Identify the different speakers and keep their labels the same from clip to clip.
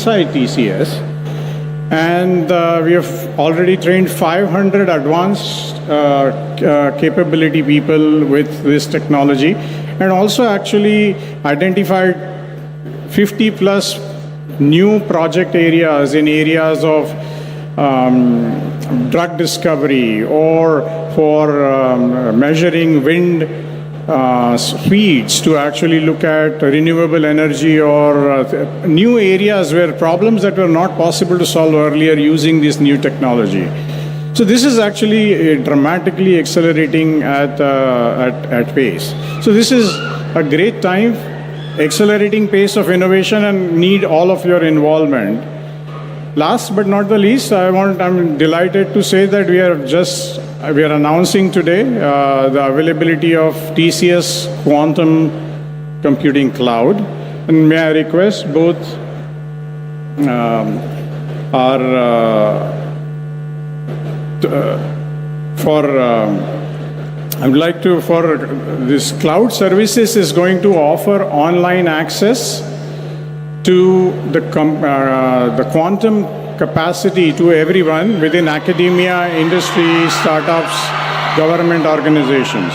Speaker 1: inside TCS. And we have already trained 500 advanced capability people with this technology, and also actually identified 50 plus new project areas in areas of drug discovery or for measuring wind speeds to actually look at renewable energy or new areas where problems that were not possible to solve earlier using this new technology. So this is actually dramatically accelerating at pace. So this is a great time, accelerating pace of innovation, and need all of your involvement. Last but not the least, I'm delighted to say that we are announcing today the availability of TCS Quantum Computing Cloud. And may I request both for this cloud services is going to offer online access to the quantum capacity to everyone within academia, industry, startups, government organizations.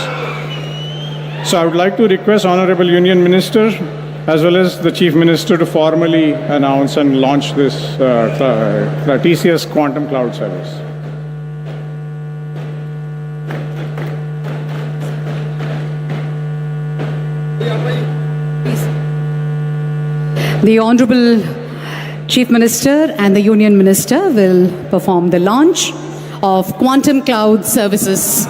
Speaker 1: So I would like to request Honorable Union Minister as well as the Chief Minister to formally announce and launch this TCS Quantum Cloud Service.
Speaker 2: The Honorable Chief Minister and the Union Minister will perform the launch of Quantum Cloud Services.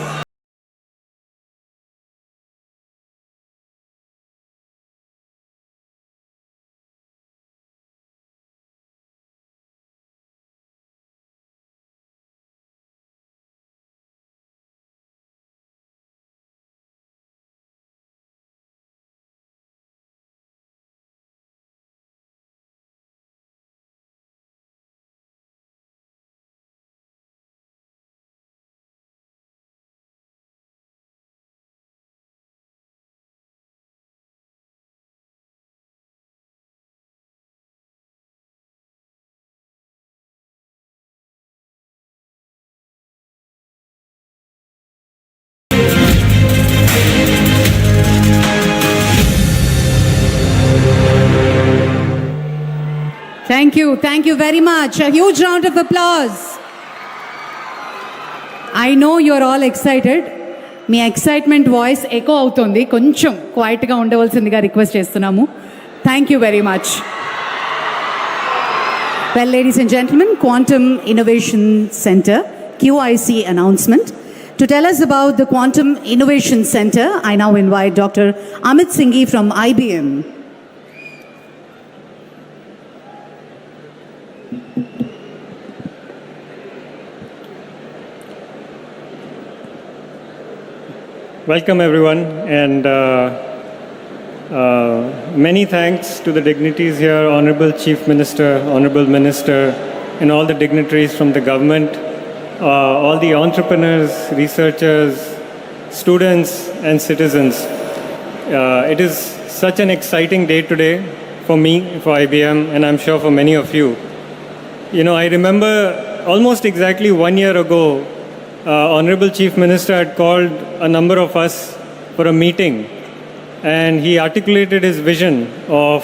Speaker 2: Thank you very much. A huge round of applause. I know you're all excited. మీ excitement voice echo అవుతుంది, కొంచెం క్వైట్గా ఉండవలసిందిగా request చేస్తున్నాము. Thank you very much. Well, ladies and gentlemen, Quantum Innovation Center, QIC announcement. To tell us about the Quantum Innovation Center, I now invite Dr. Amit Singhi from IBM.
Speaker 3: Welcome everyone, and many thanks to the dignitaries here, Honorable Chief Minister, Honorable Minister, and all the dignitaries from the government, all the entrepreneurs, researchers, students, and citizens. It is such an exciting day today for me, for IBM, and I'm sure for many of you. You know, I remember almost exactly 1 year ago, Honorable Chief Minister had called a number of us for a meeting, and he articulated his vision of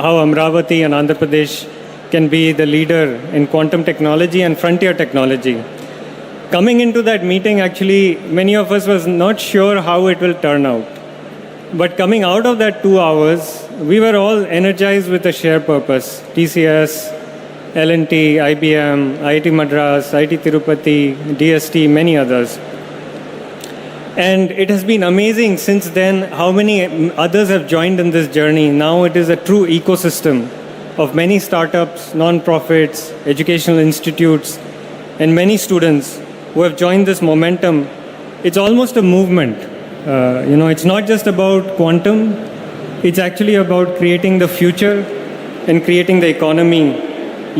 Speaker 3: how Amravati and Andhra Pradesh can be the leader in quantum technology and frontier technology. Coming into that meeting, actually, many of us was not sure how it will turn out. But coming out of that 2 hours, we were all energized with a shared purpose. TCS, L&T, IBM, IIT Madras, IIT Tirupati, DST, many others. And it has been amazing since then how many others have joined in this journey. Now it is a true ecosystem of many startups, non-profits, educational institutes, and many students who have joined this momentum. It's almost a movement. It's not just about quantum, it's actually about creating the future and creating the economy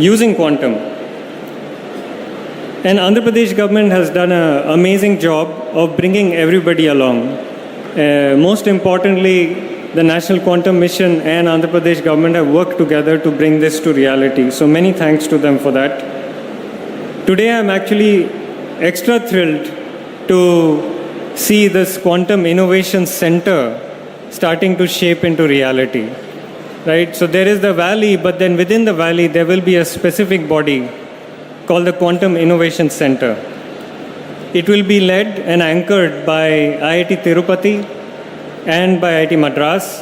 Speaker 3: using quantum. And Andhra Pradesh government has done an amazing job of bringing everybody along. Most importantly, the National Quantum Mission and Andhra Pradesh government have worked together to bring this to reality. So many thanks to them for that. Today I'm actually extra thrilled to see this Quantum Innovation Center starting to shape into reality. Right? So there is the valley, but then within the valley there will be a specific body called the Quantum Innovation Center. It will be led and anchored by IIT Tirupati and by IIT Madras.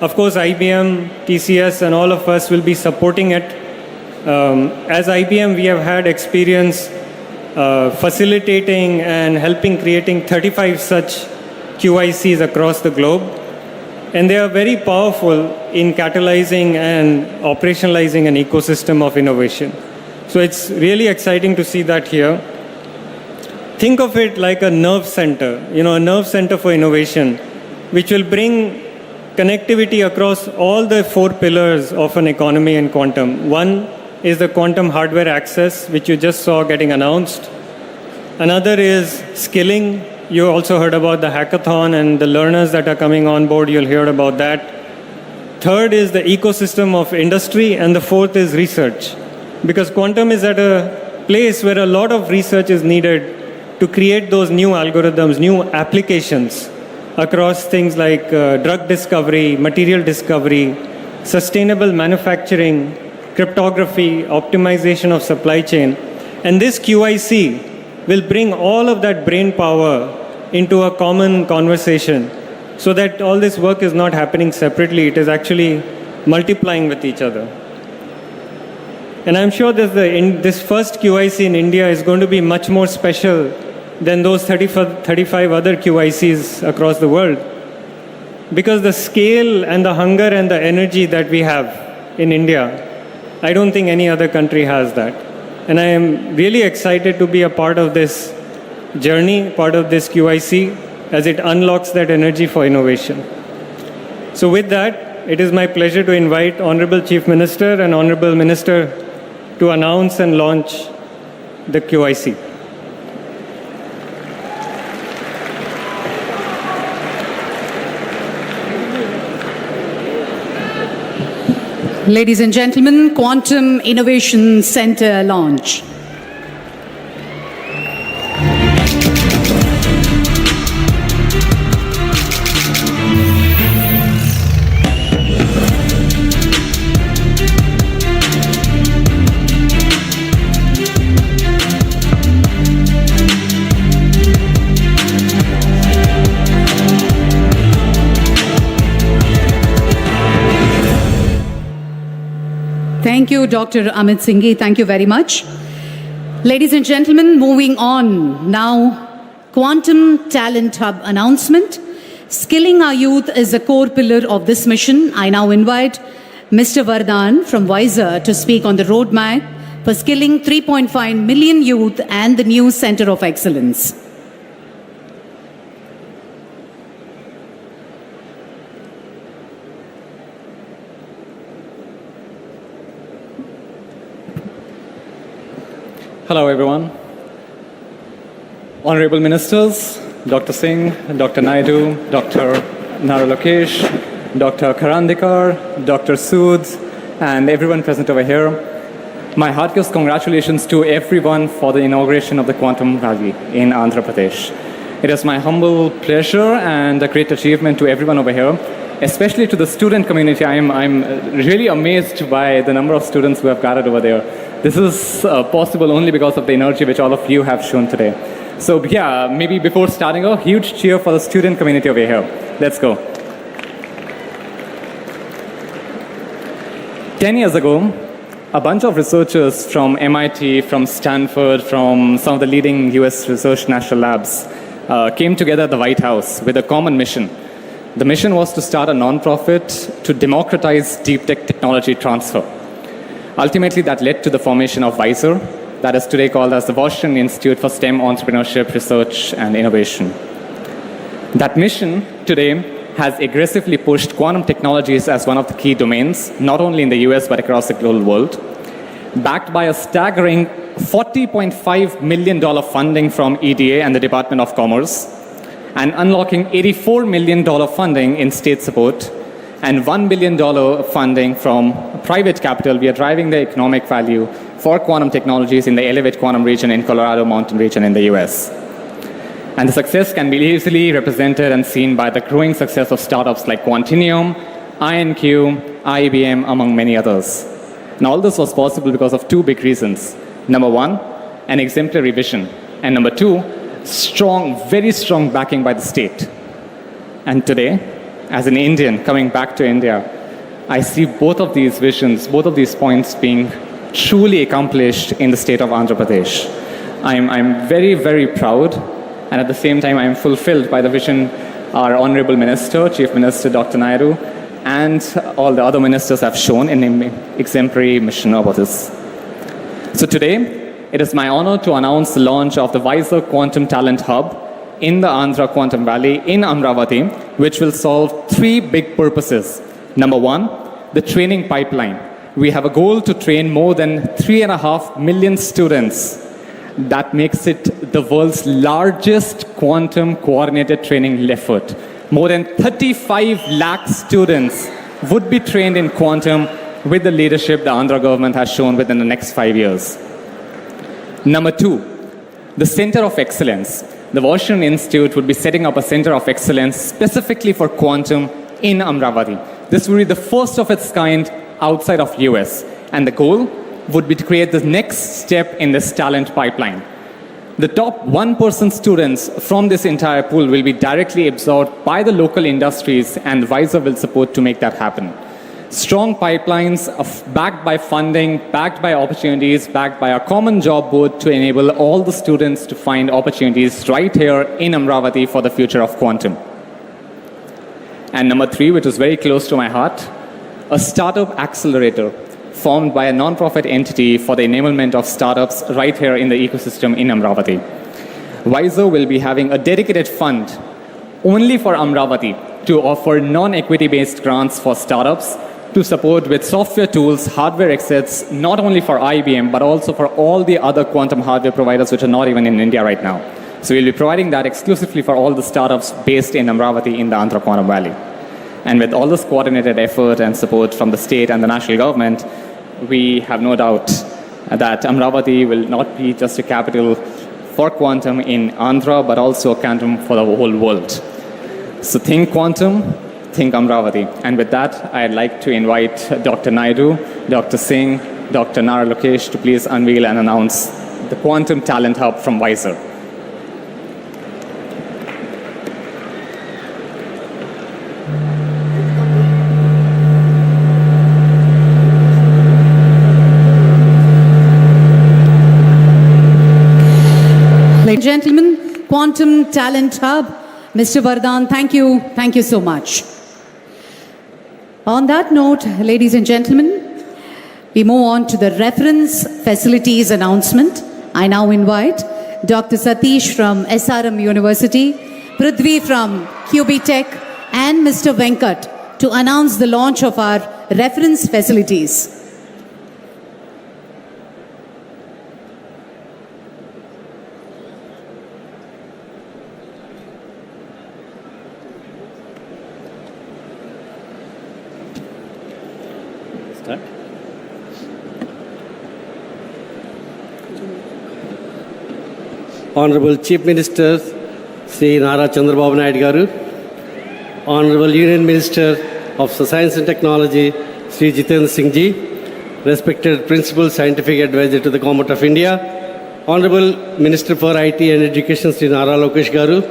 Speaker 3: Of course, IBM, TCS, and all of us will be supporting it. As IBM, we have had experience facilitating and helping creating 35 such QICs across the globe. And they are very powerful in catalyzing and operationalizing an ecosystem of innovation. So it's really exciting to see that here. Think of it like a nerve center, a nerve center for innovation, which will bring connectivity across all the 4 pillars of an economy in quantum. One is the quantum hardware access, which you just saw getting announced. Another is skilling. You also heard about the hackathon and the learners that are coming on board. You'll hear about that. Third is the ecosystem of industry. And the fourth is research. Because quantum is at a place where a lot of research is needed to create those new algorithms, new applications across things like drug discovery, material discovery, sustainable manufacturing, cryptography, optimization of supply chain. And this QIC will bring all of that brain power into a common conversation so that all this work is not happening separately, it is actually multiplying with each other. And I'm sure that this first QIC in India is going to be much more special than those 35 other QICs across the world. Because the scale and the hunger and the energy that we have in India, I don't think any other country has that. And I am really excited to be a part of this journey, part of this QIC, as it unlocks that energy for innovation. So with that, it is my pleasure to invite Honorable Chief Minister and Honorable Minister to announce and launch the QIC.
Speaker 2: Ladies and gentlemen, Quantum Innovation Center launch. Thank you, Dr. Amit Singhi. Thank you very much. Ladies and gentlemen, moving on now, Quantum Talent Hub announcement. Skilling our youth is a core pillar of this mission. I now invite Mr. Vardhan from Wiser to speak on the roadmap for skilling 3.5 million youth and the new Center of Excellence.
Speaker 4: Hello, everyone. Honorable Ministers, Dr. Singh, Dr. Naidu, Dr. Naralokesh, Dr. Karandikar, Dr. Sood, and everyone present over here. My heartiest congratulations to everyone for the inauguration of the Quantum Valley in Andhra Pradesh. It is my humble pleasure and a great achievement to everyone over here, especially to the student community. I'm really amazed by the number of students who have gathered over there. This is possible only because of the energy which all of you have shown today. So yeah, maybe before starting, a huge cheer for the student community over here. Let's go. 10 years ago, a bunch of researchers from MIT, from Stanford, from some of the leading US research national labs came together at the White House with a common mission. The mission was to start a nonprofit to democratize deep tech technology transfer. Ultimately, that led to the formation of Wiser, that is today called as the Washington Institute for STEM Entrepreneurship, Research, and Innovation. That mission today has aggressively pushed quantum technologies as one of the key domains, not only in the US, but across the global world, backed by a staggering $40.5 million funding from EDA and the Department of Commerce, and unlocking $84 million funding in state support and $1 billion funding from private capital, we are driving the economic value for quantum technologies in the Elevate Quantum region in Colorado Mountain region in the US. And the success can be easily represented and seen by the growing success of startups like Quantinuum, IonQ, IBM, among many others. And all this was possible because of two big reasons. Number one, an exemplary vision. And number two, very strong backing by the state. And today, as an Indian coming back to India, I see both of these visions, both of these points being truly accomplished in the state of Andhra Pradesh. I'm very, very proud, and at the same time, I'm fulfilled by the vision our Honorable Minister, Chief Minister Dr. Naidu, and all the other ministers have shown in an exemplary mission about this. So today, it is my honor to announce the launch of the Visor Quantum Talent Hub in the Andhra Quantum Valley in Amravati, which will solve three big purposes. Number one, the training pipeline. We have a goal to train more than 3.5 million students. That makes it the world's largest quantum coordinated training effort. More than 35 lakh students would be trained in quantum with the leadership the Andhra government has shown within the next 5 years. Number two, the Center of Excellence. The Washington Institute would be setting up a Center of Excellence specifically for quantum in Amravati. This would be the first of its kind outside of US. And the goal would be to create the next step in this talent pipeline. The top 1% students from this entire pool will be directly absorbed by the local industries, and Visor will support to make that happen. Strong pipelines backed by funding, backed by opportunities, backed by a common job board to enable all the students to find opportunities right here in Amravati for the future of quantum. And number three, which is very close to my heart, a startup accelerator formed by a non-profit entity for the enablement of startups right here in the ecosystem in Amravati. Visor will be having a dedicated fund only for Amravati to offer non-equity based grants for startups to support with software tools, hardware assets, not only for IBM, but also for all the other quantum hardware providers which are not even in India right now. So we'll be providing that exclusively for all the startups based in Amravati in the Andhra Quantum Valley. And with all this coordinated effort and support from the state and the national government, we have no doubt that Amravati will not be just a capital for quantum in Andhra, but also a quantum for the whole world. So think quantum, think Amravati. And with that, I'd like to invite Dr. Naidu, Dr. Singh, Dr. Nara Lokesh to please unveil and announce the Quantum Talent Hub from Visor.
Speaker 2: Ladies and gentlemen, Quantum Talent Hub, Mr. Vardhan, thank you so much. On that note, ladies and gentlemen, we move on to the reference facilities announcement. I now invite Dr. Satish from SRM University, Prithvi from QB Tech, and Mr. Venkat to announce the launch of our reference facilities.
Speaker 5: Honorable Chief Minister Sri Nara Chandrababu Naidu Garu, Honorable Union Minister of Science and Technology Sri Jitendra Singh Ji, respected Principal Scientific Advisor to the Government of India, Honorable Minister for IT and Education Sri Nara Lokesh Garu,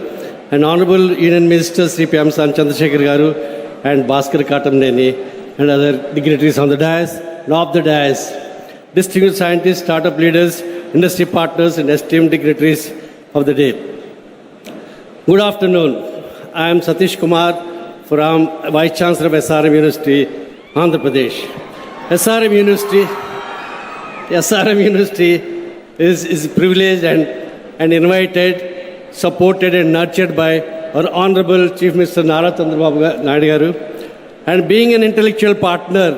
Speaker 5: and Honorable Union Minister Sri Pyamsan Chandrasekhar Garu and Bhaskar Katamneni and other dignitaries on the dais and off the dais, distinguished scientists, startup leaders, industry partners, and esteemed dignitaries of the day. Good afternoon. I am Satish Kumar from Vice Chancellor of SRM University, Andhra Pradesh. SRM University is privileged and invited, supported and nurtured by our Honorable Chief Minister Nara Chandrababu Naidu Garu. And being an intellectual partner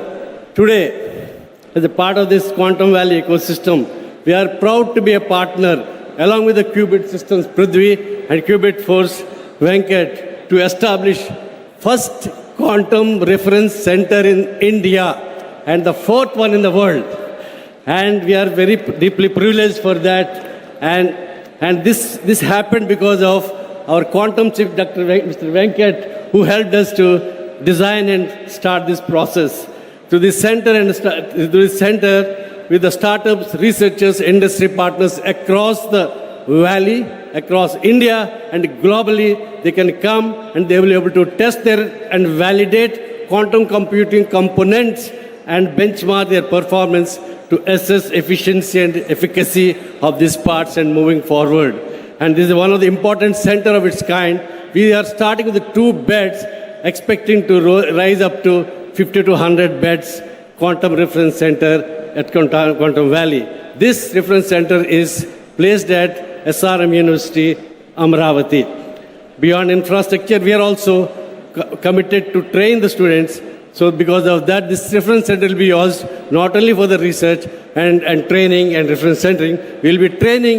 Speaker 5: today, as a part of this Quantum Valley ecosystem, we are proud to be a partner along with the Qubit Systems Prithvi and Qubit Force Venkat to establish first quantum reference center in India and the fourth one in the world. And we are very deeply privileged for that. And this happened because of our quantum chief, Mr. Venkat, who helped us to design and start this process. To this center with the startups, researchers, industry partners across the valley, across India and globally, they can come and they will be able to test and validate quantum computing components and benchmark their performance to assess efficiency and efficacy of these parts and moving forward. And this is one of the important center of its kind. We are starting with the 2 beds, expecting to rise up to 50 to 100 beds quantum reference center at Quantum Valley. This reference center is placed at SRM University, Amravati. Beyond infrastructure, we are also committed to train the students. So because of that, this reference center will be used not only for the research and training and reference centering, we will be training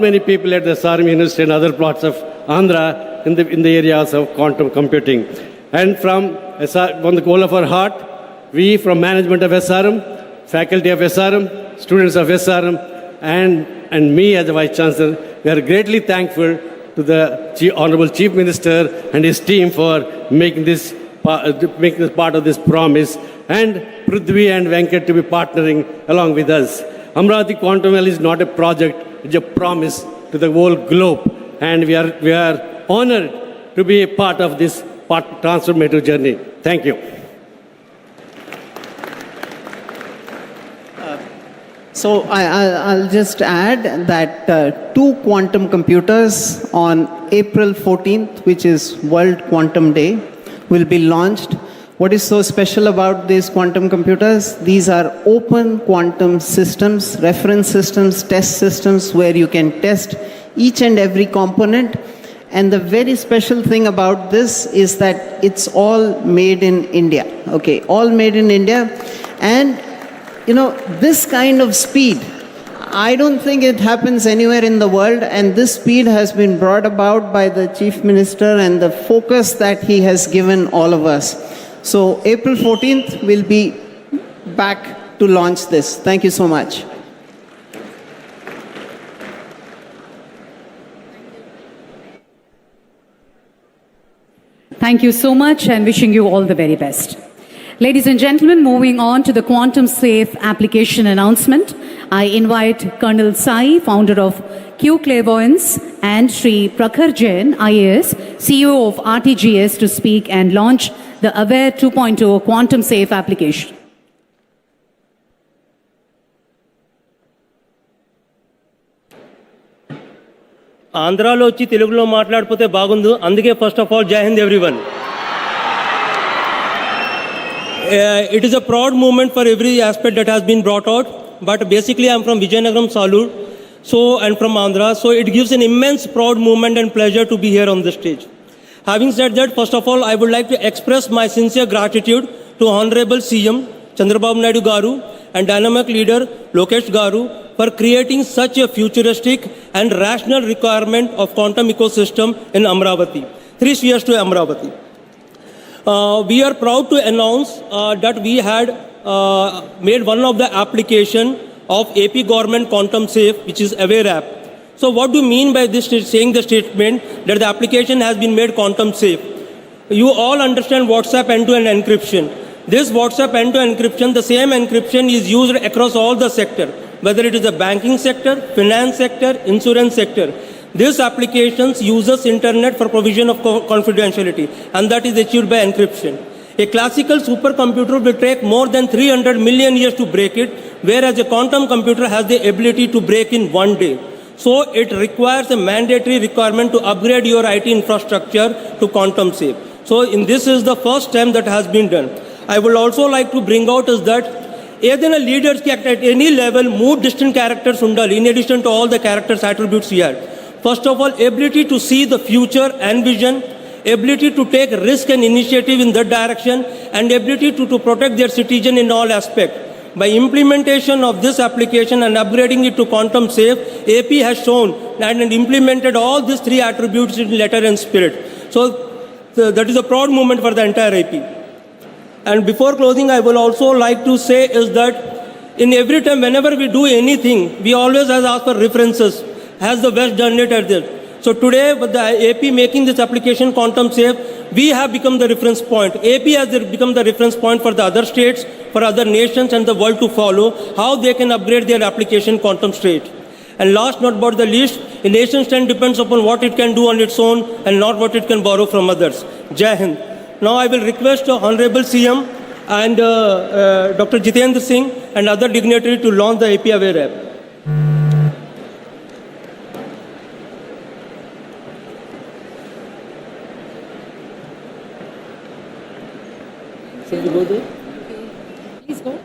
Speaker 5: many people at the SRM University and other parts of Andhra in the areas of quantum computing. And from the goal of our heart, we from management of SRM, faculty of SRM, students of SRM, and me as the Vice Chancellor, we are greatly thankful to the Honorable Chief Minister and his team for making this part of this promise, and Prithvi and Venkat to be partnering along with us. Amravati Quantum Valley is not a project, it's a promise to the whole globe, and we are honored to be a part of this transformative journey. Thank you.
Speaker 6: So I'll just add that 2 quantum computers on April 14th, which is World Quantum Day, will be launched. What is so special about these quantum computers? These are open quantum systems, reference systems, test systems where you can test each and every component. And the very special thing about this is that it's all made in India. Okay, all made in India. And you know, this kind of speed, I don't think it happens anywhere in the world, and this speed has been brought about by the Chief Minister and the focus that he has given all of us. So April 14th we'll be back to launch this. Thank you so much.
Speaker 2: Thank you so much and wishing you all the very best. Ladies and gentlemen, moving on to the quantum safe application announcement, I invite Colonel Sai, founder of Q Clairvoyance, and Sri Prakhar Jain, IAS, CEO of RTGS, to speak and launch the AWARE 2.0 quantum safe application.
Speaker 7: ఆంధ్రాలో వచ్చి తెలుగులో మాట్లాడిపోతే బాగుంది. అందుకే first of all జై Hind everyone. It is a proud moment for every aspect that has been brought out, but basically I'm from Vijayanagaram, Salur, and from Andhra, so it gives an immense proud moment and pleasure to be here on this stage. Having said that, first of all, I would like to express my sincere gratitude to Honorable CM Chandrababu Naidu Garu and dynamic leader Lokesh Garu for creating such a futuristic and rational requirement of quantum ecosystem in Amravati. 3 spheres to Amravati. We are proud to announce that we had made one of the application of AP government quantum safe, which is AWARE app. So what do you mean by this saying the statement that the application has been made quantum safe? You all understand WhatsApp end-to-end encryption. This WhatsApp end-to-end encryption, the same encryption is used across all the sector, whether it is the banking sector, finance sector, insurance sector. This application uses internet for provision of confidentiality, and that is achieved by encryption. A classical supercomputer will take more than 300 million years to break it, whereas a quantum computer has the ability to break in 1 day. So it requires a mandatory requirement to upgrade your IT infrastructure to quantum safe. So this is the first step that has been done. I would also like to bring out is that ఏదైనా లీడర్స్కి at any level 3 distinct characters ఉండాలి, in addition to all the characters attributes here. First of all, ability to see the future and vision, ability to take risk and initiative in that direction, and ability to protect their citizen in all aspects. By implementation of this application and upgrading it to quantum safe, AP has shown and implemented all these 3 attributes in letter and spirit. So that is a proud moment for the entire AP. And before closing, I will also like to say is that in every time, whenever we do anything, we always ask for references. Has the West done it at this? So today, with the AP making this application quantum safe, we have become the reference point. AP has become the reference point for the other states, for other nations and the world to follow, how they can upgrade their application quantum state. And last not but the least, a nation stand depends upon what it can do on its own and not what it can borrow from others. Jai Hind. Now I will request Honorable CM and Dr. Jitendra Singh and other dignitaries to launch the AP Aware app. Should we go there?
Speaker 2: Please go.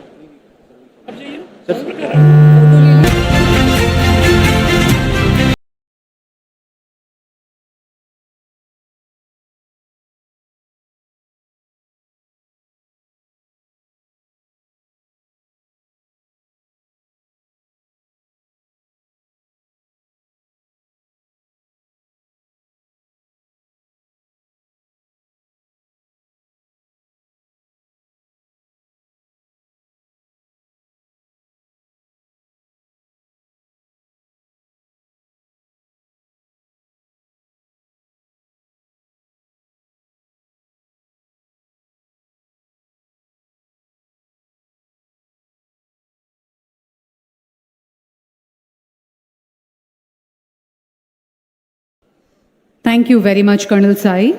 Speaker 2: Thank you very much, Colonel Sai.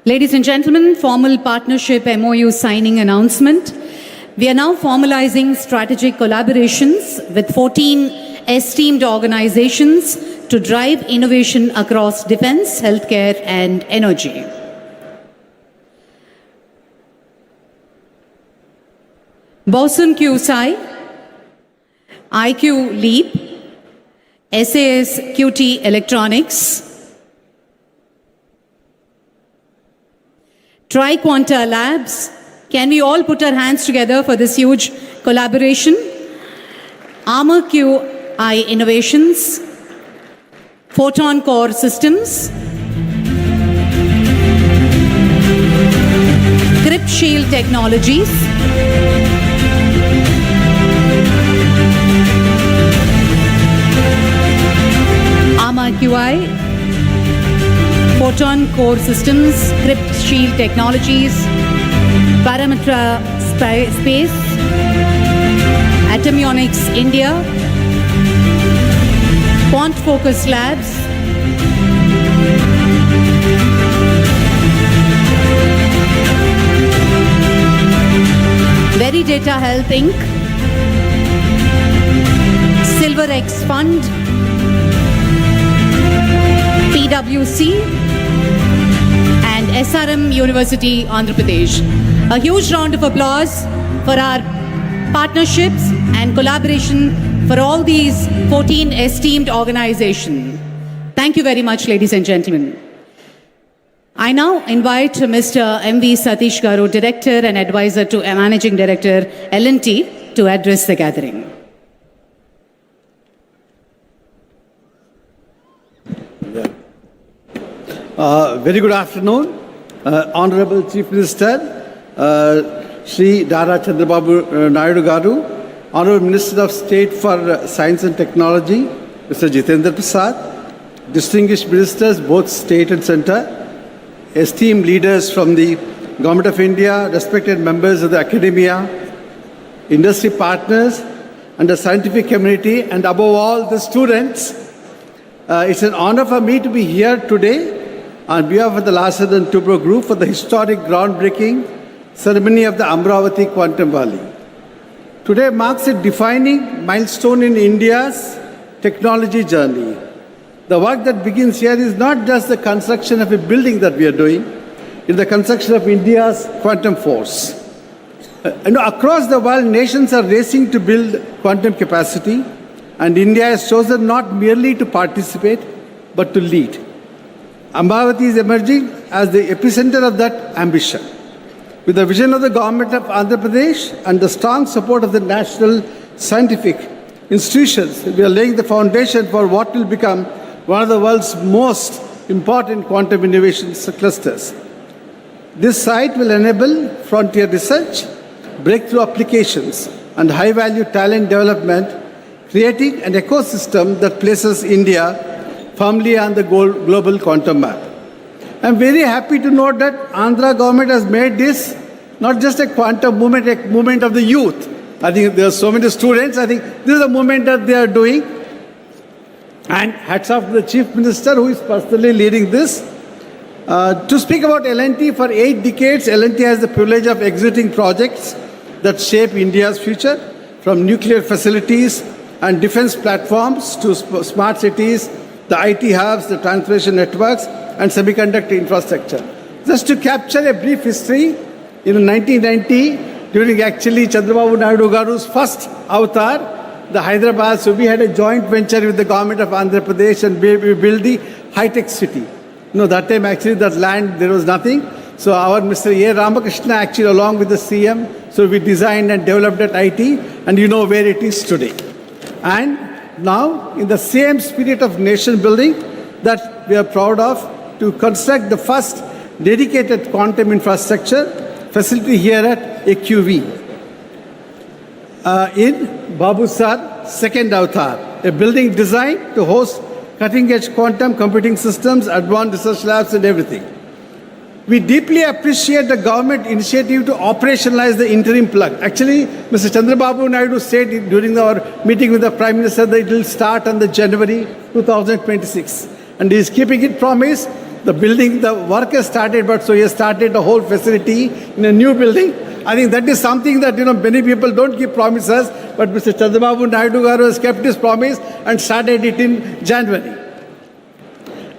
Speaker 2: Ladies and gentlemen, formal partnership MOU signing announcement. We are now formalizing strategic collaborations with 14 esteemed organizations to drive innovation across defense, healthcare, and energy. Bosun QSI, IQ Leap, SAS QT Electronics, Triquanta Labs. Can we all put our hands together for this huge collaboration? Armor QI Innovations, Photon Core Systems, Crypt Shield Technologies, Armor QI, Photon Core Systems, Crypt Shield Technologies, Parametra Space, Atomionics India, Quant Focus Labs, Veridata Health Inc., SilverX Fund, PwC, and SRM University, Andhra Pradesh. A huge round of applause for our partnerships and collaboration for all these 14 esteemed organizations. Thank you very much, ladies and gentlemen. I now invite Mr. M.V. Satish Garu, Director and Advisor to Managing Director, L&T, to address the gathering.
Speaker 5: Very good afternoon, Honorable Chief Minister, Shri Dara Chandrababu Naidu Garu, Honorable Minister of State for Science and Technology, Mr. Jitendra Prasad, distinguished ministers, both state and center, esteemed leaders from the Government of India, respected members of the academia, industry partners, and the scientific community, and above all, the students. It's an honor for me to be here today on behalf of the Larsen & Toubro Group for the historic groundbreaking ceremony of the Amravati Quantum Valley. Today marks a defining milestone in India's technology journey. The work that begins here is not just the construction of a building that we are doing, it's the construction of India's quantum force. Across the world, nations are racing to build quantum capacity, and India has chosen not merely to participate, but to lead. Amravati is emerging as the epicenter of that ambition. With the vision of the government of Andhra Pradesh and the strong support of the national scientific institutions, we are laying the foundation for what will become one of the world's most important quantum innovation clusters.
Speaker 8: This site will enable frontier research, breakthrough applications, and high-value talent development, creating an ecosystem that places India firmly on the global quantum map. I'm very happy to note that Andhra government has made this not just a quantum movement, a movement of the youth. I think there are so many students. I think this is a movement that they are doing. And hats off to the Chief Minister who is personally leading this. To speak about L&T, for 8 decades, L&T has the privilege of executing projects that shape India's future, from nuclear facilities and defense platforms to smart cities, the IT hubs, the transportation networks, and semiconductor infrastructure. Just to capture a brief history, in 1990, during actually Chandrababu Naidu Garu's first avatar, the Hyderabad, so we had a joint venture with the government of Andhra Pradesh and we built the high-tech city. That time actually that land, there was nothing. So our Mr. A. Ramakrishna actually along with the CM, so we designed and developed that IT and you know where it is today. And now in the same spirit of nation building that we are proud of to construct the first dedicated quantum infrastructure facility here at AQV. In Babu Sar, second avatar, a building designed to host cutting-edge quantum computing systems, advanced research labs and everything. We deeply appreciate the government initiative to operationalize the interim plug. Actually, Mr. Chandrababu Naidu said during our meeting with the Prime Minister that it will start on the January 2026. And he is keeping it promise. The building, the work has started, but so he has started the whole facility in a new building. I think that is something that, many people don't keep promises, but Mr. Chandrababu Naidu Garu has kept his promise and started it in January.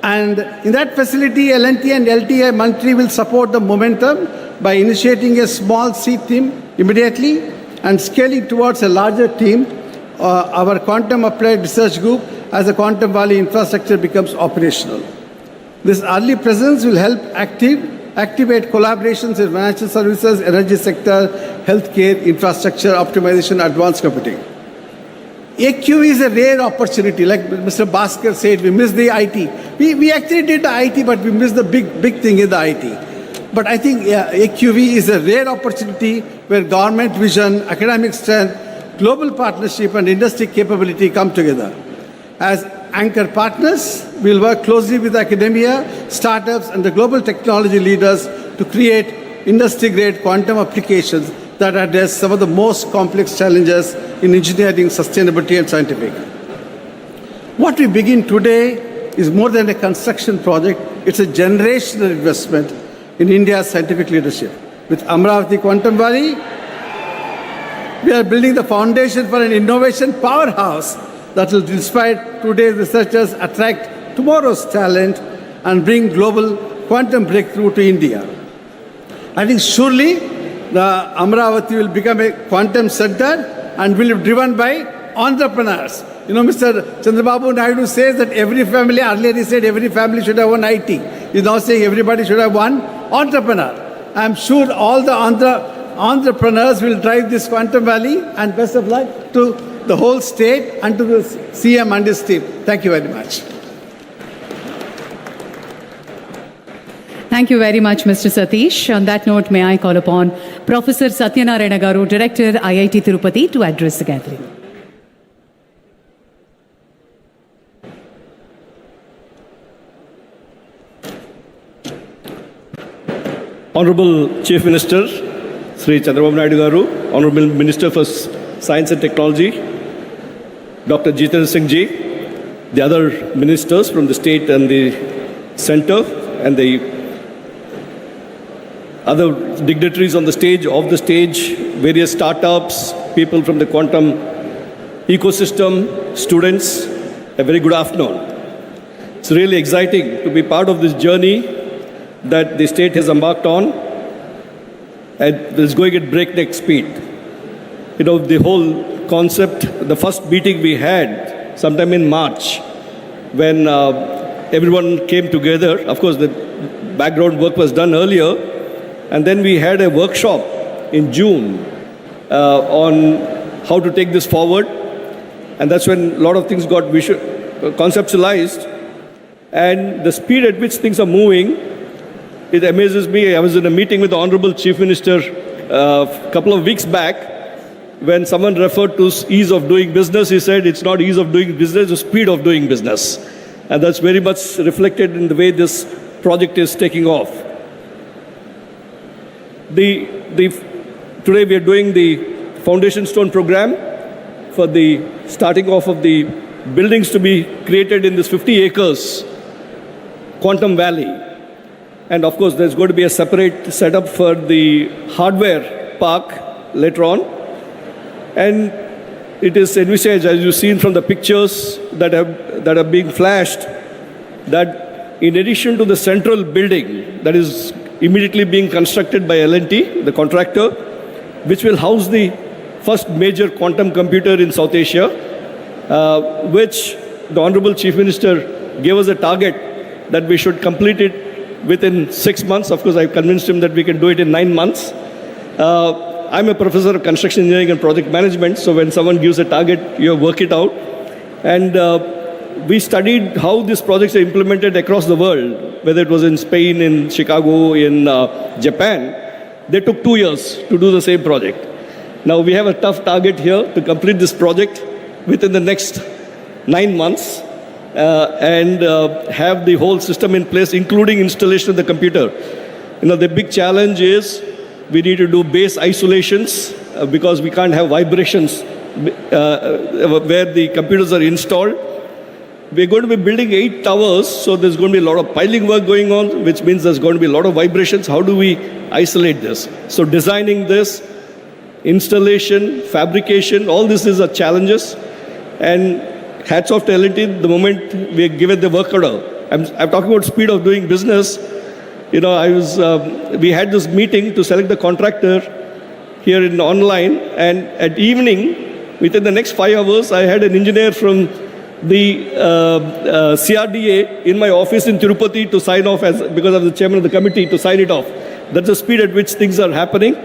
Speaker 8: And in that facility, L&T and LTI Mantri will support the momentum by initiating a small seed team immediately and scaling towards a larger team, our Quantum Applied Research Group, as the Quantum Valley infrastructure becomes operational. This early presence will help activate collaborations in financial services, energy sector, healthcare, infrastructure, optimization, advanced computing. AQ is a rare opportunity. Like Mr. Bhaskar said, we missed the IT. We actually did the IT, but we missed the big thing in the IT. But I think AQV is a rare opportunity where government vision, academic strength, global partnership, and industry capability come together. As anchor partners, we'll work closely with academia, startups, and the global technology leaders to create industry-grade quantum applications that address some of the most complex challenges in engineering, sustainability, and scientific. What we begin today is more than a construction project. It's a generational investment in India's scientific leadership. With Amravati Quantum Valley, we are building the foundation for an innovation powerhouse that will inspire today's researchers, attract tomorrow's talent, and bring global quantum breakthrough to India. I think surely the Amravati will become a quantum center and will be driven by entrepreneurs. Mr. Chandrababu Naidu says that every family, earlier he said every family should have one IT. He's now saying everybody should have one entrepreneur. I'm sure all the entrepreneurs will drive this Quantum Valley, and best of luck to the whole state and to the CM and his team. Thank you very much.
Speaker 2: Thank you very much, Mr. Satish. On that note, may I call upon Professor Satyanarayana Garu, Director, IIT Tirupati, to address the gathering.
Speaker 9: Honorable Chief Minister, Sri Chandrababu Naidu Garu, Honorable Minister for Science and Technology, Dr. Jitendra Singh Ji, the other ministers from the state and the center, and the other dignitaries on the stage, off the stage, various startups, people from the quantum ecosystem, students, a very good afternoon. It's really exciting to be part of this journey that the state has embarked on and is going at breakneck speed. The whole concept, the first meeting we had sometime in March, when everyone came together. Of course, the background work was done earlier, and then we had a workshop in June on how to take this forward, and that's when a lot of things got conceptualized, and the speed at which things are moving it amazes me. I was in a meeting with the Honorable Chief Minister a couple of weeks back. When someone referred to ease of doing business, he said it's not ease of doing business, it's speed of doing business. And that's very much reflected in the way this project is taking off. Today we are doing the foundation stone program for the starting off of the buildings to be created in this 50 acres Quantum Valley. And of course, there's going to be a separate setup for the hardware park later on. And it is envisaged, as you've seen from the pictures that are being flashed, that in addition to the central building that is immediately being constructed by L&T, the contractor, which will house the first major quantum computer in South Asia, which the Honorable Chief Minister gave us a target that we should complete it within 6 months. Of course, I convinced him that we can do it in 9 months. I'm a professor of construction engineering and project management, so when someone gives a target, you work it out. And we studied how these projects are implemented across the world, whether it was in Spain, in Chicago, in Japan. They took 2 years to do the same project. Now we have a tough target here to complete this project within the next 9 months and have the whole system in place, including installation of the computer. The big challenge is we need to do base isolations because we can't have vibrations where the computers are installed. We're going to be building 8 towers, so there's going to be a lot of piling work going on, which means there's going to be a lot of vibrations. How do we isolate this? So designing this, installation, fabrication, all this is a challenges. And hats off to L&T, the moment we are given the work order. I'm talking about speed of doing business. We had this meeting to select the contractor here in online, and at evening, within the next 5 hours, I had an engineer from the CRDA in my office in Tirupati to sign off because I'm the chairman of the committee to sign it off. That's the speed at which things are happening,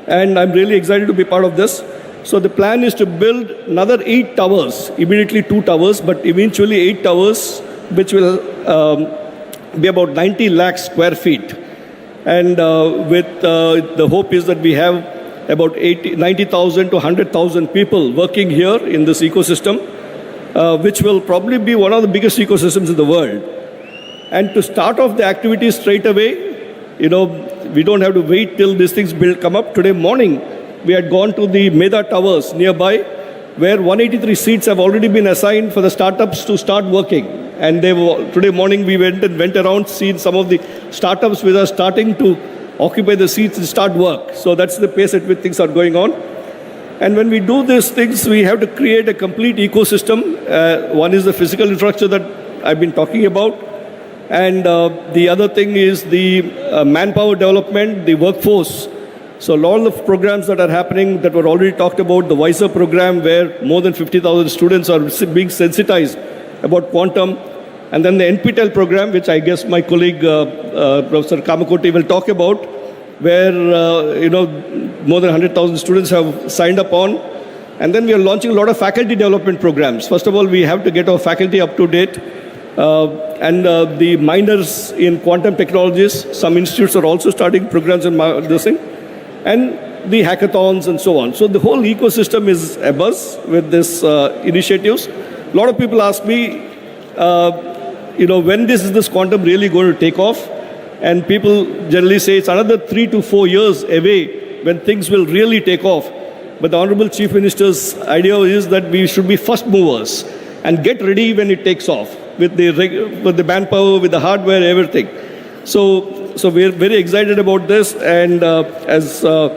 Speaker 9: and I'm really excited to be part of this. So the plan is to build another 8 towers, immediately 2 towers, but eventually 8 towers, which will be about 90 lakh square feet. And the hope is that we have about 90,000 to 100,000 people working here in this ecosystem, which will probably be one of the biggest ecosystems in the world. And to start off the activities straight away, we don't have to wait till these things come up. Today morning, we had gone to the Meda Towers nearby, where 183 seats have already been assigned for the startups to start working. And today morning, we went around, seen some of the startups which are starting to occupy the seats and start work. So that's the pace at which things are going on. And when we do these things, we have to create a complete ecosystem. One is the physical infrastructure that I've been talking about. And the other thing is the manpower development, the workforce. So a lot of programs that are happening that were already talked about, the WISER program where more than 50,000 students are being sensitized about quantum. And then the NPTEL program, which I guess my colleague, Professor Kamakoti, will talk about, where more than 100,000 students have signed up on. And then we are launching a lot of faculty development programs. First of all, we have to get our faculty up to date. And the minors in quantum technologies, some institutes are also starting programs in this thing. And the hackathons and so on. So the whole ecosystem is abuzz with these initiatives. A lot of people ask me, when is this quantum really going to take off? And people generally say it's another 3 to 4 years away when things will really take off. But the Honorable Chief Minister's idea is that we should be first movers and get ready when it takes off with the manpower, with the hardware, everything. So we're very excited about this, and as the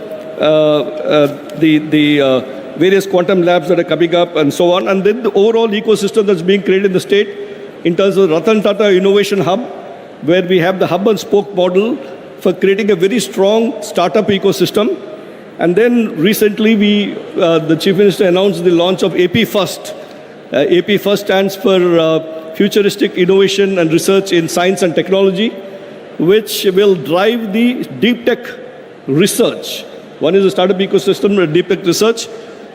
Speaker 9: various quantum labs that are coming up and so on, and then the overall ecosystem that's being created in the state in terms of Ratan Tata Innovation Hub, where we have the hub and spoke model for creating a very strong startup ecosystem. And then recently the Chief Minister announced the launch of AP First. AP First stands for Futuristic Innovation and Research in Science and Technology, which will drive the deep tech research. One is the startup ecosystem, deep tech research,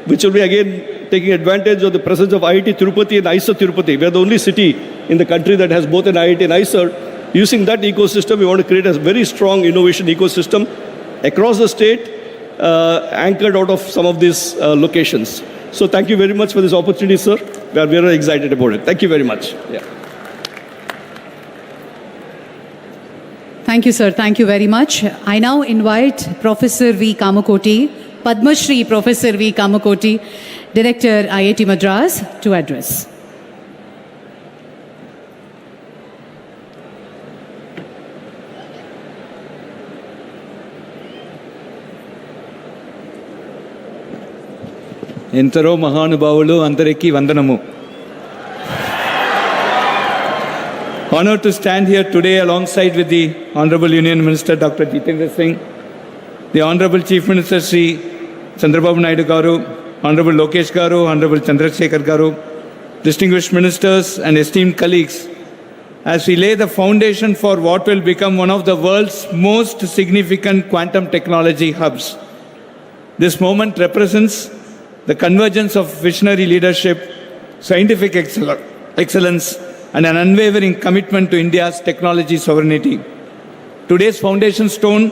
Speaker 9: which will be again taking advantage of the presence of IIT Tirupati and IISER Tirupati. We are the only city in the country that has both an IIT and IISER. Using that ecosystem, we want to create a very strong innovation ecosystem across the state, anchored out of some of these locations. So thank you very much for this opportunity, sir. We are very excited about it. Thank you very much. Yeah.
Speaker 2: Thank you, sir. Thank you very much. I now invite Professor V. Kamakoti, Padma Shri Professor V. Kamakoti, Director IIT Madras, to address.
Speaker 10: ఎంతరో మహానుభావులు అందరికీ వందనము. Honored to stand here today alongside with the Honorable Union Minister Dr. Jitendra Singh, the Honorable Chief Minister Sri Chandrababu Naidu Garu, Honorable Lokesh Garu, Honorable Chandrasekhar Garu, distinguished ministers and esteemed colleagues, as we lay the foundation for what will become one of the world's most significant quantum technology hubs. This moment represents the convergence of visionary leadership, scientific excellence, and an unwavering commitment to India's technology sovereignty. Today's foundation stone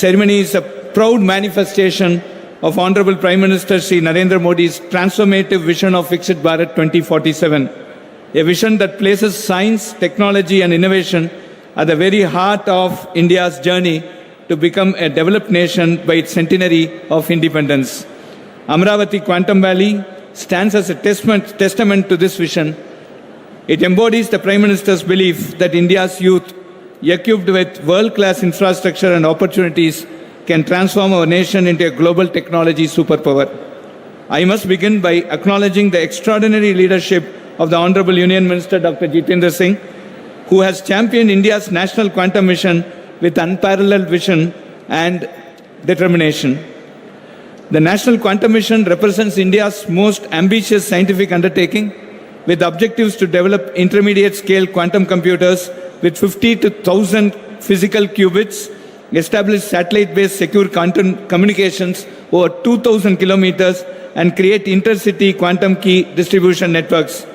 Speaker 10: ceremony is a proud manifestation of Honorable Prime Minister Sri Narendra Modi's transformative vision of Viksit Bharat 2047, a vision that places science, technology, and innovation at the very heart of India's journey to become a developed nation by its centenary of independence. Amaravati Quantum Valley stands as a testament to this vision. It embodies the Prime Minister's belief that India's youth, equipped with world-class infrastructure and opportunities, can transform our nation into a global technology superpower. I must begin by acknowledging the extraordinary leadership of the Honorable Union Minister Dr. Jitendra Singh, who has championed India's national quantum mission with unparalleled vision and determination. The National Quantum Mission represents India's most ambitious scientific undertaking, with objectives to develop intermediate-scale quantum computers with 50 to 1,000 physical qubits, establish satellite-based secure quantum communications over 2,000 kilometers, and create intercity quantum key distribution networks.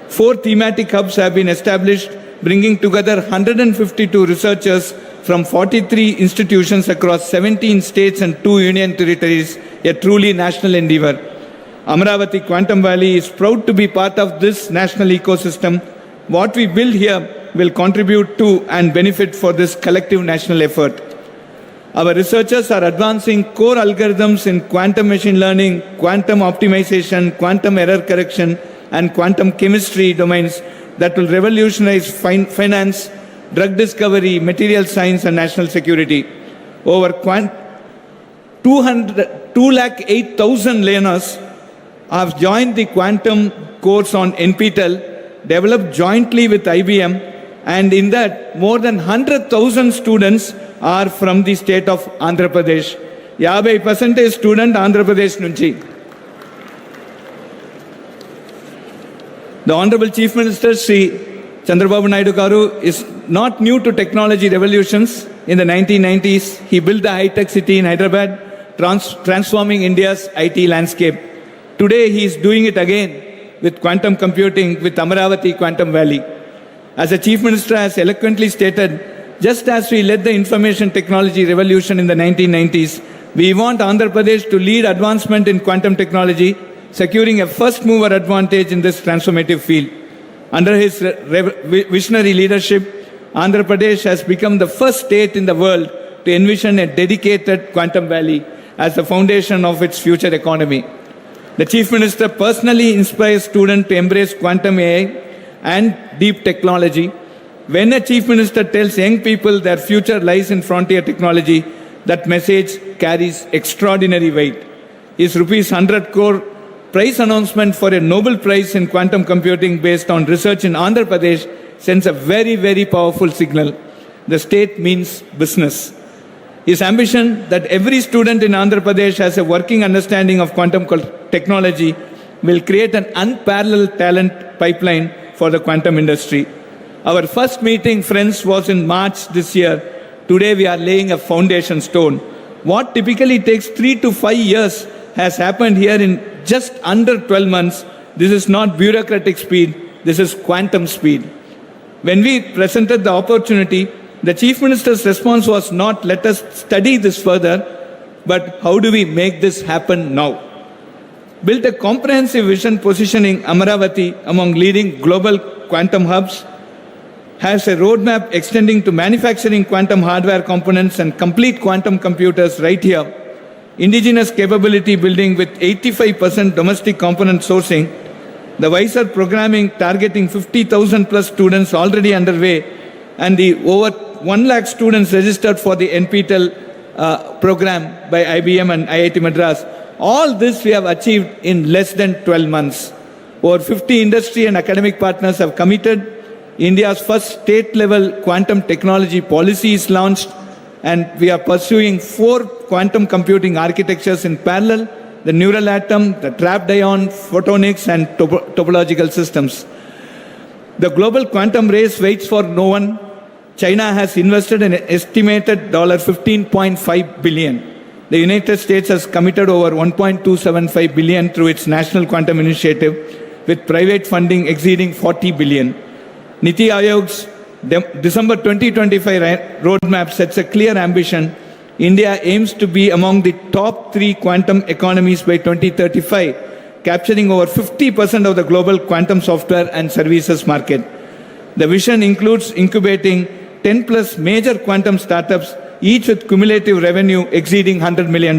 Speaker 10: 4 thematic hubs have been established, bringing together 152 researchers from 43 institutions across 17 states and 2 union territories, a truly national endeavor. Amaravati Quantum Valley is proud to be part of this national ecosystem. What we build here will contribute to and benefit for this collective national effort. Our researchers are advancing core algorithms in quantum machine learning, quantum optimization, quantum error correction, and quantum chemistry domains that will revolutionize finance, drug discovery, material science, and national security. Over 208,000 learners have joined the quantum course on NPTEL, developed jointly with IBM, and in that, more than 100,000 students are from the state of Andhra Pradesh. 50% student Andhra Pradesh nunchi. The Honorable Chief Minister Sri Chandrababu Naidu Garu is not new to technology revolutions. In the 1990s, he built the high-tech city in Hyderabad, transforming India's IT landscape. Today, he is doing it again with quantum computing with Amaravati Quantum Valley. As the Chief Minister has eloquently stated, just as we led the information technology revolution in the 1990s, we want Andhra Pradesh to lead advancement in quantum technology, securing a first-mover advantage in this transformative field. Under his visionary leadership, Andhra Pradesh has become the first state in the world to envision a dedicated quantum valley as the foundation of its future economy. The Chief Minister personally inspires students to embrace quantum AI and deep technology. When a Chief Minister tells young people their future lies in frontier technology, that message carries extraordinary weight. His rupees 100 crore prize announcement for a Nobel Prize in quantum computing based on research in Andhra Pradesh sends a very, very powerful signal. The state means business. His ambition that every student in Andhra Pradesh has a working understanding of quantum technology will create an unparalleled talent pipeline for the quantum industry. Our first meeting, friends, was in March this year. Today we are laying a foundation stone. What typically takes 3 to 5 years has happened here in just under 12 months. This is not bureaucratic speed, this is quantum speed. When we presented the opportunity, the Chief Minister's response was not, let us study this further, but how do we make this happen now? Built a comprehensive vision positioning Amaravati among leading global quantum hubs, has a roadmap extending to manufacturing quantum hardware components and complete quantum computers right here, indigenous capability building with 85% domestic component sourcing, the WISER programming targeting 50,000 plus students already underway, and the over 1 lakh students registered for the NPTEL program by IBM and IIT Madras. All this we have achieved in less than 12 months. Over 50 industry and academic partners have committed. India's first state-level quantum technology policy is launched, and we are pursuing 4 quantum computing architectures in parallel: the neural atom, the trapped ion, photonics, and topological systems. The global quantum race waits for no one. China has invested an estimated $15.5 billion. The United States has committed over $1.275 billion through its National Quantum Initiative, with private funding exceeding $40 billion. Niti Aayog's December 2025 roadmap sets a clear ambition. India aims to be among the top 3 quantum economies by 2035, capturing over 50% of the global quantum software and services market. The vision includes incubating 10 plus major quantum startups, each with cumulative revenue exceeding $100 million,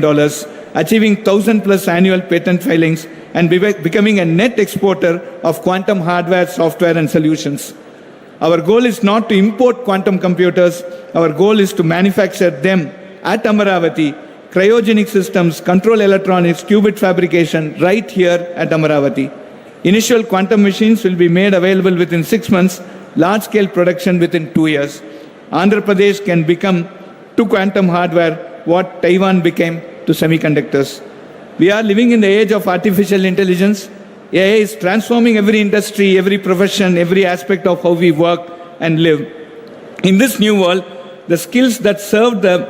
Speaker 10: achieving 1,000 plus annual patent filings, and becoming a net exporter of quantum hardware, software, and solutions. Our goal is not to import quantum computers. Our goal is to manufacture them at Amaravati, cryogenic systems, control electronics, qubit fabrication, right here at Amaravati. Initial quantum machines will be made available within 6 months, large-scale production within 2 years. Andhra Pradesh can become to quantum hardware what Taiwan became to semiconductors. We are living in the age of artificial intelligence. AI is transforming every industry, every profession, every aspect of how we work and live. In this new world, the skills that served the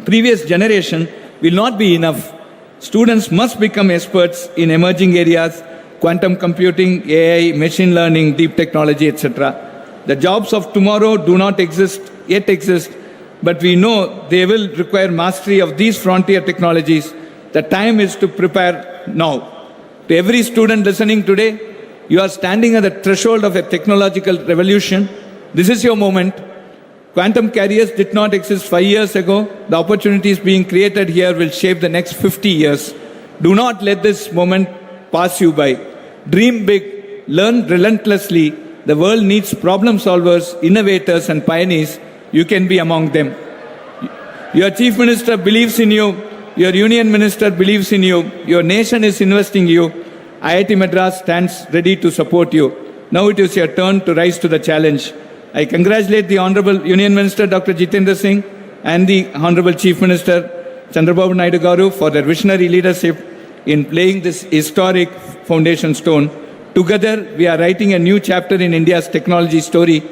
Speaker 10: previous generation will not be enough. Students must become experts in emerging areas: quantum computing, AI, machine learning, deep technology, etc. The jobs of tomorrow do not yet exist, but we know they will require mastery of these frontier technologies. The time is to prepare now. To every student listening today, you are standing at the threshold of a technological revolution. This is your moment. Quantum careers did not exist 5 years ago. The opportunities being created here will shape the next 50 years. Do not let this moment pass you by. Dream big, learn relentlessly. The world needs problem solvers, innovators, and pioneers. You can be among them. Your Chief Minister believes in you. Your Union Minister believes in you. Your nation is investing in you. IIT Madras stands ready to support you. Now it is your turn to rise to the challenge. I congratulate the Honorable Union Minister Dr. Jitendra Singh and the Honorable Chief Minister Chandrababu Naidu Garu for their visionary leadership in laying this historic foundation stone. Together, we are writing a new chapter in India's technology story,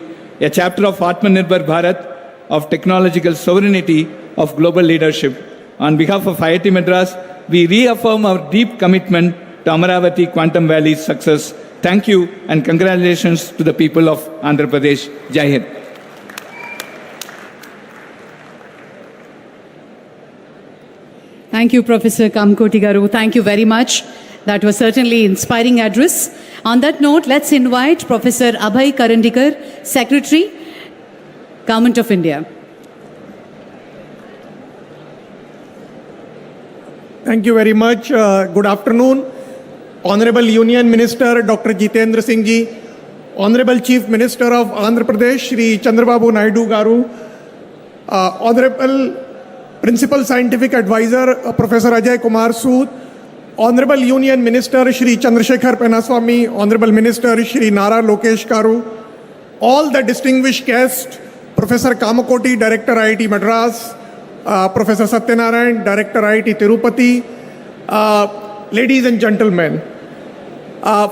Speaker 10: a chapter of Atmanirbhar Bharat, of technological sovereignty, of global leadership. On behalf of IIT Madras, we reaffirm our deep commitment to Amaravati Quantum Valley's success. Thank you and congratulations to the people of Andhra Pradesh. Jai Hind.
Speaker 2: Thank you, Professor Kamkoti Garu. Thank you very much. That was certainly inspiring address. On that note, let's invite Professor Abhay Karandikar, Secretary, Government of India.
Speaker 11: Thank you very much. Good afternoon. Honorable Union Minister Dr. Jitendra Singh ji, Honorable Chief Minister of Andhra Pradesh Shri Chandrababu Naidu Garu, Honorable Principal Scientific Advisor Professor Ajay Kumar Sood, Honorable Union Minister Shri Chandrasekhar Penaswamy, Honorable Minister Shri Nara Lokesh Garu, all the distinguished guests, Professor Kamakoti, Director IIT Madras, Professor Satyanarayan, Director IIT Tirupati, ladies and gentlemen.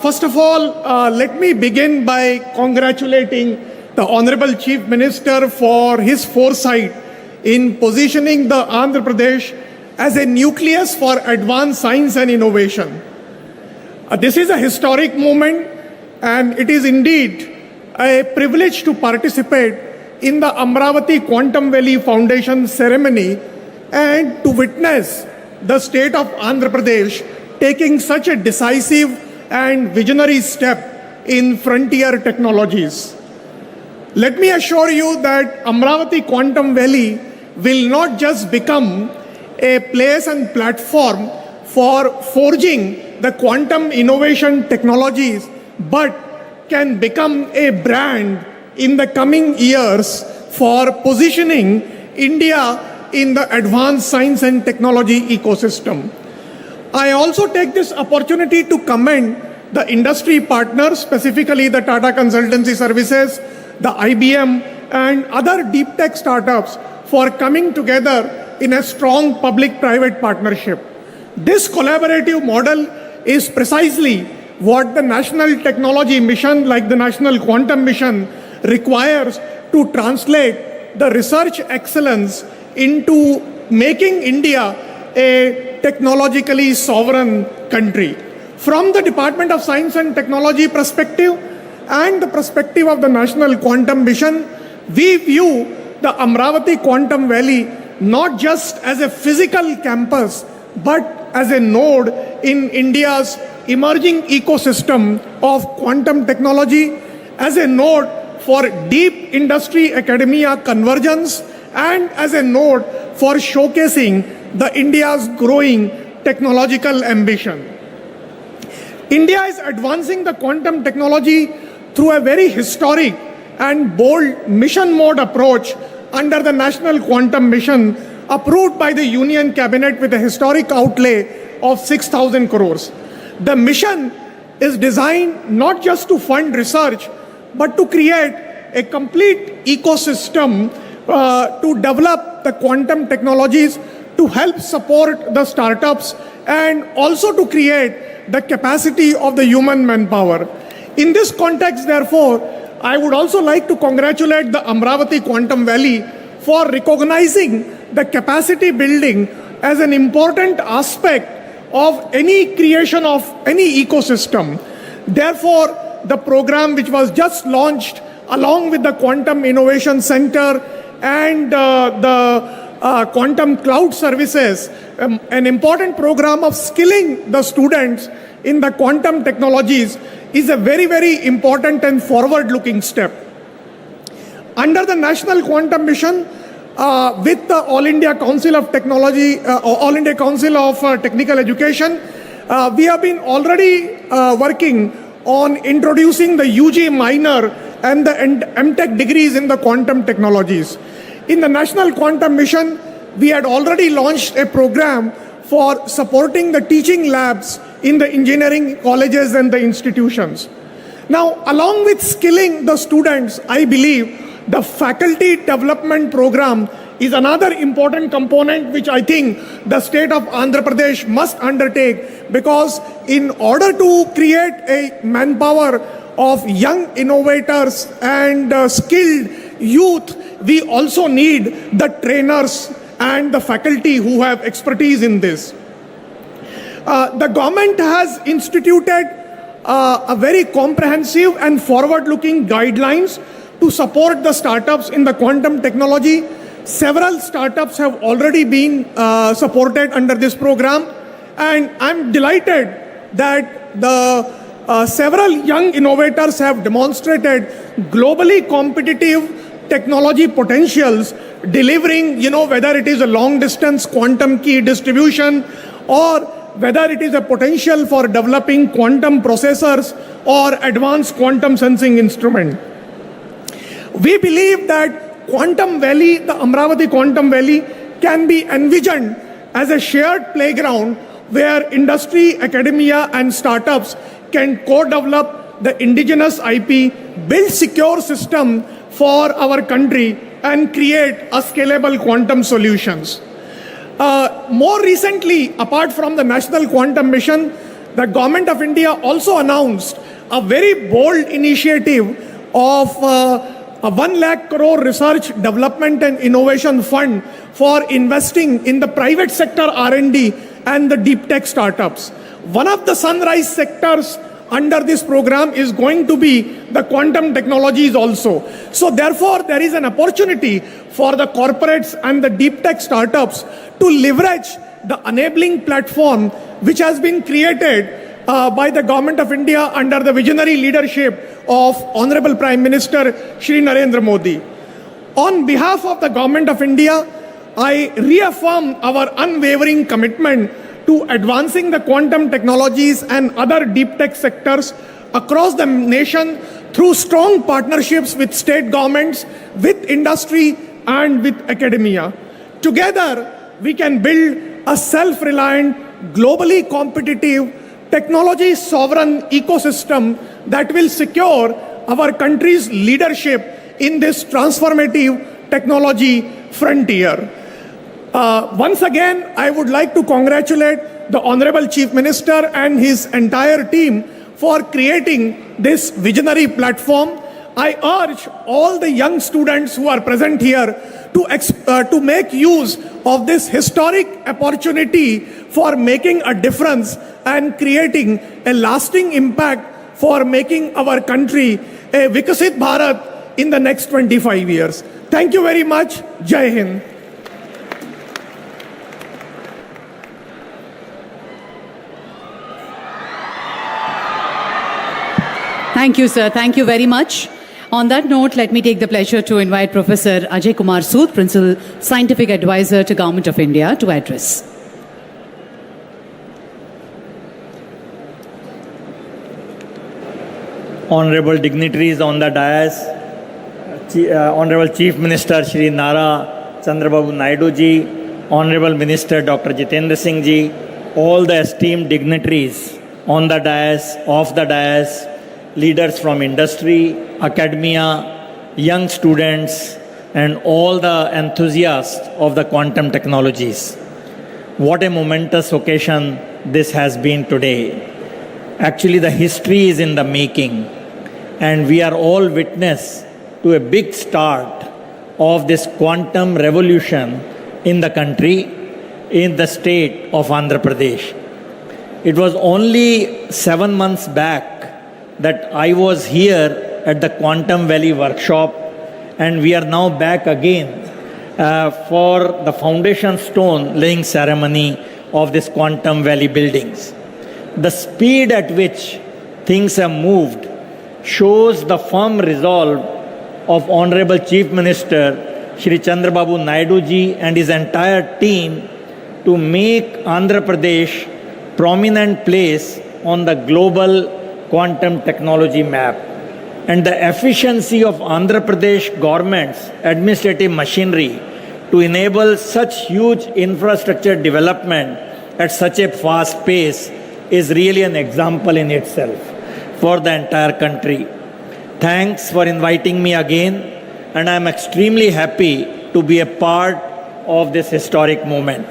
Speaker 11: First of all, let me begin by congratulating the Honorable Chief Minister for his foresight in positioning the Andhra Pradesh as a nucleus for advanced science and innovation. This is a historic moment, and it is indeed a privilege to participate in the Amravati Quantum Valley Foundation ceremony and to witness the state of Andhra Pradesh taking such a decisive and visionary step in frontier technologies. Let me assure you that Amravati Quantum Valley will not just become a place and platform for forging the quantum innovation technologies, but can become a brand in the coming years for positioning India in the advanced science and technology ecosystem. I also take this opportunity to commend the industry partners, specifically the Tata Consultancy Services, the IBM, and other deep tech startups for coming together in a strong public-private partnership. This collaborative model is precisely what the national technology mission, like the National Quantum Mission, requires to translate the research excellence into making India a technologically sovereign country. From the Department of Science and Technology perspective and the perspective of the National Quantum Mission, we view the Amravati Quantum Valley not just as a physical campus, but as a node in India's emerging ecosystem of quantum technology, as a node for deep industry academia convergence, and as a node for showcasing the India's growing technological ambition. India is advancing the quantum technology through a very historic and bold mission mode approach under the National Quantum Mission, approved by the Union Cabinet with a historic outlay of 6,000 crores. The mission is designed not just to fund research, but to create a complete ecosystem to develop the quantum technologies, to help support the startups, and also to create the capacity of the human manpower. In this context, therefore, I would also like to congratulate the Amravati Quantum Valley for recognizing the capacity building as an important aspect of any creation of any ecosystem. Therefore, the program which was just launched along with the Quantum Innovation Center and the Quantum Cloud Services, an important program of skilling the students in the quantum technologies, is a very, very important and forward-looking step. Under the National Quantum Mission, with the All India Council of Technology, All India Council of Technical Education, we have been already working on introducing the UG minor and the MTech degrees in the quantum technologies. In the National Quantum Mission, we had already launched a program for supporting the teaching labs in the engineering colleges and the institutions. Now, along with skilling the students, I believe the faculty development program is another important component which I think the state of Andhra Pradesh must undertake, because in order to create a manpower of young innovators and skilled youth, we also need the trainers and the faculty who have expertise in this. The government has instituted a very comprehensive and forward-looking guidelines to support the startups in the quantum technology. Several startups have already been supported under this program, and I'm delighted that the several young innovators have demonstrated globally competitive technology potentials, delivering, whether it is a long-distance quantum key distribution or whether it is a potential for developing quantum processors or advanced quantum sensing instrument. We believe that Quantum Valley, the Amravati Quantum Valley, can be envisioned as a shared playground where industry, academia, and startups can co-develop the indigenous IP, build secure system for our country, and create a scalable quantum solutions. More recently, apart from the National Quantum Mission, the Government of India also announced a very bold initiative of a 1 lakh crore research development and innovation fund for investing in the private sector R&D and the deep tech startups. One of the sunrise sectors under this program is going to be the quantum technologies also. So therefore, there is an opportunity for the corporates and the deep tech startups to leverage the enabling platform which has been created by the Government of India under the visionary leadership of Honorable Prime Minister Shri Narendra Modi. On behalf of the Government of India, I reaffirm our unwavering commitment to advancing the quantum technologies and other deep tech sectors across the nation through strong partnerships with state governments, with industry, and with academia. Together, we can build a self-reliant, globally competitive, technology-sovereign ecosystem that will secure our country's leadership in this transformative technology frontier. Once again, I would like to congratulate the Honorable Chief Minister and his entire team for creating this visionary platform. I urge all the young students who are present here to make use of this historic opportunity for making a difference and creating a lasting impact for making our country a Vikasit Bharat in the next 25 years. Thank you very much. Jai Hind.
Speaker 2: Thank you, sir. Thank you very much. On that note, let me take the pleasure to invite Professor Ajay Kumar Sood, Principal Scientific Advisor to Government of India, to address.
Speaker 12: Honorable dignitaries on the dais, Honorable Chief Minister Shri Nara Chandrababu Naidu ji, Honorable Minister Dr. Jitendra Singh ji, all the esteemed dignitaries on the dais, off the dais, leaders from industry, academia, young students, and all the enthusiasts of the quantum technologies. What a momentous occasion this has been today. Actually, the history is in the making, and we are all witness to a big start of this quantum revolution in the country, in the state of Andhra Pradesh. It was only 7 months back that I was here at the Quantum Valley workshop, and we are now back again for the foundation stone laying ceremony of this Quantum Valley buildings. The speed at which things have moved shows the firm resolve of Honorable Chief Minister Shri Chandrababu Naidu ji and his entire team to make Andhra Pradesh prominent place on the global quantum technology map. And the efficiency of Andhra Pradesh government's administrative machinery to enable such huge infrastructure development at such a fast pace is really an example in itself for the entire country. Thanks for inviting me again, and I am extremely happy to be a part of this historic moment.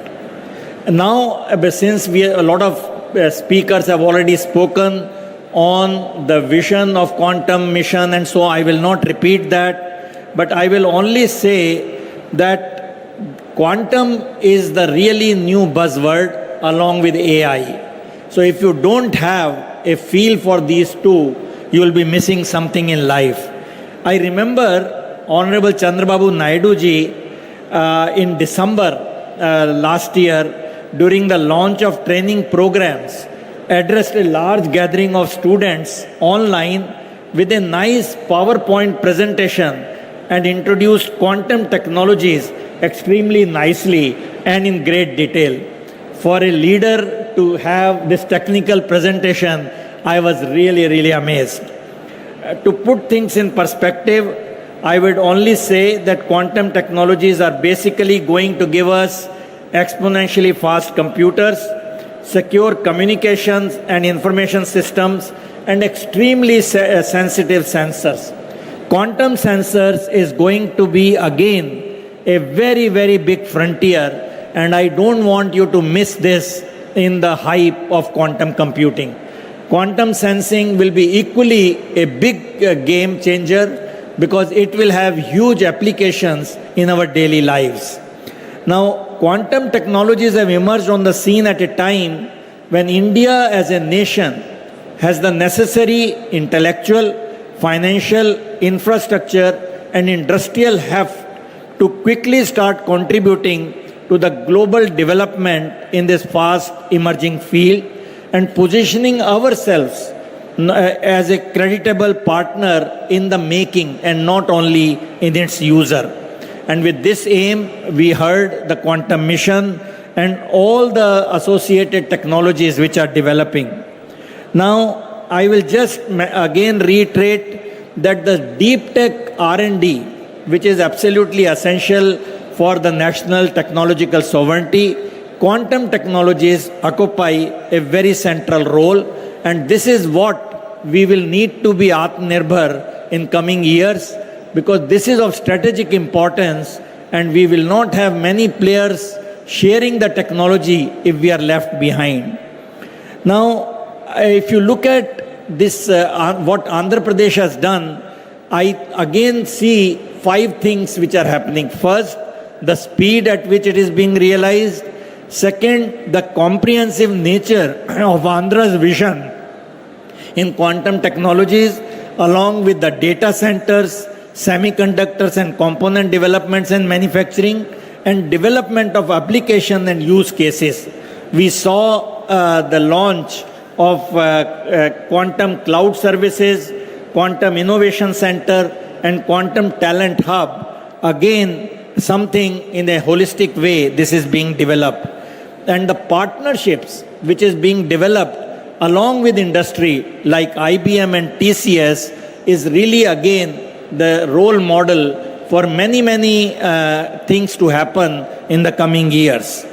Speaker 12: Now, since a lot of speakers have already spoken on the vision of quantum mission, and so I will not repeat that, but I will only say that quantum is the really new buzzword along with AI. So if you don't have a feel for these two, you will be missing something in life. I remember Honorable Chandrababu Naidu ji in December last year, during the launch of training programs, addressed a large gathering of students online with a nice PowerPoint presentation and introduced quantum technologies extremely nicely and in great detail. For a leader to have this technical presentation, I was really amazed. To put things in perspective, I would only say that quantum technologies are basically going to give us exponentially fast computers, secure communications and information systems, and extremely sensitive sensors. Quantum sensors is going to be again a very big frontier, and I don't want you to miss this in the hype of quantum computing. Quantum sensing will be equally a big game changer because it will have huge applications in our daily lives. Now, quantum technologies have emerged on the scene at a time when India as a nation has the necessary intellectual, financial, infrastructure, and industrial heft to quickly start contributing to the global development in this fast emerging field and positioning ourselves as a creditable partner in the making and not only in its user. And with this aim, we heard the quantum mission and all the associated technologies which are developing. Now, I will just again reiterate that the deep tech R&D, which is absolutely essential for the national technological sovereignty, quantum technologies occupy a very central role, and this is what we will need to be Atmanirbhar in coming years, because this is of strategic importance and we will not have many players sharing the technology if we are left behind. Now, if you look at this, what Andhra Pradesh has done, I again see 5 things which are happening. First, the speed at which it is being realized. Second, the comprehensive nature of Andhra's vision in quantum technologies, along with the data centers, semiconductors and component developments and manufacturing, and development of application and use cases. We saw the launch of quantum cloud services, quantum innovation center, and quantum talent hub. Again, something in a holistic way, this is being developed. And the partnerships which is being developed along with industry like IBM and TCS is really again the role model for many things to happen in the coming years.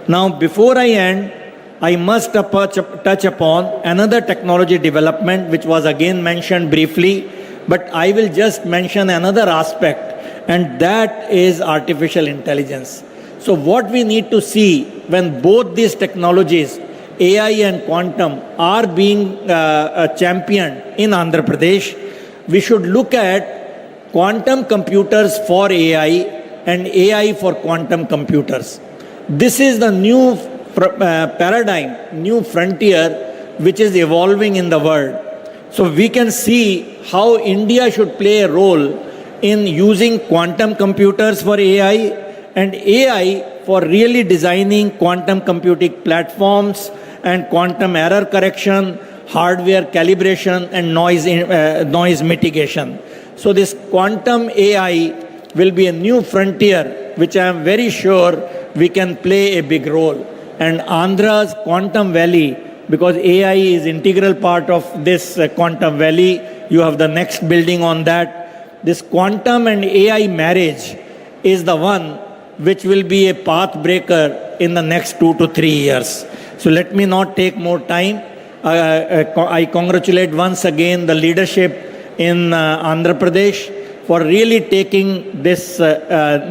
Speaker 12: Now, before I end, I must touch upon another technology development which was again mentioned briefly, but I will just mention another aspect, and that is artificial intelligence. So what we need to see when both these technologies, AI and quantum, are being championed in Andhra Pradesh, we should look at quantum computers for AI and AI for quantum computers. This is the new paradigm, new frontier which is evolving in the world. So we can see how India should play a role in using quantum computers for AI and AI for really designing quantum computing platforms and quantum error correction, hardware calibration, and noise mitigation. So this quantum AI will be a new frontier which I am very sure we can play a big role. And Andhra's Quantum Valley, because AI is integral part of this Quantum Valley, you have the next building on that. This quantum and AI marriage is the one which will be a path breaker in the next 2 to 3 years. So let me not take more time. I congratulate once again the leadership in Andhra Pradesh for really taking this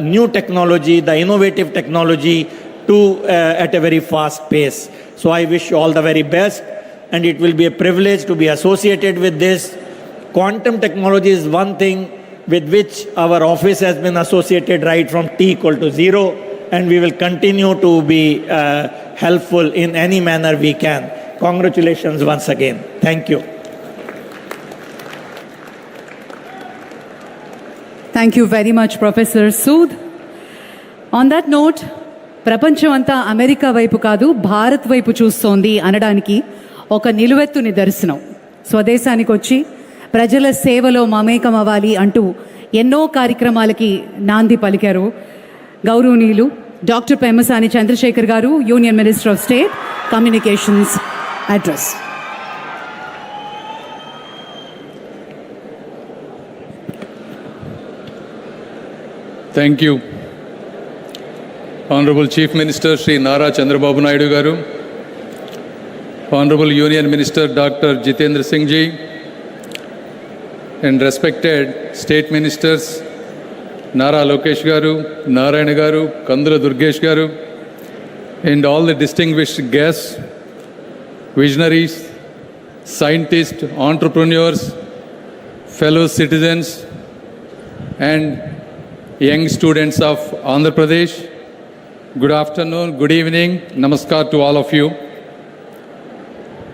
Speaker 12: new technology, the innovative technology, to at a very fast pace. So I wish you all the very best, and it will be a privilege to be associated with this. Quantum technology is one thing with which our office has been associated right from T equal to 0, and we will continue to be helpful in any manner we can. Congratulations once again. Thank you.
Speaker 2: Thank you very much, Professor Sood. On that note, ప్రపంచం అంతా America వైపు కాదు భారత్ వైపు చూస్తోంది అనడానికి ఒక నిలువెత్తు నిదర్శనం. స్వదేశానికి వచ్చి ప్రజల సేవలో మమేకం అవ్వాలి అంటూ ఎన్నో కార్యక్రమాలకి నాంది పలికారు గౌరవనీయులు డాక్టర్ పెమ్మసాని చంద్రశేఖర్ గారు, union minister of state communications address.
Speaker 13: Thank you. Honorable Chief Minister Sri Nara Chandrababu Naidu Garu, Honorable Union Minister Dr. Jitendra Singh Ji, and respected State Ministers Nara Lokesh Garu, Narayana Garu, Kandula Durgesh Garu, and all the distinguished guests, visionaries, scientists, entrepreneurs, fellow citizens, and young students of Andhra Pradesh. Good afternoon, good evening, namaskar to all of you.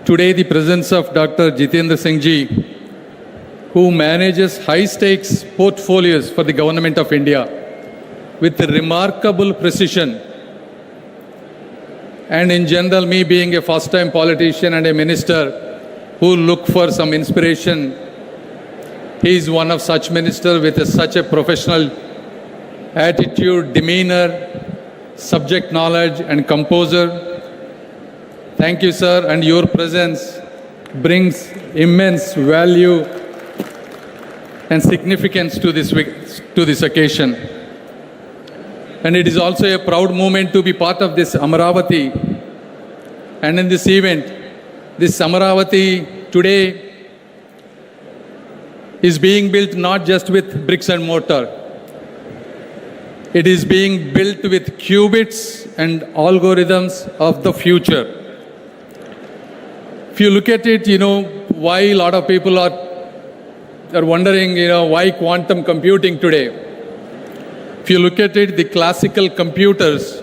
Speaker 13: today the presence of Dr. Jitendra Singh Ji, who manages high-stakes portfolios for the government of India with remarkable precision. And in general, me being a first-time politician and a minister who look for some inspiration, he is one of such ministers with such a professional attitude, demeanor, subject knowledge, and composure. Thank you, sir, and your presence brings immense value and significance to this occasion. And it is also a proud moment to be part of this Amaravati. And in this event, this Amaravati today is being built not just with bricks and mortar. It is being built with qubits and algorithms of the future. If you look at it, why a lot of people are wondering, why quantum computing today. If you look at it, the classical computers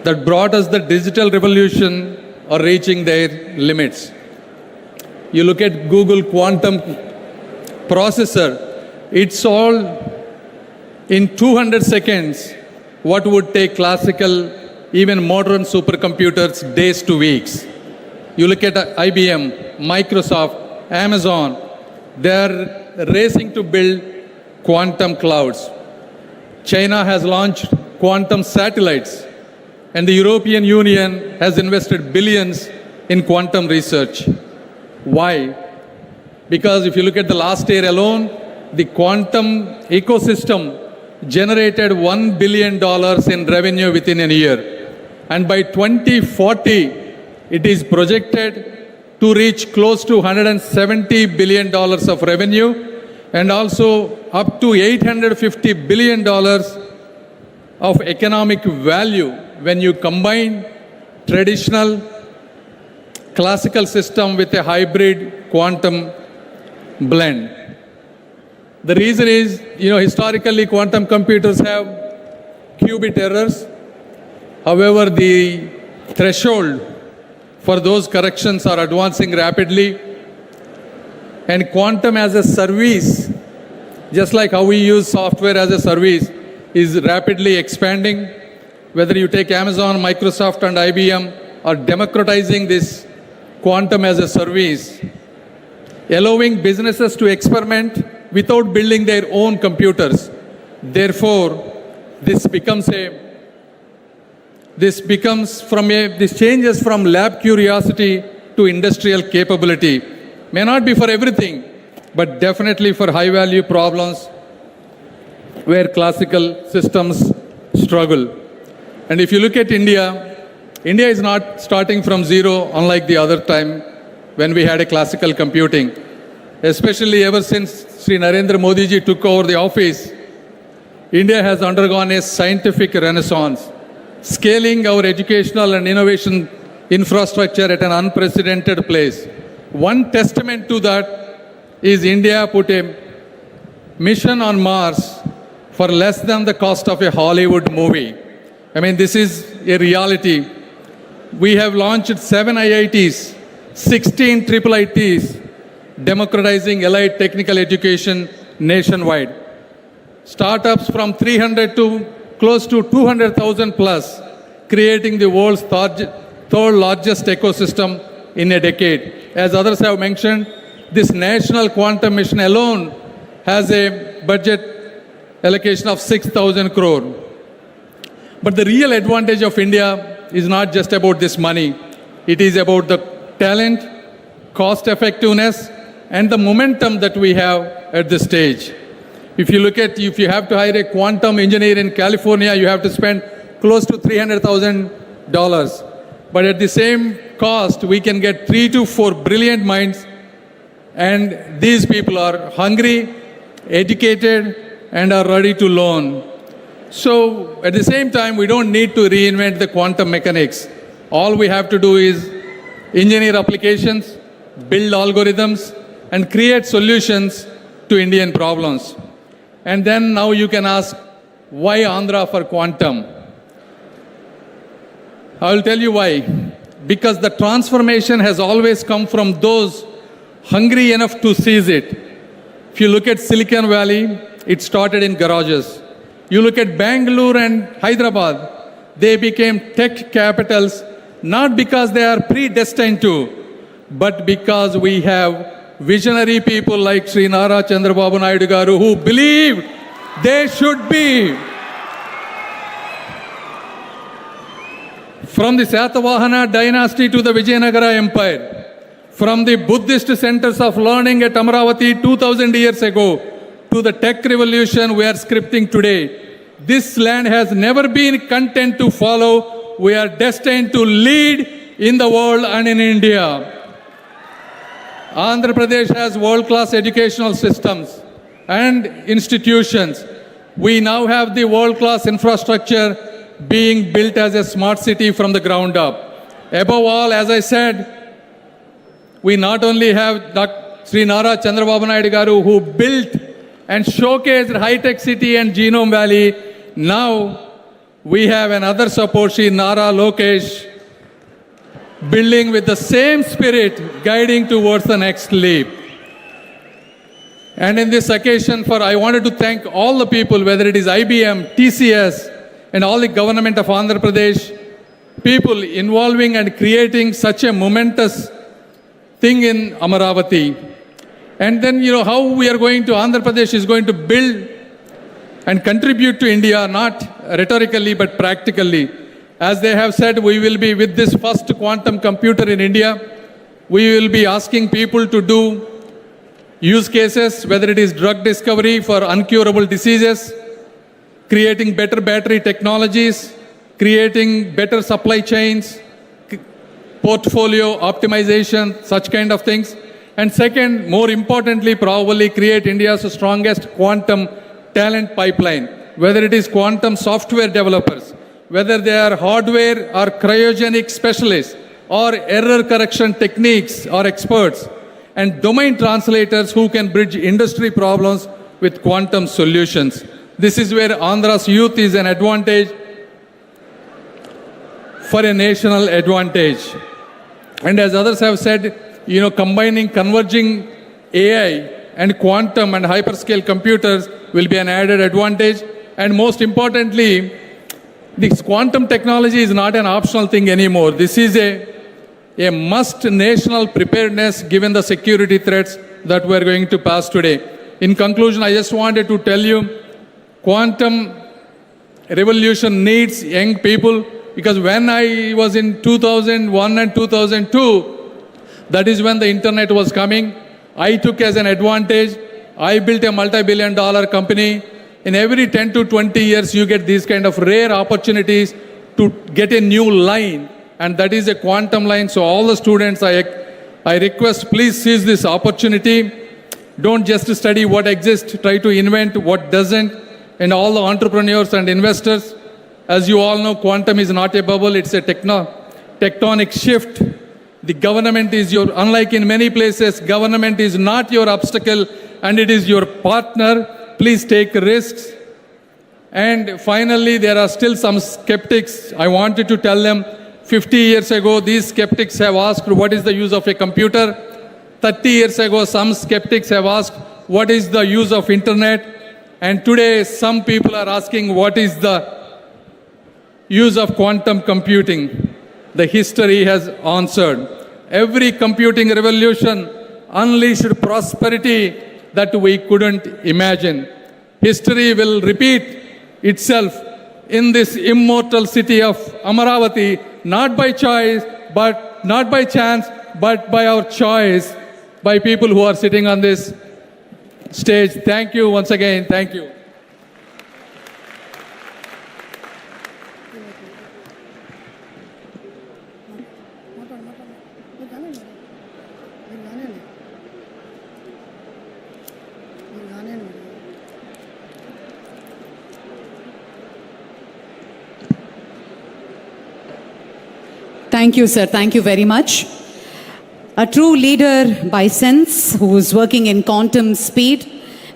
Speaker 13: that brought us the digital revolution are reaching their limits. You look at Google quantum processor, it's all in 200 seconds what would take classical, even modern supercomputers days to weeks. You look at IBM, Microsoft, Amazon, they're racing to build quantum clouds. China has launched quantum satellites, and the European Union has invested billions in quantum research. Why? Because if you look at the last year alone, the quantum ecosystem generated $1 billion in revenue within a year. And by 2040, it is projected to reach close to $170 billion of revenue, and also up to $850 billion of economic value when you combine traditional classical system with a hybrid quantum blend. The reason is, historically quantum computers have qubit errors. However, the threshold for those corrections are advancing rapidly. And quantum as a service, just like how we use software as a service, is rapidly expanding. Whether you take Amazon, Microsoft, and IBM are democratizing this quantum as a service, allowing businesses to experiment without building their own computers. Therefore, this changes from lab curiosity to industrial capability. May not be for everything, but definitely for high-value problems where classical systems struggle. And if you look at India, India is not starting from zero, unlike the other time when we had a classical computing. Especially ever since Sri Narendra Modi ji took over the office, India has undergone a scientific renaissance, scaling our educational and innovation infrastructure at an unprecedented place. One testament to that is India put a mission on Mars for less than the cost of a Hollywood movie. I mean, this is a reality. We have launched 7 IITs, 16 IIITs, democratizing allied technical education nationwide. Startups from 300 to close to 200,000 plus, creating the world's third largest ecosystem in a decade. As others have mentioned, this national quantum mission alone has a budget allocation of 6,000 crore. But the real advantage of India is not just about this money. It is about the talent, cost effectiveness, and the momentum that we have at this stage. If you have to hire a quantum engineer in California, you have to spend close to $300,000. But at the same cost, we can get 3 to 4 brilliant minds, and these people are hungry, educated, and are ready to learn. So at the same time, we don't need to reinvent the quantum mechanics. All we have to do is engineer applications, build algorithms, and create solutions to Indian problems. And then now you can ask, why Andhra for quantum? I will tell you why. because the transformation has always come from those hungry enough to seize it. If you look at Silicon Valley, it started in garages. You look at Bangalore and Hyderabad, they became tech capitals not because they are predestined to, but because we have visionary people like Sri Nara Chandrababu Naidu garu who believed they should be. From the Satavahana dynasty to the Vijayanagara Empire, from the Buddhist centers of learning at Amaravati 2000 years ago to the tech revolution we are scripting today, this land has never been content to follow. We are destined to lead in the world and in India. Andhra Pradesh has world-class educational systems and institutions. We now have the world-class infrastructure being built as a smart city from the ground up. Above all, as I said, we not only have Dr. Sri Nara Chandrababu Naidu garu who built and showcased high-tech city and Genome Valley. Now we have another support, Sri Nara Lokesh, building with the same spirit, guiding towards the next leap. And in this occasion, I wanted to thank all the people, whether it is IBM, TCS, and all the government of Andhra Pradesh, people involving and creating such a momentous thing in Amaravati. And then, how we are going to, Andhra Pradesh is going to build and contribute to India, not rhetorically, but practically. As they have said, we will be with this first quantum computer in India. We will be asking people to do use cases, whether it is drug discovery for uncurable diseases, creating better battery technologies, creating better supply chains, portfolio optimization, such kind of things. And second, more importantly, probably create India's strongest quantum talent pipeline, whether it is quantum software developers, whether they are hardware or cryogenic specialists, or error correction techniques or experts, and domain translators who can bridge industry problems with quantum solutions. This is where Andhra's youth is an advantage for a national advantage. And as others have said, combining, converging AI and quantum and hyperscale computers will be an added advantage. And most importantly, this quantum technology is not an optional thing anymore. This is a must national preparedness given the security threats that we are going to pass today. In conclusion, I just wanted to tell you, quantum revolution needs young people, because when I was in 2001 and 2002, that is when the internet was coming. I took as an advantage. I built a multi-billion-dollar company. In every 10 to 20 years, you get these kind of rare opportunities to get a new line, and that is a quantum line. So all the students, I request, please seize this opportunity. Don't just study what exists, try to invent what doesn't. And all the entrepreneurs and investors, as you all know, quantum is not a bubble, it's a tectonic shift. The government is unlike in many places, government is not your obstacle and it is your partner. Please take risks. And finally, there are still some skeptics. I wanted to tell them, 50 years ago, these skeptics have asked, what is the use of a computer? 30 years ago, some skeptics have asked, what is the use of internet? And today, some people are asking, what is the use of quantum computing? The history has answered. Every computing revolution unleashed prosperity that we couldn't imagine. History will repeat itself in this immortal city of Amaravati, not by choice, but not by chance, but by our choice, by people who are sitting on this stage. Thank you once again. Thank you.
Speaker 2: Thank you, sir. Thank you very much. A true leader by sense who is working in quantum speed,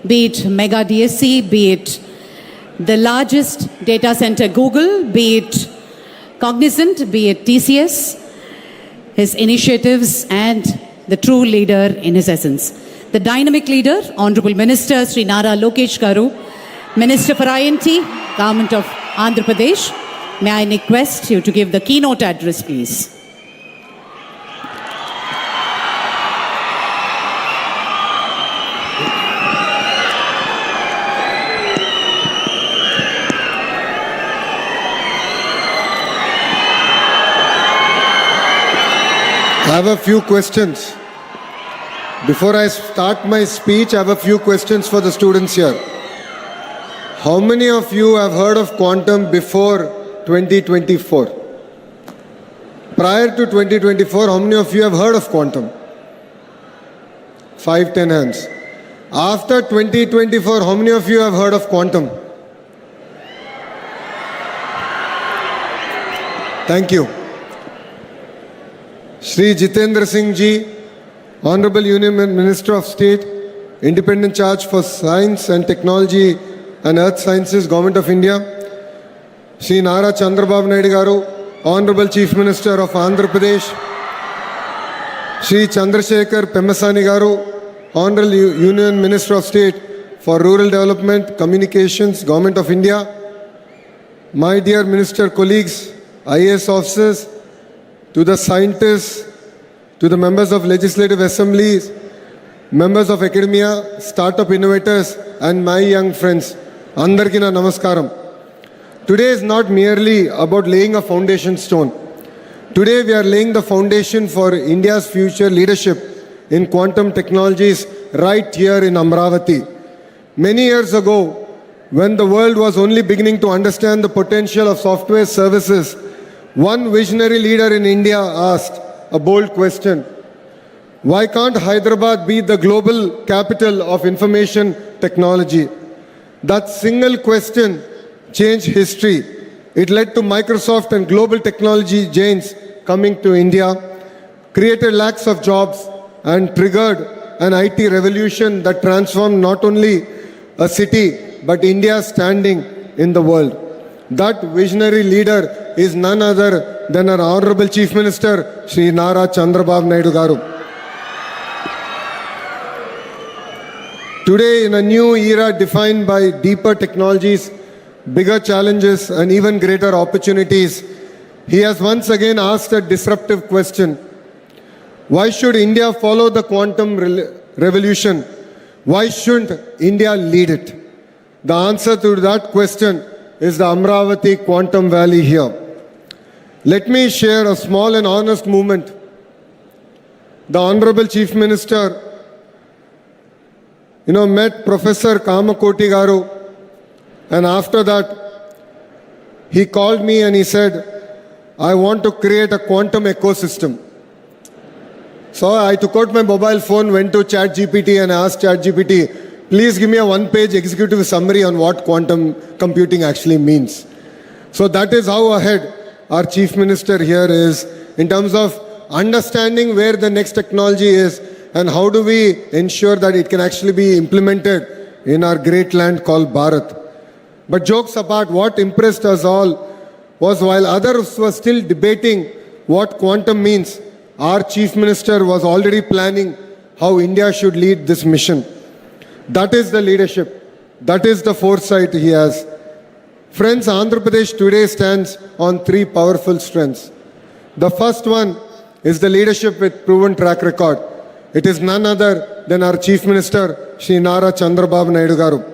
Speaker 2: be it Mega DSC, be it the largest data center Google, be it Cognizant, be it TCS. his initiatives, and the true leader in his essence. The dynamic leader, Honorable Minister Sri Nara Lokesh Garu, Minister for INT, Government of Andhra Pradesh. May I request you to give the keynote address, please.
Speaker 14: I have a few questions. Before I start my speech, I have a few questions for the students here. How many of you have heard of quantum before 2024? Prior to 2024, how many of you have heard of quantum? 5, 10 hands. After 2024, how many of you have heard of quantum? Thank you. Shri Jitendra Singh Ji, Honorable Union Minister of State, Independent Charge for Science and Technology and Earth Sciences, Government of India. Shri Nara Chandrababu Naidu Garu, Honorable Chief Minister of Andhra Pradesh. Shri Chandrasekhar Pemmasani Garu, Honorable Union Minister of State for Rural Development, Communications, Government of India. My dear Minister colleagues, IAS officers, to the scientists, to the members of legislative assemblies, members of academia, startup innovators, and my young friends, Andarki na namaskaram. Today is not merely about laying a foundation stone. Today we are laying the foundation for India's future leadership in quantum technologies right here in Amravati. Many years ago, when the world was only beginning to understand the potential of software services, one visionary leader in India asked a bold question: why can't Hyderabad be the global capital of information technology? That single question changed history. It led to Microsoft and global technology giants coming to India, created lakhs of jobs, and triggered an IT revolution that transformed not only a city but India's standing in the world. That visionary leader is none other than our Honorable Chief Minister, Sri Nara Chandrababu Naidu Garu. Today, in a new era defined by deeper technologies, bigger challenges, and even greater opportunities, he has once again asked a disruptive question: why should India follow the quantum revolution? Why shouldn't India lead it? The answer to that question is the Amravati Quantum Valley here. Let me share a small and honest moment. The Honorable Chief Minister, met Professor Kamakoti Garu, and after that, he called me and he said, I want to create a quantum ecosystem. So I took out my mobile phone, went to ChatGPT and asked ChatGPT, please give me a one-page executive summary on what quantum computing actually means. So that is how ahead our Chief Minister here is in terms of understanding where the next technology is and how do we ensure that it can actually be implemented in our great land called Bharat. But jokes apart, what impressed us all was while others were still debating what quantum means, our Chief Minister was already planning how India should lead this mission. That is the leadership. That is the foresight he has. Friends, Andhra Pradesh today stands on three powerful strengths. The first one is the leadership with proven track record. It is none other than our Chief Minister, Sri Nara Chandrababu Naidu Garu.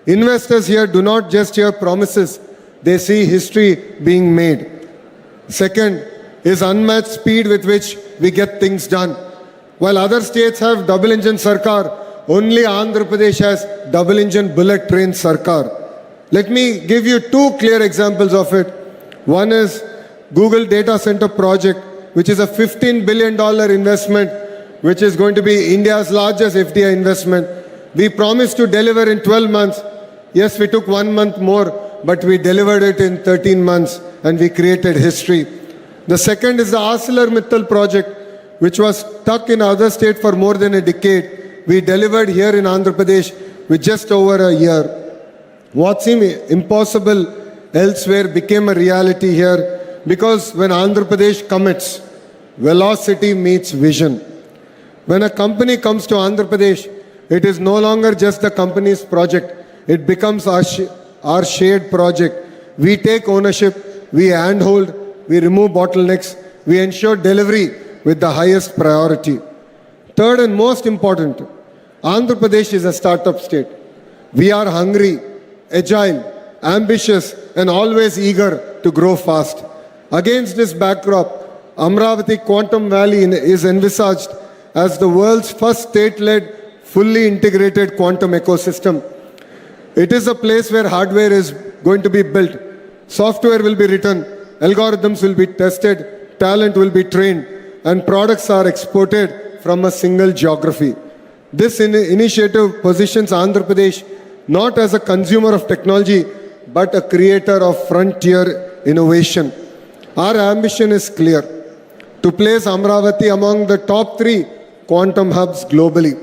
Speaker 14: Investors here do not just hear promises, they see history being made. Second is unmatched speed with which we get things done. While other states have double-engine sarkar, only Andhra Pradesh has double-engine bullet train sarkar. Let me give you two clear examples of it. One is Google Data Center project, which is a $15 billion investment, which is going to be India's largest FDI investment. We promised to deliver in 12 months. Yes, we took 1 month more, but we delivered it in 13 months and we created history. The second is the ArcelorMittal project, which was stuck in other state for more than a decade. We delivered here in Andhra Pradesh with just over a year. What seemed impossible elsewhere became a reality here because when Andhra Pradesh commits, velocity meets vision. When a company comes to Andhra Pradesh, it is no longer just the company's project. It becomes our shared project. We take ownership, we handhold, we remove bottlenecks, we ensure delivery with the highest priority. Third and most important, Andhra Pradesh is a startup state. We are hungry, agile, ambitious, and always eager to grow fast. Against this backdrop, Amravati Quantum Valley is envisaged as the world's first state-led, fully integrated quantum ecosystem. It is a place where hardware is going to be built, software will be written, algorithms will be tested, talent will be trained, and products are exported from a single geography. This initiative positions Andhra Pradesh not as a consumer of technology, but a creator of frontier innovation. Our ambition is clear: to place Amravati among the top 3 quantum hubs globally,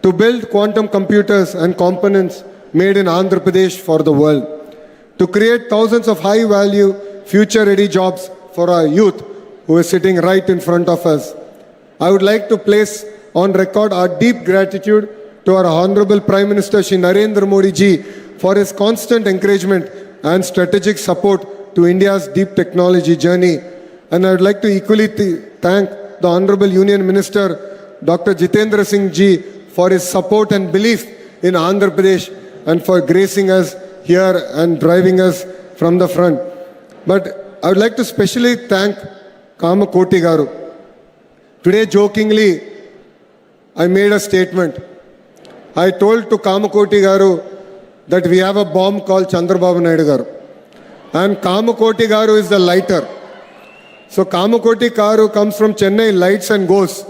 Speaker 14: to build quantum computers and components made in Andhra Pradesh for the world, to create thousands of high-value, future-ready jobs for our youth who is sitting right in front of us. I would like to place on record our deep gratitude to our Honorable Prime Minister Shri Narendra Modi ji for his constant encouragement and strategic support to India's deep technology journey. And I would like to equally thank the Honorable Union Minister Dr. Jitendra Singh ji for his support and belief in Andhra Pradesh and for gracing us here and driving us from the front. But I would like to specially thank Kamakoti Garu. Today, jokingly, I made a statement. I told to Kamakoti Garu that we have a bomb called Chandrababu Naidu Garu. And Kamakoti Garu is the lighter. So Kamakoti Garu comes from Chennai, lights and goes.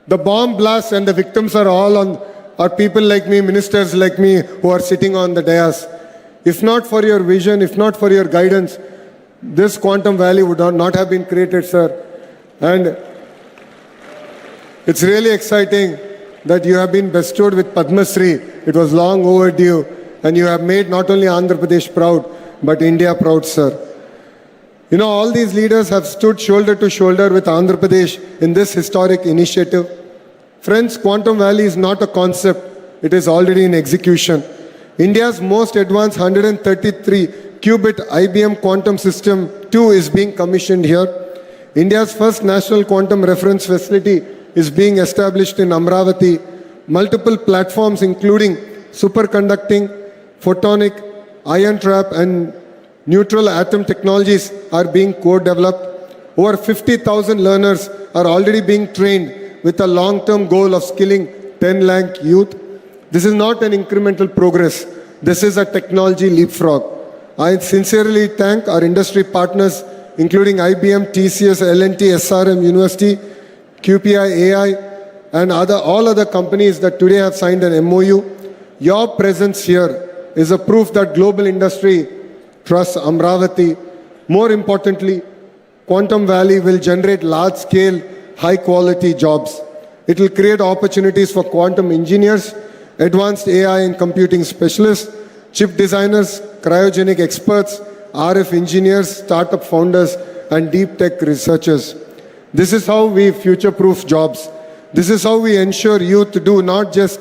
Speaker 14: The bomb blasts and the victims are people like me, ministers like me, who are sitting on the dais. If not for your vision, if not for your guidance, this quantum valley would not have been created, sir. And it's really exciting that you have been bestowed with Padma Shri. It was long overdue, and you have made not only Andhra Pradesh proud, but India proud, sir. You know, all these leaders have stood shoulder to shoulder with Andhra Pradesh in this historic initiative. Friends, Quantum Valley is not a concept, it is already in execution. India's most advanced 133 qubit IBM quantum system 2 is being commissioned here. India's first national quantum reference facility is being established in Amravati. Multiple platforms including superconducting, photonic, ion trap and neutral atom technologies are being co-developed. Over 50,000 learners are already being trained with a long-term goal of skilling 10 lakh youth. This is not an incremental progress. This is a technology leapfrog. I sincerely thank our industry partners, including IBM, TCS, L&T, SRM University, QPI, AI, and all other companies that today have signed an MOU. Your presence here is a proof that global industry trusts Amravati. More importantly, Quantum Valley will generate large-scale, high-quality jobs. It will create opportunities for quantum engineers, advanced AI and computing specialists, chip designers, cryogenic experts, RF engineers, startup founders, and deep tech researchers. This is how we future-proof jobs. This is how we ensure youth do not just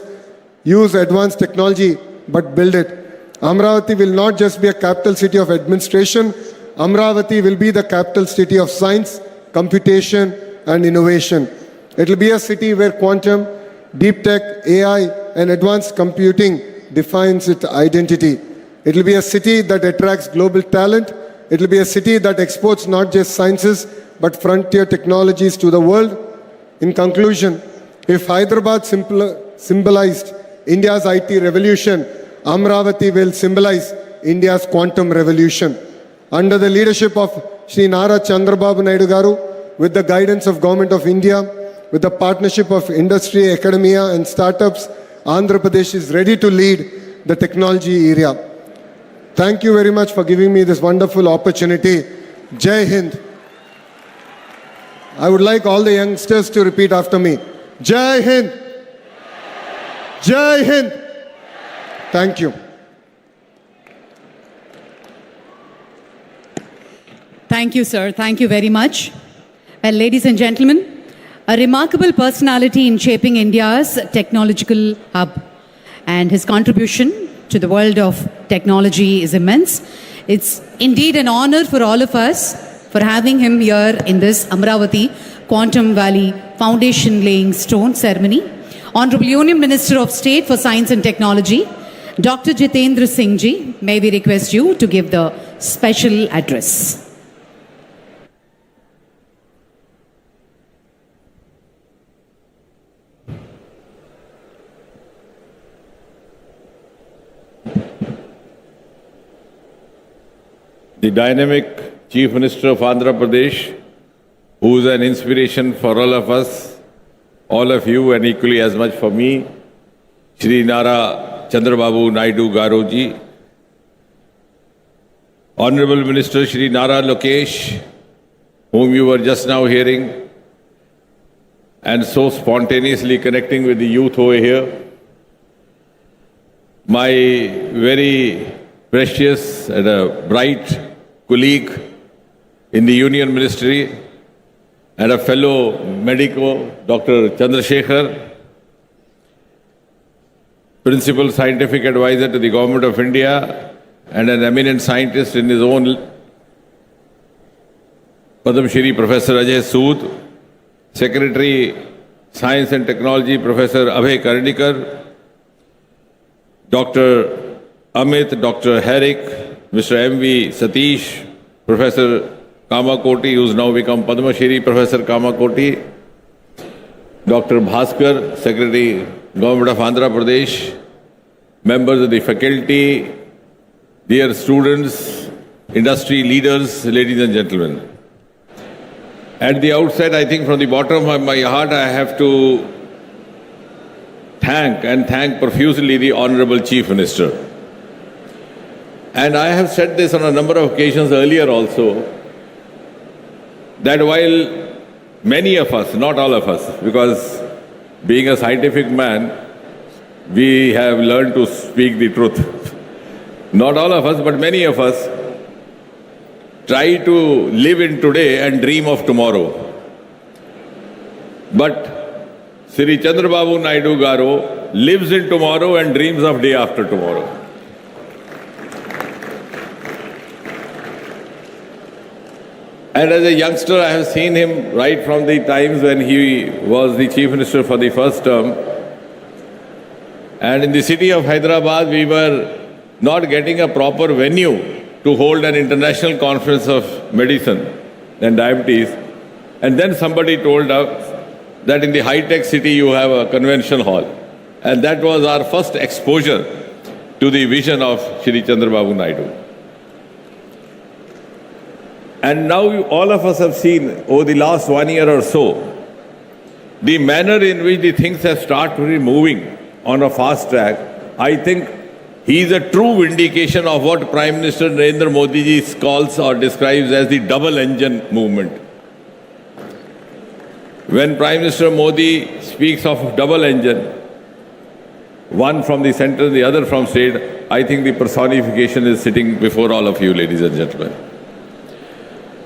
Speaker 14: use advanced technology, but build it. Amravati will not just be a capital city of administration. Amravati will be the capital city of science, computation, and innovation. It will be a city where quantum, deep tech, AI, and advanced computing defines its identity. It will be a city that attracts global talent. It will be a city that exports not just sciences, but frontier technologies to the world. In conclusion, if Hyderabad symbolized India's IT revolution, Amravati will symbolize India's quantum revolution. Under the leadership of Shri Nara Chandrababu Naidu Garu, with the guidance of Government of India, with the partnership of industry, academia and startups, Andhra Pradesh is ready to lead the technology area. Thank you very much for giving me this wonderful opportunity. Jai Hind. I would like all the youngsters to repeat after me. Jai Hind. Jai Hind. Thank you.
Speaker 2: Thank you, sir. Thank you very much. Well, ladies and gentlemen, a remarkable personality in shaping India's technological hub, and his contribution to the world of technology is immense. It's indeed an honor for all of us for having him here in this Amravati Quantum Valley Foundation laying stone ceremony. Honorable Union Minister of State for Science and Technology, Dr. Jitendra Singh Ji, may we request you to give the special address.
Speaker 15: The dynamic Chief Minister of Andhra Pradesh, who is an inspiration for all of us, all of you, and equally as much for me, Shri Nara Chandrababu Naidu Garoji, Honorable Minister Shri Nara Lokesh, whom you were just now hearing, and so spontaneously connecting with the youth over here, my very precious and a bright colleague in the Union Ministry and a fellow medico, Dr. Chandrasekhar, Principal Scientific Advisor to the Government of India and an eminent scientist in his own, Padam Shri Professor Ajay Sood, Secretary Science and Technology Professor Abhay Karnikar, Dr. Amit, Dr. Herrick, Mr. M.V. Satish, Professor Kamakoti, who's now become Padma Shri Professor Kamakoti, Dr. Bhaskar, Secretary, Government of Andhra Pradesh, members of the faculty, dear students, industry leaders, ladies and gentlemen. At the outset, I think from the bottom of my heart, I have to thank profusely the Honorable Chief Minister. And I have said this on a number of occasions earlier also, that while many of us, not all of us, because being a scientific man, we have learned to speak the truth. Not all of us, but many of us try to live in today and dream of tomorrow. But Sri Chandrababu Naidu Garu lives in tomorrow and dreams of day after tomorrow. And as a youngster, I have seen him right from the times when he was the Chief Minister for the first term. And in the city of Hyderabad, we were not getting a proper venue to hold an international conference of medicine and diabetes. And then somebody told us that in the high-tech city you have a convention hall. And that was our first exposure to the vision of Shri Chandrababu Naidu. And now all of us have seen over the last 1 year or so, the manner in which the things have started moving on a fast track. I think he is a true vindication of what Prime Minister Narendra Modi ji calls or describes as the double engine movement. When Prime Minister Modi speaks of double engine, one from the center, the other from state, I think the personification is sitting before all of you, ladies and gentlemen.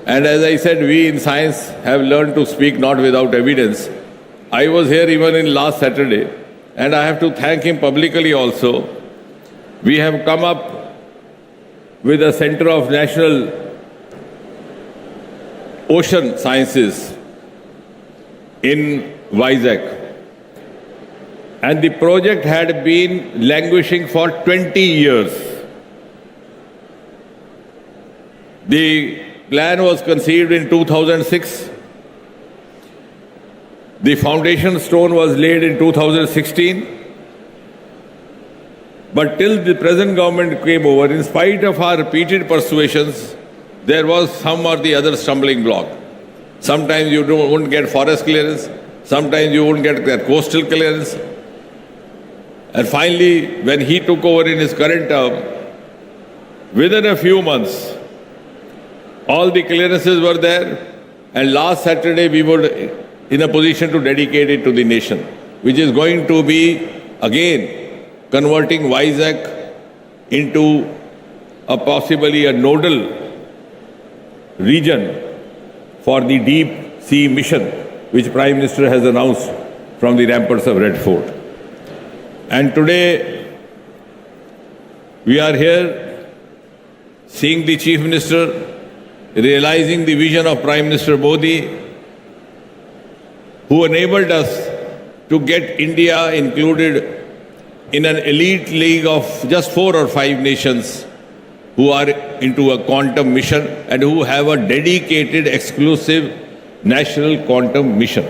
Speaker 15: And as I said, we in science have learned to speak not without evidence. I was here even in last Saturday, and I have to thank him publicly also. We have come up with a Center of National Ocean Sciences in Vizag. And the project had been languishing for 20 years. The plan was conceived in 2006. The foundation stone was laid in 2016. But till the present government came over, in spite of our repeated persuasions, there was some or the other stumbling block. Sometimes you wouldn't get forest clearance, sometimes you wouldn't get that coastal clearance. And finally, when he took over in his current term, within a few months, all the clearances were there, and last Saturday we were in a position to dedicate it to the nation, which is going to be, again, converting Vizag into possibly a nodal region for the deep sea mission which Prime Minister has announced from the ramparts of Red Fort. And today we are here seeing the Chief Minister realizing the vision of Prime Minister Modi, who enabled us to get India included in an elite league of just 4 or 5 nations who are into a quantum mission and who have a dedicated, exclusive national quantum mission.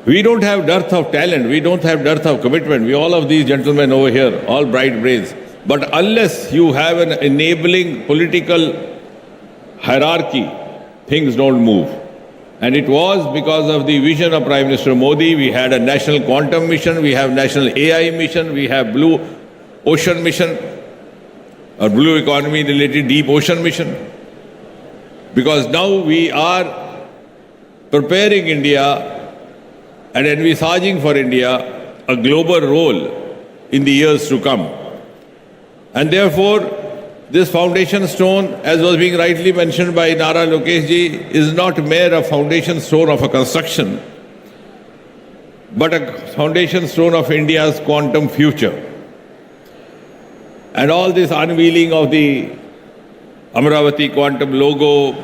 Speaker 15: We don't have dearth of talent, we don't have dearth of commitment. We all of these gentlemen over here, all bright brains. But unless you have an enabling political hierarchy, things don't move. And it was because of the vision of Prime Minister Modi. We had a national quantum mission, we have national AI mission, we have blue ocean mission, or blue economy related deep ocean mission. Because now we are preparing India and envisaging for India a global role in the years to come. And therefore, this foundation stone, as was being rightly mentioned by Nara Lokesh ji, is not mere a foundation stone of a construction, but a foundation stone of India's quantum future. And all this unveiling of the Amravati Quantum logo,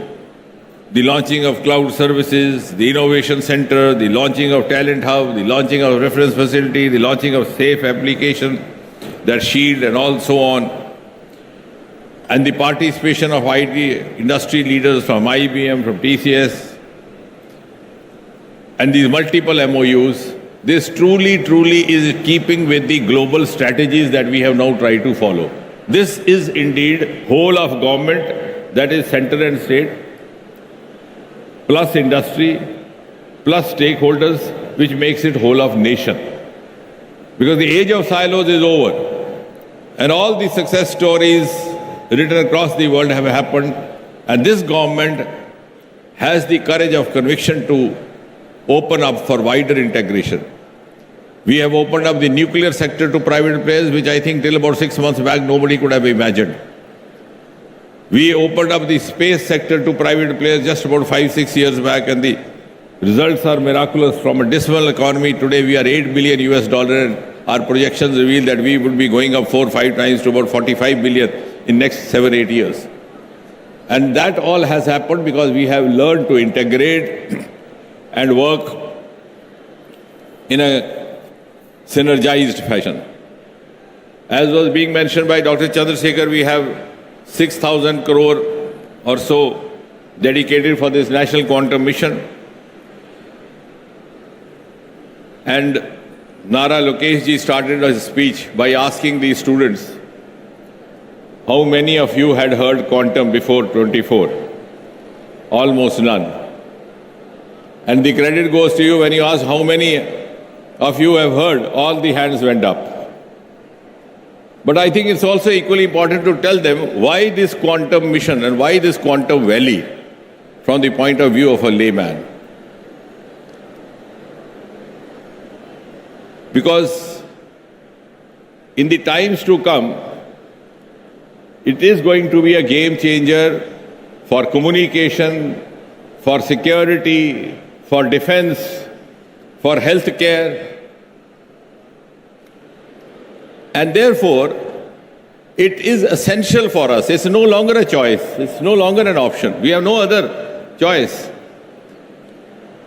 Speaker 15: the launching of cloud services, the innovation center, the launching of talent hub, the launching of reference facility, the launching of safe application, that shield and all so on, and the participation of IT industry leaders from IBM, from TCS, and these multiple MOUs, this truly is keeping with the global strategies that we have now tried to follow. This is indeed whole of government, that is center and state, plus industry, plus stakeholders, which makes it whole of nation. Because the age of silos is over. And all the success stories written across the world have happened. And this government has the courage of conviction to open up for wider integration. We have opened up the nuclear sector to private players, which I think till about 6 months back nobody could have imagined. We opened up the space sector to private players just about 5-6 years back, and the results are miraculous. From a dismal economy, today we are $8 billion and our projections reveal that we will be going up 4 or 5 times to about 45 billion in next 7-8 years. And that all has happened because we have learned to integrate and work in a synergized fashion. As was being mentioned by Dr. Chandrasekhar, we have 6,000 crore or so dedicated for this national quantum mission. And Nara Lokesh ji started his speech by asking the students, how many of you had heard quantum before 24? Almost none. And the credit goes to you when you ask how many of you have heard, all the hands went up. But I think it's also equally important to tell them why this quantum mission and why this quantum valley from the point of view of a layman. Because in the times to come, it is going to be a game changer for communication, for security, for defense, for healthcare. And therefore, it is essential for us. It's no longer a choice. It's no longer an option. We have no other choice.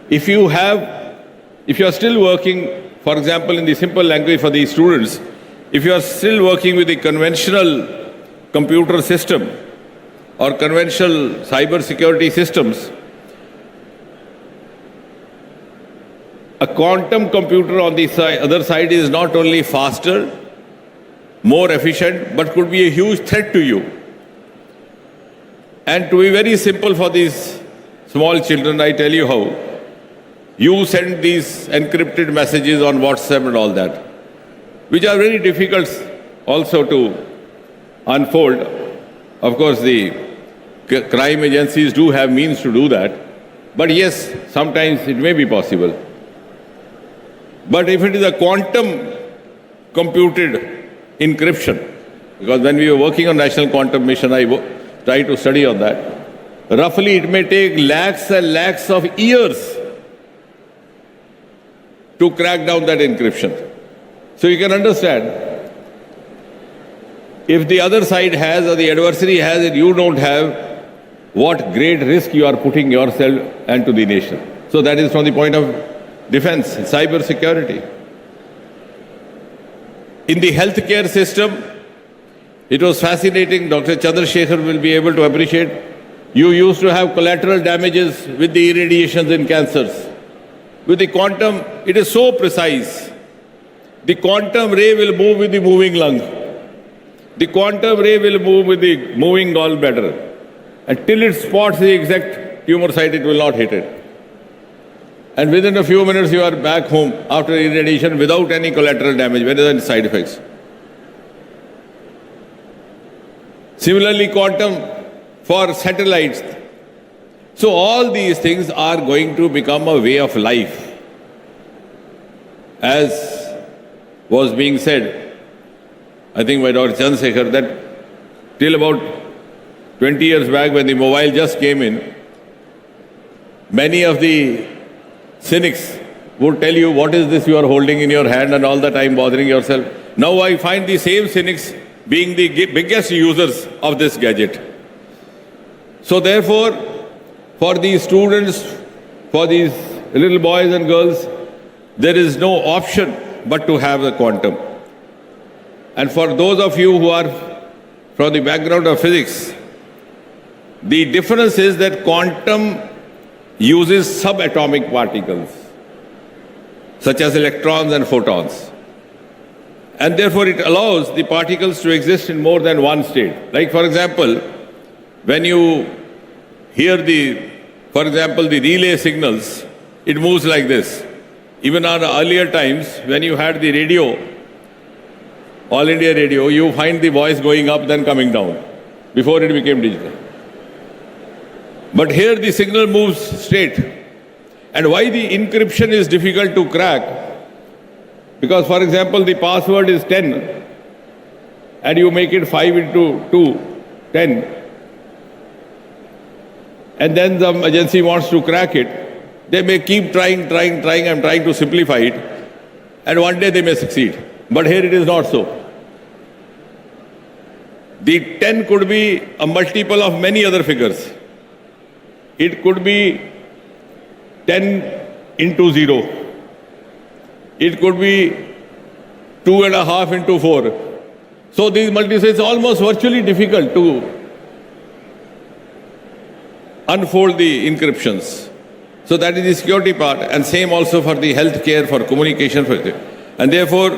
Speaker 15: If you are still working, for example, in the simple language for these students, if you are still working with the conventional computer system or conventional cyber security systems, a quantum computer on the other side is not only faster, more efficient, but could be a huge threat to you. And to be very simple for these small children, I tell you how. You send these encrypted messages on WhatsApp and all that, which are very difficult also to unfold. Of course, the crime agencies do have means to do that. But yes, sometimes it may be possible. But if it is a quantum computed encryption, because when we were working on National Quantum Mission, I tried to study on that. roughly it may take lakhs and lakhs of years to crack down that encryption. So you can understand, if the other side has or the adversary has and you don't have, what great risk you are putting yourself and to the nation. So that is from the point of defense, cyber security. In the healthcare system, it was fascinating. Dr. Chandrasekhar will be able to appreciate. You used to have collateral damages with the irradiations in cancers. With the quantum, it is so precise. The quantum ray will move with the moving lung. The quantum ray will move with the moving gallbladder. Until it spots the exact tumor site, it will not hit it. And within a few minutes, you are back home after irradiation without any collateral damage, without any side effects. Similarly, quantum for satellites. So all these things are going to become a way of life. As was being said, I think by Dr. Chandrasekhar, that till about 20 years back when the mobile just came in, many of the cynics would tell you, what is this you are holding in your hand and all the time bothering yourself. Now I find the same cynics being the biggest users of this gadget. So therefore, for these students, for these little boys and girls, there is no option but to have the quantum. And for those of you who are from the background of physics, the difference is that quantum uses subatomic particles, such as electrons and photons. And therefore it allows the particles to exist in more than one state. Like for example, when you hear for example, the relay signals, it moves like this. Even on earlier times, when you had the radio, All India Radio, you find the voice going up then coming down, before it became digital. But here the signal moves straight. And why the encryption is difficult to crack? Because, for example, the password is 10, and you make it 5 into 2, 10. And then the agency wants to crack it. They may keep trying, I'm trying to simplify it. And one day they may succeed. But here it is not so. The 10 could be a multiple of many other figures. It could be 10 into 0. It could be 2.5 into 4. So these multiples, it's almost virtually difficult to unfold the encryptions. So that is the security part, and same also for the healthcare, for communication. And therefore,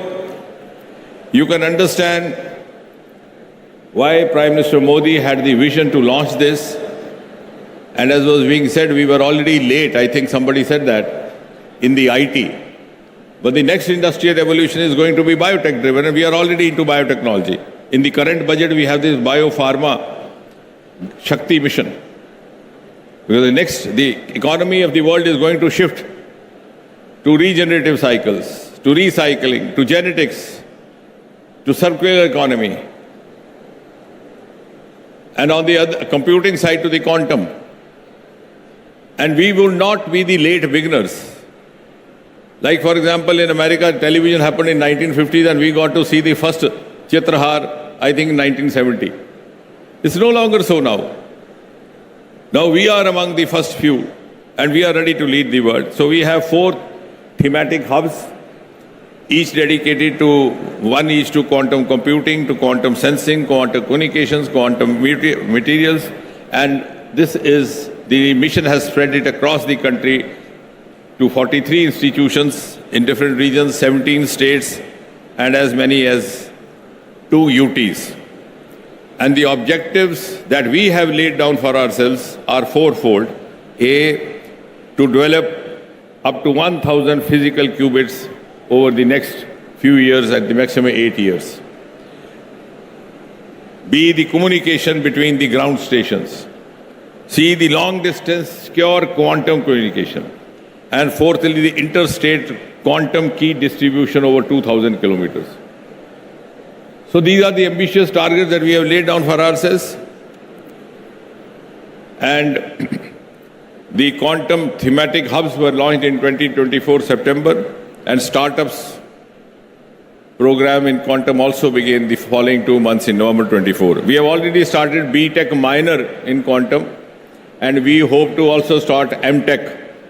Speaker 15: you can understand why Prime Minister Modi had the vision to launch this. And as was being said, we were already late, I think somebody said that, in the IT. But the next industrial revolution is going to be biotech driven, and we are already into biotechnology. In the current budget, we have this biopharma Shakti mission. Because the economy of the world is going to shift to regenerative cycles, to recycling, to genetics, to circular economy. And on the other computing side, to the quantum. And we will not be the late beginners. Like, for example, in America, television happened in 1950s, and we got to see the first Chitrahar, I think, in 1970. It's no longer so now. Now we are among the first few, and we are ready to lead the world. So we have 4 thematic hubs, each dedicated to, one each to quantum computing, to quantum sensing, quantum communications, quantum materials, and the mission has spread it across the country to 43 institutions in different regions, 17 states, and as many as 2 UTs. And the objectives that we have laid down for ourselves are 4-fold. A, to develop up to 1,000 physical qubits over the next few years, at the maximum 8 years. B, the communication between the ground stations. C, the long distance secure quantum communication. And fourthly, the interstate quantum key distribution over 2,000 kilometers. So these are the ambitious targets that we have laid down for ourselves. And the quantum thematic hubs were launched in 2024 September, and startups program in quantum also began the following 2 months in November 24. We have already started B.Tech minor in quantum, and we hope to also start M.Tech.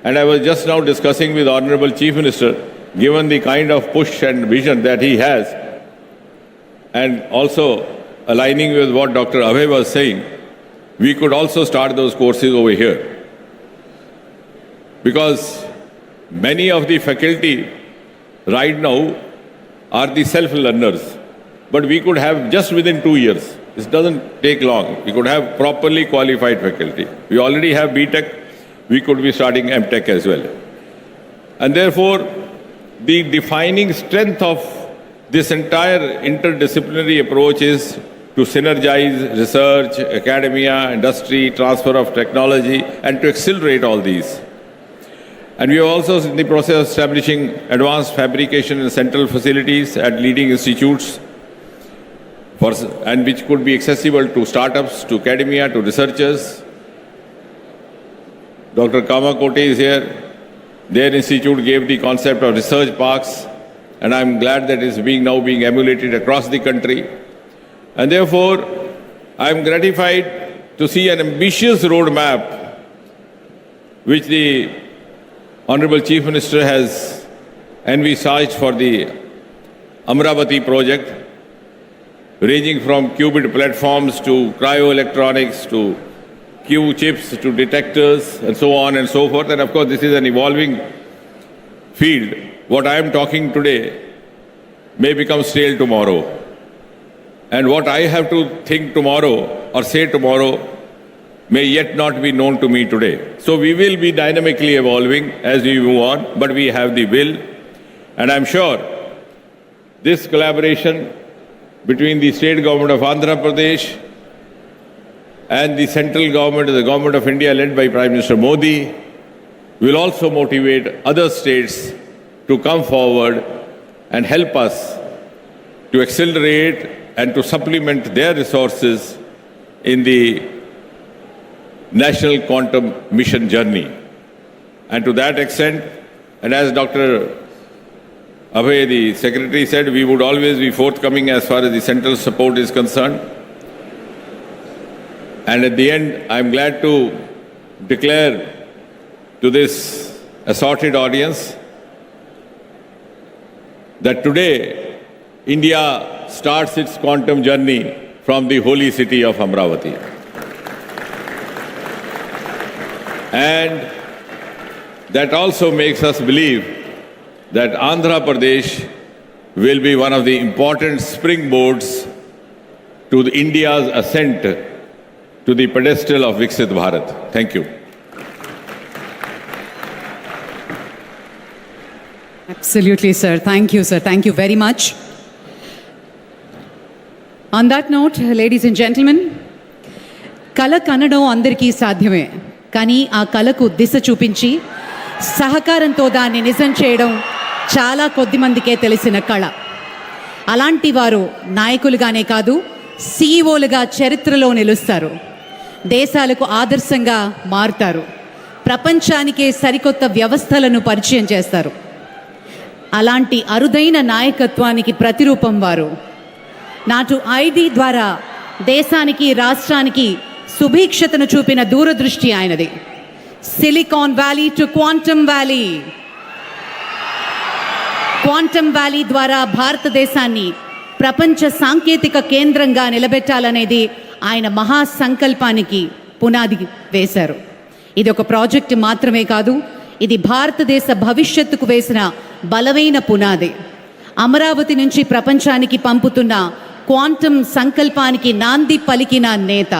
Speaker 15: And I was just now discussing with Honorable Chief Minister, given the kind of push and vision that he has, and also aligning with what Dr. Abhay was saying, we could also start those courses over here. Because many of the faculty right now are the self-learners, but we could have just within 2 years. This doesn't take long. We could have properly qualified faculty. We already have B.Tech. We could be starting M.Tech as well. And therefore, the defining strength of this entire interdisciplinary approach is to synergize research, academia, industry, transfer of technology, and to accelerate all these. And we are also in the process of establishing advanced fabrication and central facilities at leading institutes, and which could be accessible to startups, to academia, to researchers. Dr. Kamakote is here. Their institute gave the concept of research parks, and I'm glad that it's now being emulated across the country. And therefore, I'm gratified to see an ambitious roadmap which the Honorable Chief Minister has envisaged for the Amravati project, ranging from qubit platforms to cryoelectronics to Q chips to detectors and so on and so forth. And of course, this is an evolving field. What I am talking today may become stale tomorrow. And what I have to think tomorrow or say tomorrow may yet not be known to me today. So we will be dynamically evolving as we move on, but we have the will. And I'm sure this collaboration between the state government of Andhra Pradesh and the central government, the government of India led by Prime Minister Modi, will also motivate other states to come forward and help us to accelerate and to supplement their resources in the National Quantum Mission journey. And to that extent, and as Dr. Abhay, the Secretary, said, we would always be forthcoming as far as the central support is concerned. And at the end, I'm glad to declare to this assorted audience that today, India starts its quantum journey from the holy city of Amravati. And that also makes us believe that Andhra Pradesh will be one of the important springboards to India's ascent to the pedestal of Viksit Bharat. Thank you.
Speaker 2: Absolutely, sir. Thank you, sir. Thank you very much. On that note, ladies and gentlemen, kala kannadam andariki sadhyame. కానీ ఆ కళకు దిశ చూపించి సహకారంతో దాన్ని నిజం చేయడం చాలా కొద్ది మందికే తెలిసిన కళ. అలాంటి వారు నాయకులుగానే కాదు, సీఈఓలుగా చరిత్రలో నిలుస్తారు, దేశాలకు ఆదర్శంగా మారుతారు, ప్రపంచానికే సరికొత్త వ్యవస్థలను పరిచయం చేస్తారు. అలాంటి అరుదైన నాయకత్వానికి ప్రతిరూపం వారు. నాటు ఐడి ద్వారా దేశానికి, రాష్ట్రానికి సుభిక్షతను చూపిన దూరదృష్టి ఆయనది. Silicon valley to quantum valley. Quantum valley ద్వారా భారతదేశాన్ని ప్రపంచ సాంకేతిక కేంద్రంగా నిలబెట్టాలనేది ఆయన మహాసంకల్పానికి పునాది వేశారు. ఇది ఒక ప్రాజెక్ట్ మాత్రమే కాదు, ఇది భారతదేశ భవిష్యత్తుకు వేసిన బలమైన పునాది. అమరావతి నుంచి ప్రపంచానికి పంపుతున్న క్వాంటమ్ సంకల్పానికి నాంది పలికిన నేత.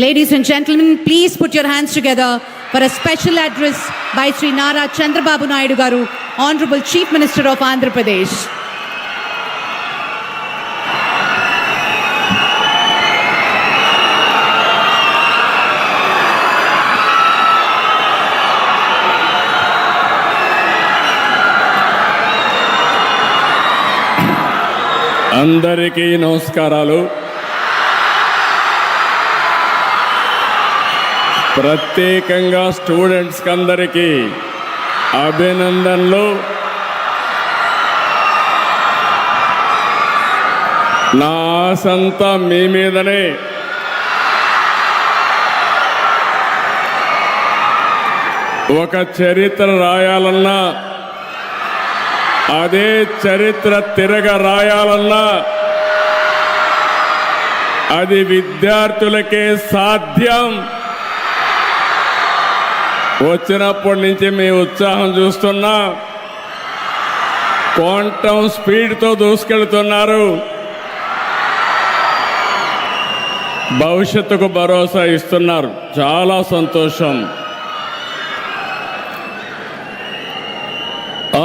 Speaker 2: Ladies and gentlemen, please put your hands together for a special address by Sri Nara Chandrababu Naidu Garu, Honorable Chief Minister of Andhra Pradesh.
Speaker 16: అందరికీ నమస్కారాలు. ప్రత్యేకంగా స్టూడెంట్స్కి అందరికీ అభినందనలు. నా ఆశంతా మీ మీదనే. ఒక చరిత్ర రాయాలన్నా, అదే చరిత్ర తిరగ రాయాలన్నా అది విద్యార్థులకే సాధ్యం. వచ్చినప్పటి నుంచి మీ ఉత్సాహం చూస్తున్నా, క్వాంటమ్ స్పీడ్తో దూసుకెళ్తున్నారు. భవిష్యత్తుకు భరోసా ఇస్తున్నారు. చాలా సంతోషం.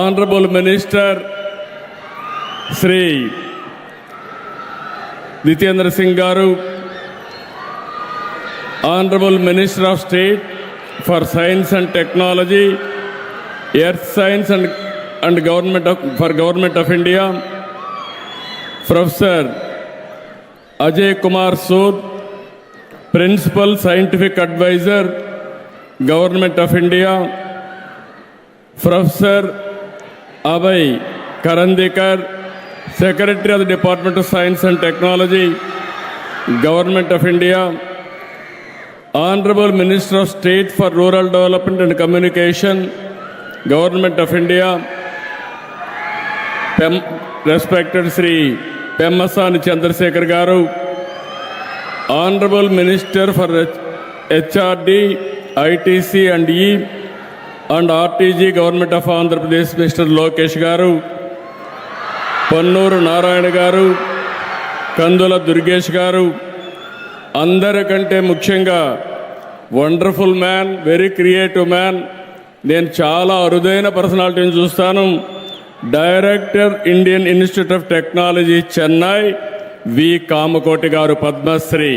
Speaker 16: ఆనరబుల్ మినిస్టర్ శ్రీ జితేంద్ర సింగ్ గారు, honourable minister of state for Science and Technology, Earth Science and Government of India, Professor Ajay Kumar Sood, Principal Scientific Advisor, Government of India, Professor Abhay Karandikar, Secretary of the Department of Science and Technology, Government of India, Honorable Minister of State for Rural Development and Communication, Government of India, respected Sri Pemmasani Chandrasekhar Garu, Honorable Minister for HRD, ITC and E and RTG, Government of Andhra Pradesh, Mr. Lokesh Garu, Pannuru Narayana Garu, Kandula Durgesh Garu, అందరికంటే ముఖ్యంగా wonderful man, very creative man. నేను చాలా అరుదైన పర్సనాలిటీని చూస్తాను. Director Indian Institute of Technology Chennai V Kamakoti garu, Padmashri.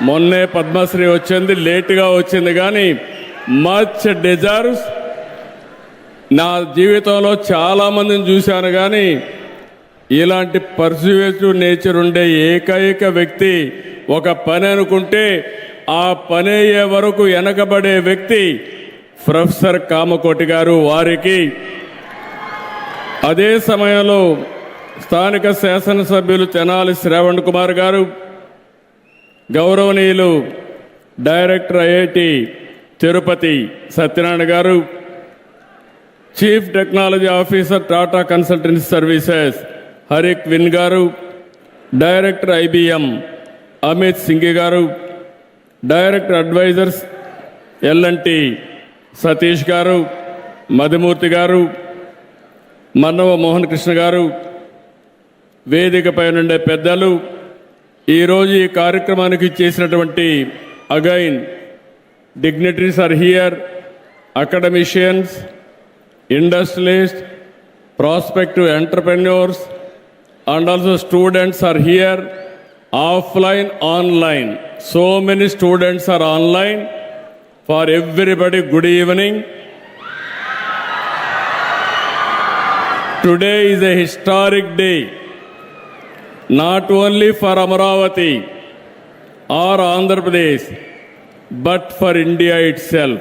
Speaker 16: మొన్నే పద్మశ్రీ వచ్చింది, లేటుగా వచ్చింది కానీ మచ్ డిజర్వ్స్. నా జీవితంలో చాలామందిని చూశాను కానీ ఇలాంటి పర్సువేటివ్ నేచర్ ఉండే ఏకైక వ్యక్తి, ఒక పని అనుకుంటే ఆ పని అయ్యే వరకు వెనకబడే వ్యక్తి ప్రొఫెసర్ కామకోటి గారు. వారికి అదే సమయంలో స్థానిక శాసనసభ్యులు తెనాలి శ్రావణ్ కుమార్ గారు, గౌరవనీయులు director IIT Tirupati Satyanarayana garu, chief technology officer Tata consultancy services Harrick Vin garu, director IBM Amit Singh garu, director advisors L&T Satish గారు, మధుమూర్తి గారు, మన్నవ మోహన్ కృష్ణ గారు, వేదికపై నుండే పెద్దలు, ఈరోజు ఈ కార్యక్రమానికి చేసినటువంటి again dignitaries are here, academicians, industrialist, prospective entrepreneurs, and also students are here, offline, online. So many students are online. For everybody, good evening. Today is a historic day, not only for Amaravati or Andhra Pradesh, but for India itself.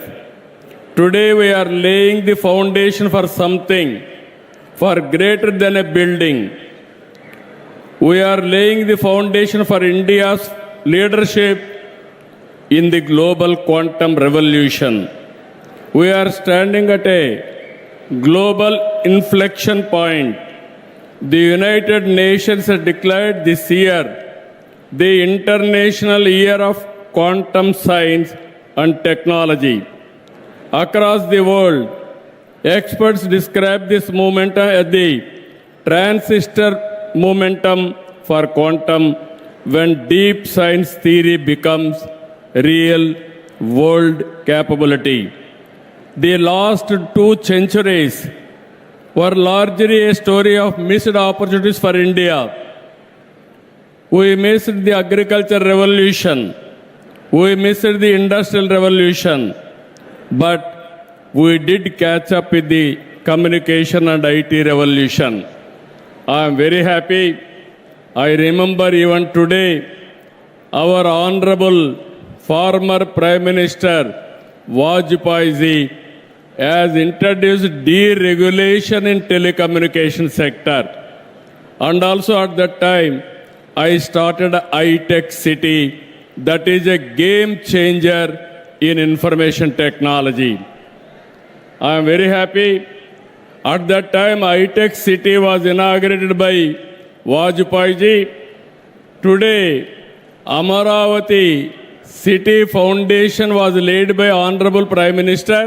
Speaker 16: Today we are laying the foundation for something far greater than a building. We are laying the foundation for India's leadership in the global quantum revolution. We are standing at a global inflection point. The United Nations has declared this year the International Year of Quantum Science and Technology. Across the world, experts describe this momentum as the transistor momentum for quantum, when deep science theory becomes real world capability. The last 2 centuries were largely a story of missed opportunities for India. We missed the agriculture revolution. We missed the industrial revolution. But we did catch up with the communication and IT revolution. I am very happy. I remember even today our Honorable former Prime Minister Vajpayee ji has introduced deregulation in telecommunication sector. And also at that time, I started a high-tech city that is a game changer in information technology. I am very happy. At that time, high-tech city was inaugurated by Vajpayee ji. Today, Amaravati City Foundation was laid by Honorable Prime Minister.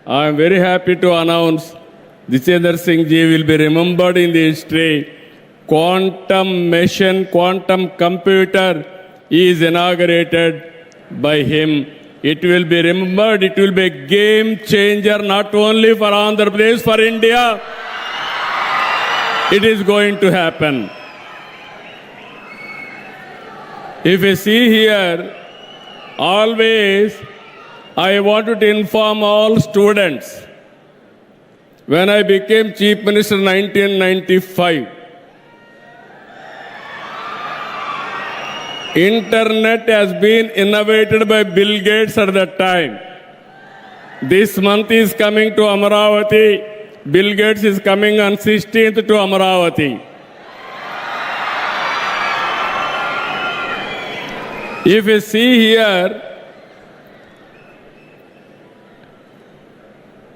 Speaker 16: I am very happy to announce Jitendra Singh ji will be remembered in the history. Quantum machine, quantum computer is inaugurated by him. It will be remembered, it will be a game changer not only for Andhra Pradesh, for India. It is going to happen. If you see here, always I wanted to inform all students. When I became Chief Minister in 1995, Internet has been innovated by Bill Gates at that time. This month is coming to Amaravati. Bill Gates is coming on 16th to Amaravati. If you see here,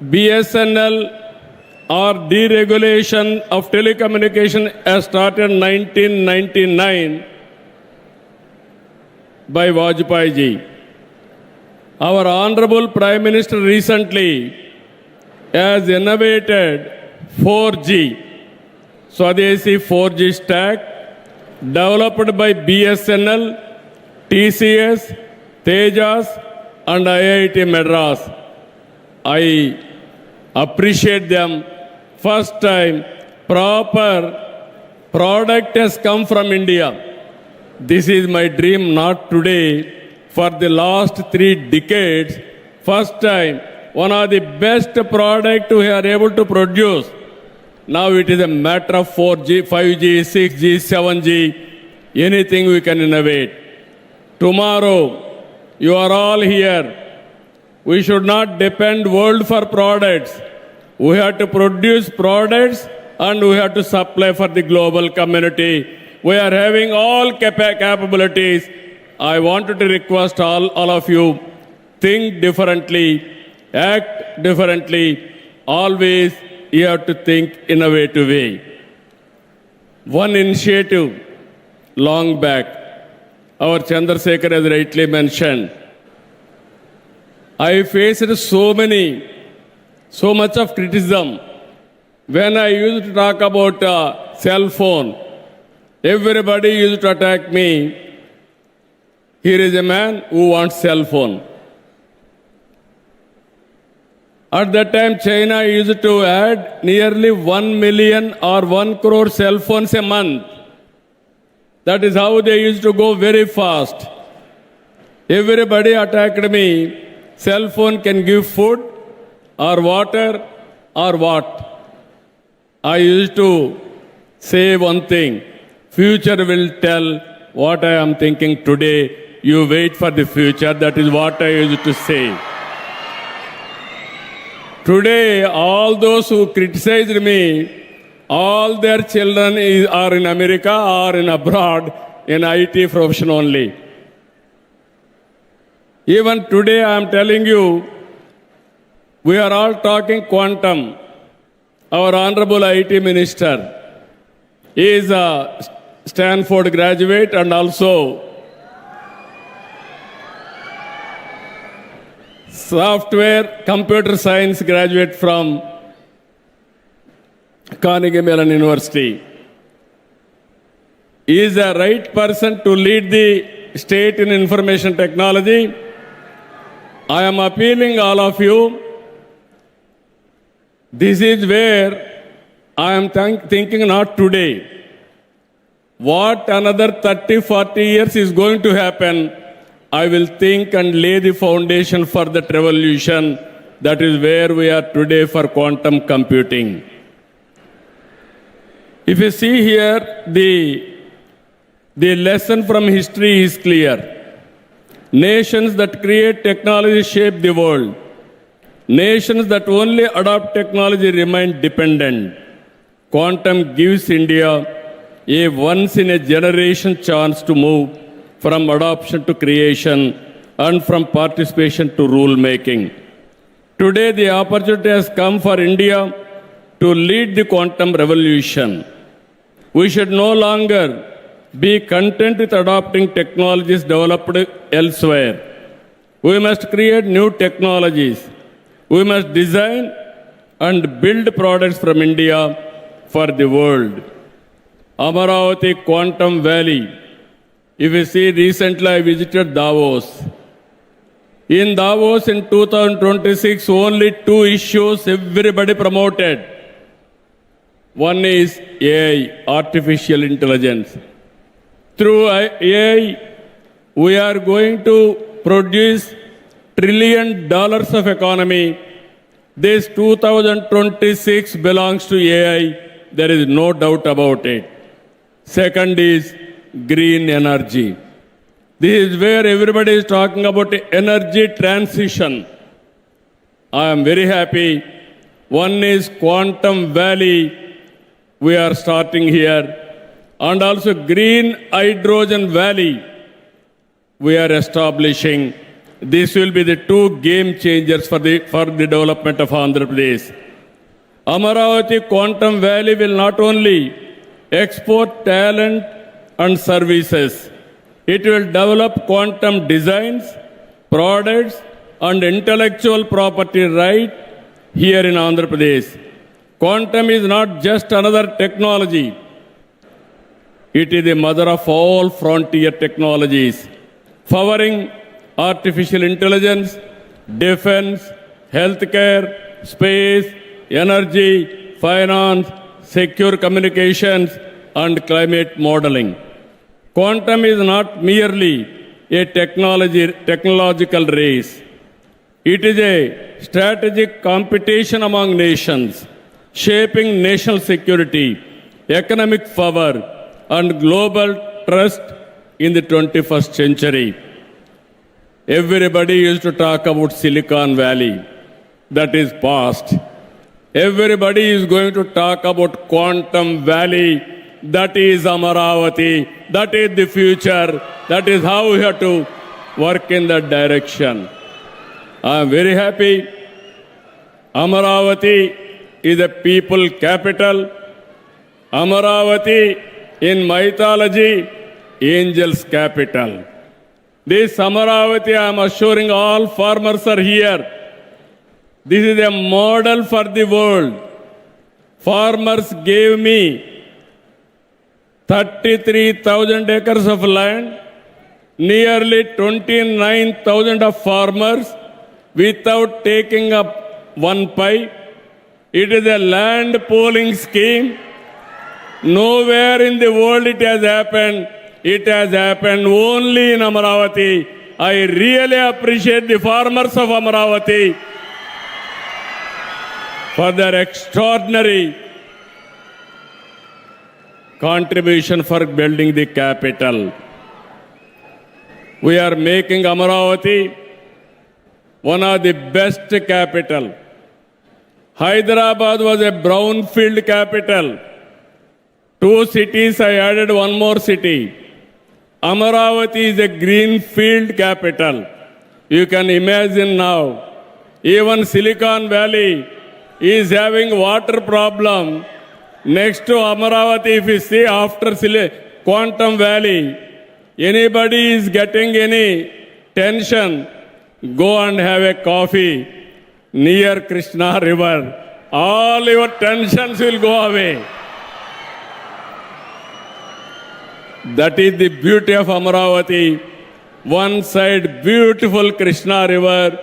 Speaker 16: BSNL or deregulation of telecommunication has started in 1999 by Vajpayee ji. Our Honorable Prime Minister recently has innovated 4G, Swadeshi 4G stack, developed by BSNL, TCS, Tejas, and IIT Madras. I appreciate them. First time, proper product has come from India. This is my dream, not today. For the last 3 decades, first time, one of the best product we are able to produce. Now it is a matter of 4G, 5G, 6G, 7G, anything we can innovate. Tomorrow, you are all here. We should not depend world for products. We have to produce products and we have to supply for the global community. We are having all capabilities. I wanted to request all of you, think differently, act differently. Always you have to think innovative way. One initiative long back, our Chandrasekhar has rightly mentioned. I faced so much of criticism. When I used to talk about cell phone, everybody used to attack me. Here is a man who wants cell phone. At that time, China used to add nearly 1 million or 1 crore cell phones a month. That is how they used to go very fast. Everybody attacked me. Cell phone can give food or water or what? I used to say one thing. Future will tell what I am thinking today. You wait for the future. That is what I used to say. Today, all those who criticized me, all their children are in America or in abroad in IT profession only. Even today, I am telling you, we are all talking quantum. Our Honorable IT Minister is a Stanford graduate and also software computer science graduate from Carnegie Mellon University. He is the right person to lead the state in information technology. I am appealing all of you. This is where I am thinking not today. What another 30, 40 years is going to happen, I will think and lay the foundation for that revolution. That is where we are today for quantum computing. If you see here, the lesson from history is clear. Nations that create technology shape the world. Nations that only adopt technology remain dependent. Quantum gives India a once-in-a-generation chance to move from adoption to creation and from participation to rule-making. Today, the opportunity has come for India to lead the quantum revolution. We should no longer be content with adopting technologies developed elsewhere. We must create new technologies. We must design and build products from India for the world. Amaravati Quantum Valley. If you see, recently I visited Davos. In Davos in 2026, only two issues everybody promoted. One is AI, artificial intelligence. Through AI, we are going to produce $1 trillion of economy. This 2026 belongs to AI. There is no doubt about it. Second is green energy. This is where everybody is talking about energy transition. I am very happy. One is Quantum Valley. We are starting here. And also Green Hydrogen Valley. We are establishing. This will be the two game changers for the development of Andhra Pradesh. Amaravati Quantum Valley will not only export talent and services, it will develop quantum designs, products, and intellectual property right here in Andhra Pradesh. Quantum is not just another technology. It is the mother of all frontier technologies, powering artificial intelligence, defense, healthcare, space, energy, finance, secure communications, and climate modeling. Quantum is not merely a technological race. It is a strategic competition among nations, shaping national security, economic power, and global trust in the 21st century. Everybody used to talk about Silicon Valley. That is past. Everybody is going to talk about Quantum Valley. That is Amaravati. That is the future. That is how we have to work in that direction. I am very happy. Amaravati is a people capital. Amaravati in mythology, angels capital. This Amaravati, I am assuring all farmers are here. This is a model for the world. Farmers gave me 33,000 acres of land, nearly 29,000 of farmers without taking up one pie. It is a land pooling scheme. Nowhere in the world it has happened. It has happened only in Amaravati. I really appreciate the farmers of Amaravati for their extraordinary contribution for building the capital. We are making Amaravati one of the best capital. Hyderabad was a brownfield capital. 2 cities, I added one more city. Amaravati is a greenfield capital. You can imagine now, even Silicon Valley is having water problem. Next to Amaravati, if you see after Quantum Valley, anybody is getting any tension, go and have a coffee near Krishna River. All your tensions will go away. That is the beauty of Amaravati. One side beautiful Krishna River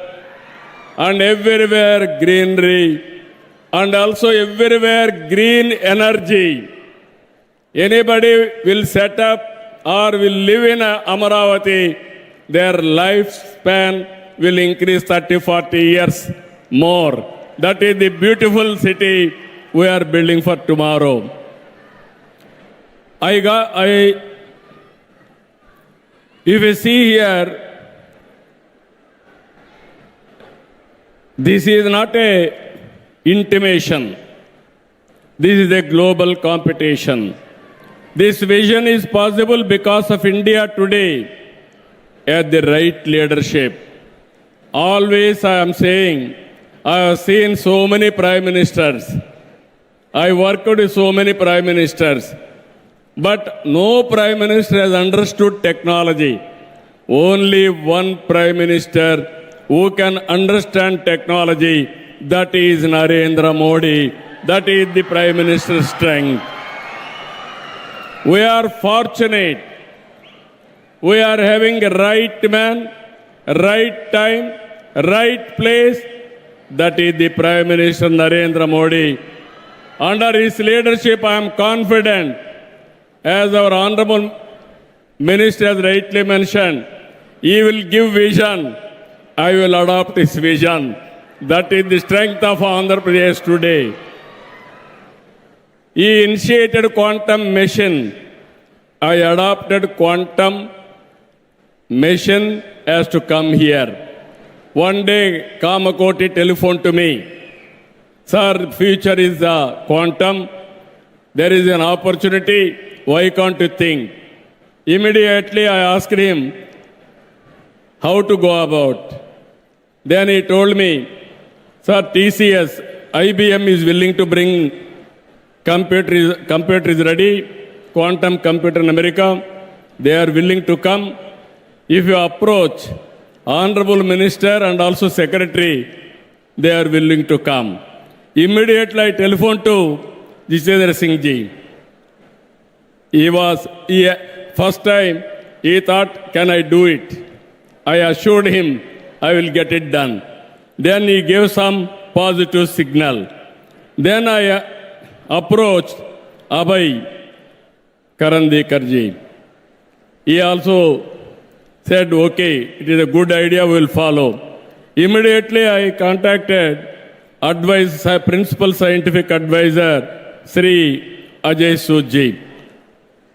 Speaker 16: and everywhere greenery and also everywhere green energy. Anybody will set up or will live in Amaravati, their lifespan will increase 30-40 years more. That is the beautiful city we are building for tomorrow. If you see here, This is not a intimation. This is a global competition. This vision is possible because of India today at the right leadership. Always I am saying, I have seen so many prime ministers. I worked with so many prime ministers. But no prime minister has understood technology. Only one prime minister who can understand technology, that is Narendra Modi. That is the prime minister's strength. We are fortunate. We are having a right man, right time, right place. That is the Prime Minister Narendra Modi. Under his leadership, I am confident, as our Honorable Minister has rightly mentioned, he will give vision. I will adopt his vision. That is the strength of Andhra Pradesh today. He initiated quantum mission. I adopted quantum mission as to come here. One day, Kamakoti telephoned to me. Sir, future is quantum. There is an opportunity. Why can't you think? Immediately, I asked him how to go about. Then he told me, Sir, TCS, IBM is willing to bring computer is ready, quantum computer in America. They are willing to come. If you approach Honorable Minister and also Secretary, they are willing to come. Immediately I telephoned to Jitendra Singh ji. First time, he thought, can I do it? I assured him, I will get it done. Then he gave some positive signal. Then I approached Abhay Karandekarji. He also said, okay, it is a good idea, we will follow. Immediately I contacted Principal Scientific Advisor, Sri Ajay Soodji.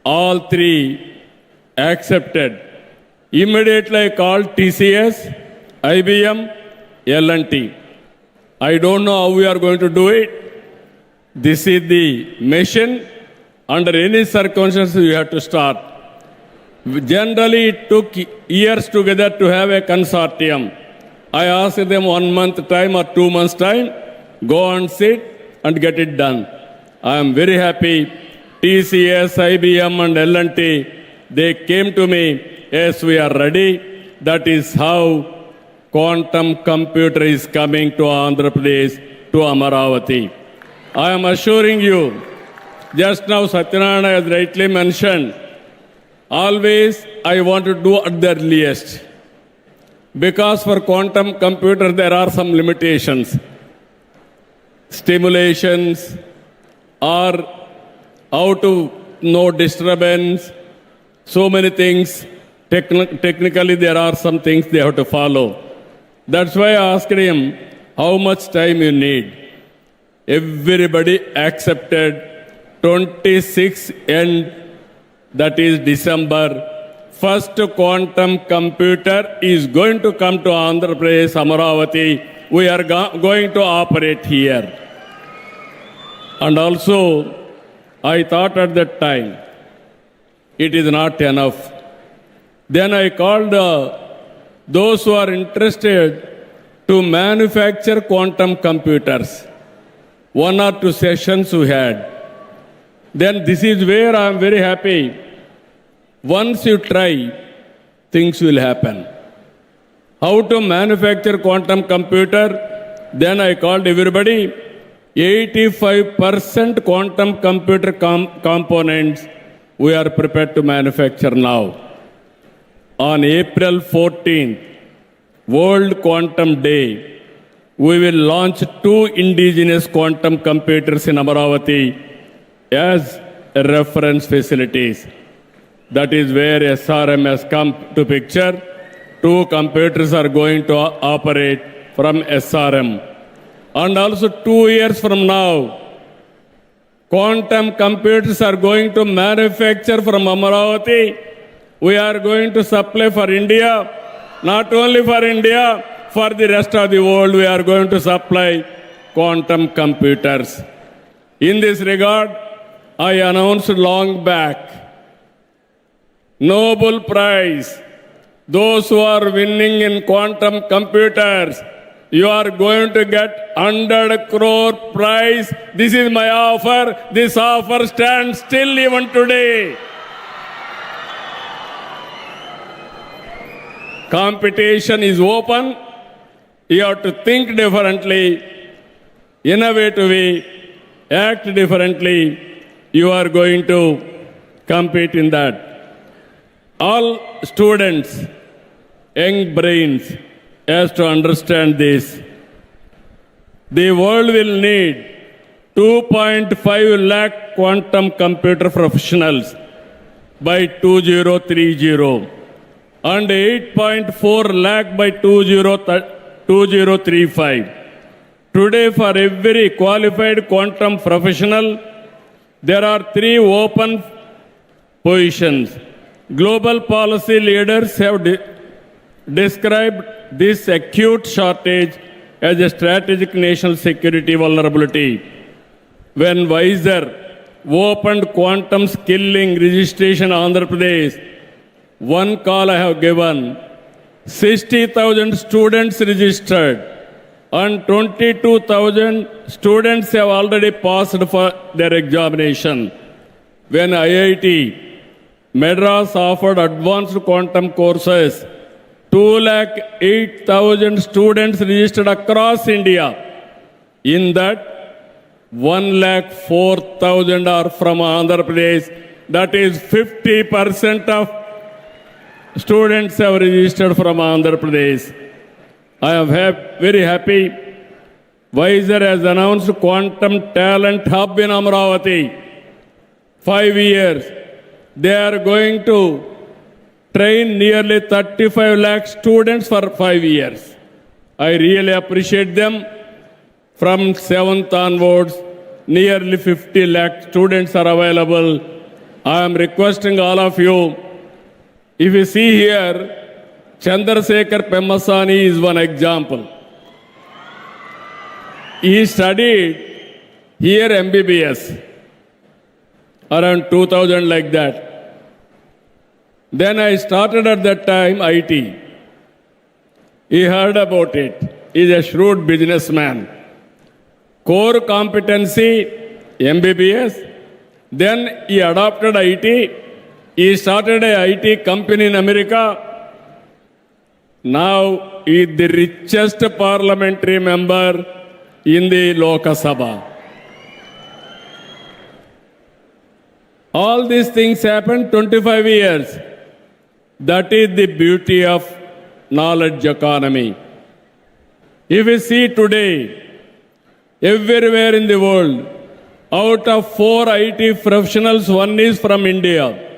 Speaker 16: All three accepted. Immediately I called TCS, IBM, L&T. I don't know how we are going to do it. This is the mission. Under any circumstances, we have to start. Generally, it took years together to have a consortium. I asked them 1 month time or 2 months time, go and sit and get it done. I am very happy. TCS, IBM and L&T, they came to me, yes, we are ready. That is how quantum computer is coming to Andhra Pradesh, to Amaravati. I am assuring you, just now Satyanarayana has rightly mentioned, always I want to do at the earliest. Because for quantum computer there are some limitations. Stimulations or how to know disturbance, so many things. Technically there are some things they have to follow. That's why I asked him, how much time you need? Everybody accepted 26 end, that is December. First quantum computer is going to come to Andhra Pradesh, Amaravati. We are going to operate here. And also, I thought at that time, it is not enough. Then I called those who are interested to manufacture quantum computers. 1 or 2 sessions we had. Then this is where I am very happy. Once you try, things will happen. How to manufacture quantum computer? Then I called everybody. 85% quantum computer components we are prepared to manufacture now. On April 14th, World Quantum Day, we will launch 2 indigenous quantum computers in Amaravati as reference facilities. That is where SRM has come to picture. 2 computers are going to operate from SRM. And also 2 years from now, quantum computers are going to manufacture from Amaravati. We are going to supply for India, not only for India, for the rest of the world, we are going to supply quantum computers. In this regard, I announced long back, Nobel Prize, those who are winning in quantum computers, you are going to get 100 crore prize. This is my offer. This offer stands still even today. Competition is open. You have to think differently, innovatively, act differently. You are going to compete in that. All students, young brains, has to understand this. The world will need 2.5 lakh quantum computer professionals by 2030 and 8.4 lakh by 2035. Today, for every qualified quantum professional, there are 3 open positions. Global policy leaders have described this acute shortage as a strategic national security vulnerability. When Visor opened quantum skilling registration in Andhra Pradesh, one call I have given, 60,000 students registered and 22,000 students have already passed for their examination. When IIT Madras offered advanced quantum courses, 208,000 students registered across India. In that, 104,000 are from Andhra Pradesh. That is 50% of students have registered from Andhra Pradesh. I am very happy. Visor has announced Quantum Talent Hub in Amravati. 5 years. They are going to train nearly 35 lakh students for 5 years. I really appreciate them. From 7th onwards, nearly 50 lakh students are available. I am requesting all of you, if you see here, Chandrasekhar Pemmasani is one example. He studied here MBBS, around 2000 like that. Then I started at that time IT. He heard about it. He is a shrewd businessman. Core competency, MBBS. Then he adopted IT. He started a IT company in America. Now he is the richest parliamentary member in the Lok Sabha. All these things happened 25 years. That is the beauty of knowledge economy. If we see today, everywhere in the world, out of 4 IT professionals, 1 is from India.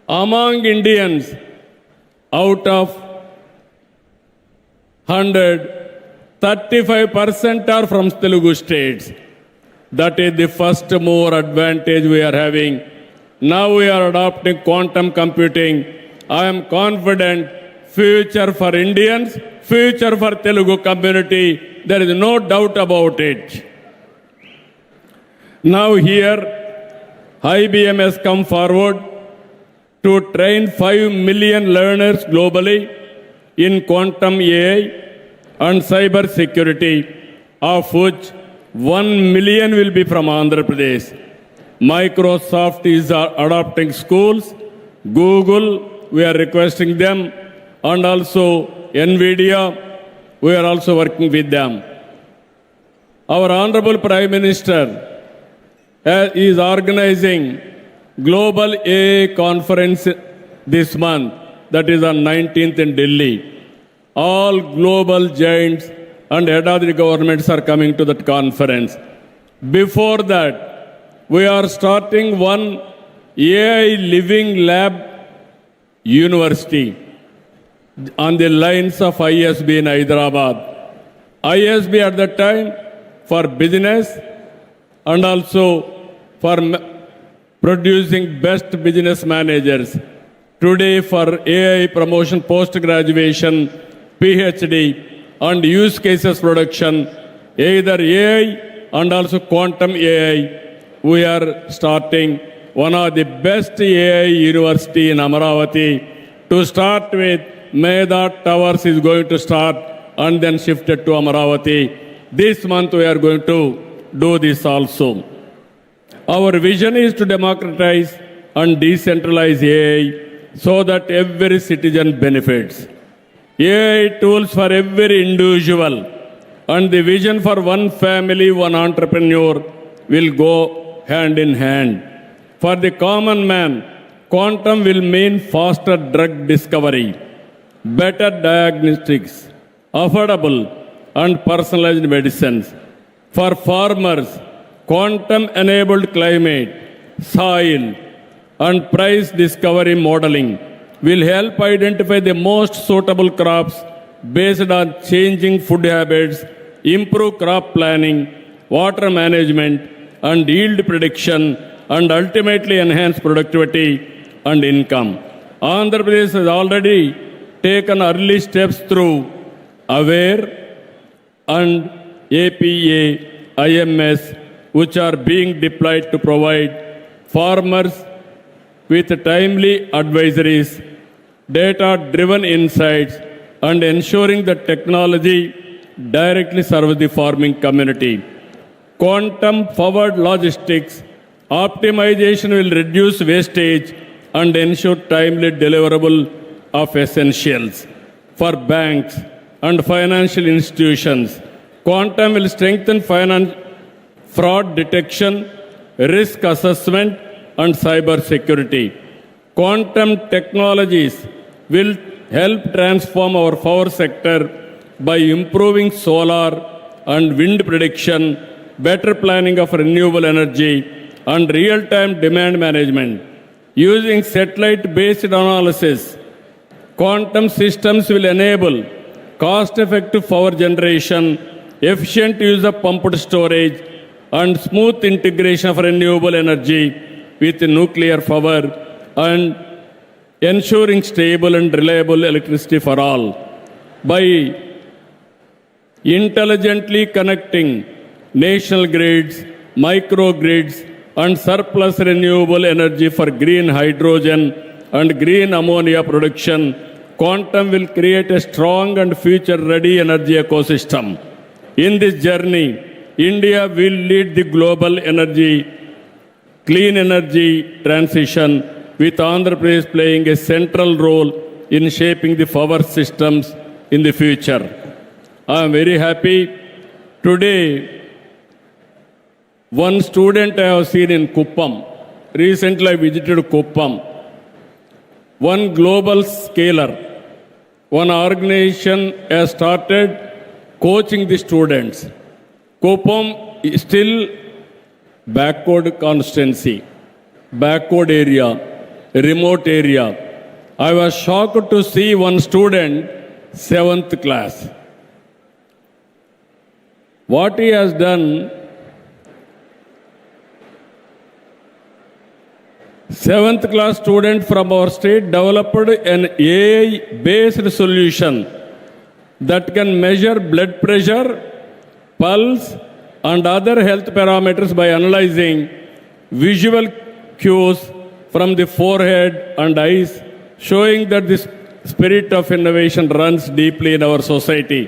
Speaker 16: Among Indians, out of 100, 35% are from Telugu states. That is the first more advantage we are having. Now we are adopting quantum computing. I am confident future for Indians, future for Telugu community. There is no doubt about it. Now here, IBM has come forward to train 5 million learners globally in quantum AI and cyber security, of which 1 million will be from Andhra Pradesh. Microsoft is adopting schools. Google, we are requesting them. And also NVIDIA, we are also working with them. Our Honorable Prime Minister is organizing Global AI Conference this month, that is on 19th in Delhi. All global giants and head of the governments are coming to that conference. Before that, we are starting one AI Living Lab University on the lines of ISB in Hyderabad. ISB at that time for business and also for producing best business managers. Today for AI promotion, post-graduation, PhD, and use cases production, either AI and also quantum AI. We are starting one of the best AI university in Amaravati. To start with, Meda Towers is going to start and then shifted to Amaravati. This month we are going to do this also. Our vision is to democratize and decentralize AI so that every citizen benefits. AI tools for every individual and the vision for one family, one entrepreneur will go hand in hand. For the common man, quantum will mean faster drug discovery, better diagnostics, affordable and personalized medicines. For farmers, quantum-enabled climate, soil and price discovery modeling will help identify the most suitable crops based on changing food habits, improve crop planning, water management and yield prediction, and ultimately enhance productivity and income. Andhra Pradesh has already taken early steps through AWARE and APA, IMS, which are being deployed to provide farmers with timely advisories, data-driven insights, and ensuring that technology directly serves the farming community. Quantum-forward logistics optimization will reduce wastage and ensure timely deliverable of essentials. For banks and financial institutions, quantum will strengthen fraud detection, risk assessment, and cyber security. Quantum technologies will help transform our power sector by improving solar and wind prediction, better planning of renewable energy, and real-time demand management. Using satellite-based analysis, quantum systems will enable cost-effective power generation, efficient use of pumped storage, and smooth integration of renewable energy with nuclear power, and ensuring stable and reliable electricity for all. By intelligently connecting national grids, microgrids, and surplus renewable energy for green hydrogen and green ammonia production, quantum will create a strong and future-ready energy ecosystem. In this journey, India will lead the global clean energy transition, with Andhra Pradesh playing a central role in shaping the power systems in the future. I am very happy. Today, one student I have seen in Kuppam. Recently I visited Kuppam. One global scaler, one organization has started coaching the students. Kuppam is still backward constituency, backward area, remote area. I was shocked to see one student, 7th class. What he has done, 7th class student from our state developed an AI-based solution that can measure blood pressure, pulse, and other health parameters by analyzing visual cues from the forehead and eyes, showing that the spirit of innovation runs deeply in our society.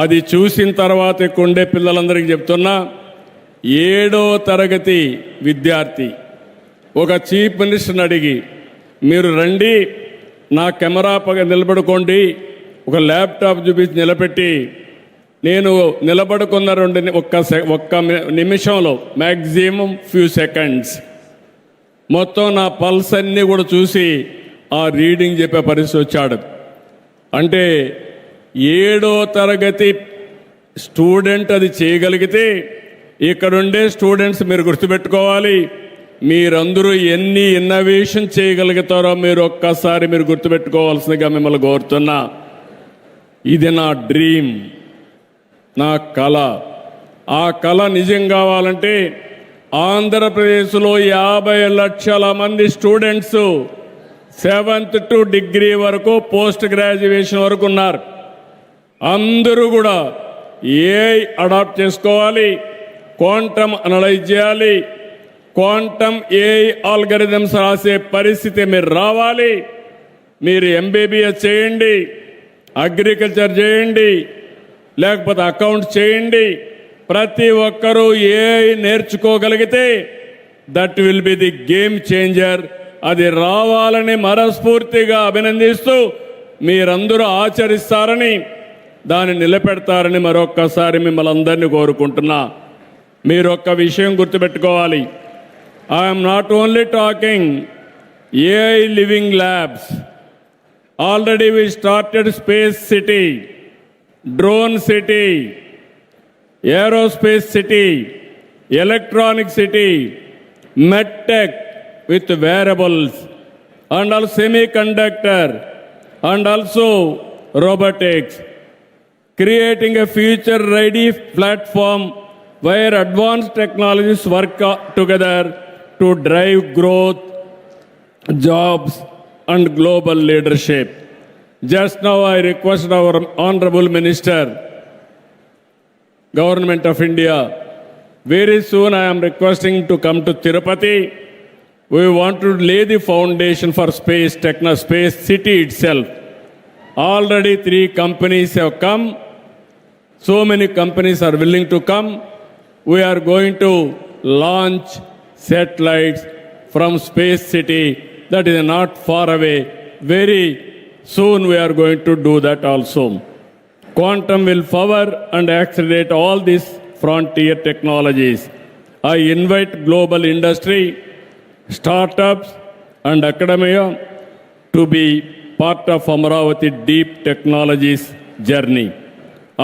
Speaker 16: అది చూసిన తర్వాత కొండే పిల్లలందరికీ చెప్తున్నా, 7వ తరగతి విద్యార్థి ఒక chief మినిస్టర్ని అడిగి, మీరు రండి నా కెమెరా పగ నిలబడుకోండి, ఒక ల్యాప్టాప్ చూపించి నిలబెట్టి, నేను నిలబడుకున్న ఒక్క నిమిషంలో మ్యాక్సిమం ఫ్యూ సెకండ్స్ మొత్తం నా పల్స్ అన్నీ కూడా చూసి ఆ రీడింగ్ చెప్పే పరిస్థితి వచ్చాడు. అంటే 7వ తరగతి స్టూడెంట్ అది చేయగలిగితే, ఇక్కడుండే స్టూడెంట్స్ మీరు గుర్తుపెట్టుకోవాలి, మీరందరూ ఎన్ని ఇన్నోవేషన్ చేయగలుగుతారో మీరు ఒక్కసారి మీరు గుర్తుపెట్టుకోవాల్సిందిగా మిమ్మల్ని కోరుతున్నా. ఇది నా డ్రీమ్, నా కళ. ఆ కళ నిజం కావాలంటే ఆంధ్రప్రదేశ్లో 50 లక్షల మంది స్టూడెంట్స్ 7th to డిగ్రీ వరకు పోస్ట్ గ్రాడ్యుయేషన్ వరకు ఉన్నారు. అందరూ కూడా ఏఐ అడాప్ట్ చేసుకోవాలి, క్వాంటమ్ అనలైజ్ చేయాలి, క్వాంటమ్ ఏఐ ఆల్గరిథమ్స్ రాసే పరిస్థితి మీరు రావాలి. మీరు ఎంబీబీఎస్ చేయండి, అగ్రికల్చర్ చేయండి, లేకపోతే అకౌంట్స్ చేయండి. ప్రతి ఒక్కరూ ఏఐ నేర్చుకోగలిగితే that will be the game changer. అది రావాలని మనస్ఫూర్తిగా అభినందిస్తూ మీరందరూ ఆచరిస్తారని, దాన్ని నిలబెడతారని మరొక్కసారి మిమ్మల్ని అందరినీ కోరుకుంటున్నా. మీరు ఒక్క విషయం గుర్తుపెట్టుకోవాలి. I'm not only talking AI living labs. Already we started space city, drone city, aerospace city, electronic city, medtech with wearables, and also semiconductor, and also robotics, creating a future-ready platform where advanced technologies work together to drive growth, jobs, and global leadership. Just now I request our Honorable Minister, Government of India, very soon I am requesting to come to Tirupati. We want to lay the foundation for space city itself. Already 3 companies have come. So many companies are willing to come. We are going to launch satellites from space city. That is not far away. Very soon we are going to do that also. Quantum will power and accelerate all these frontier technologies. I invite global industry, startups, and academia to be part of Amaravati deep technologies journey.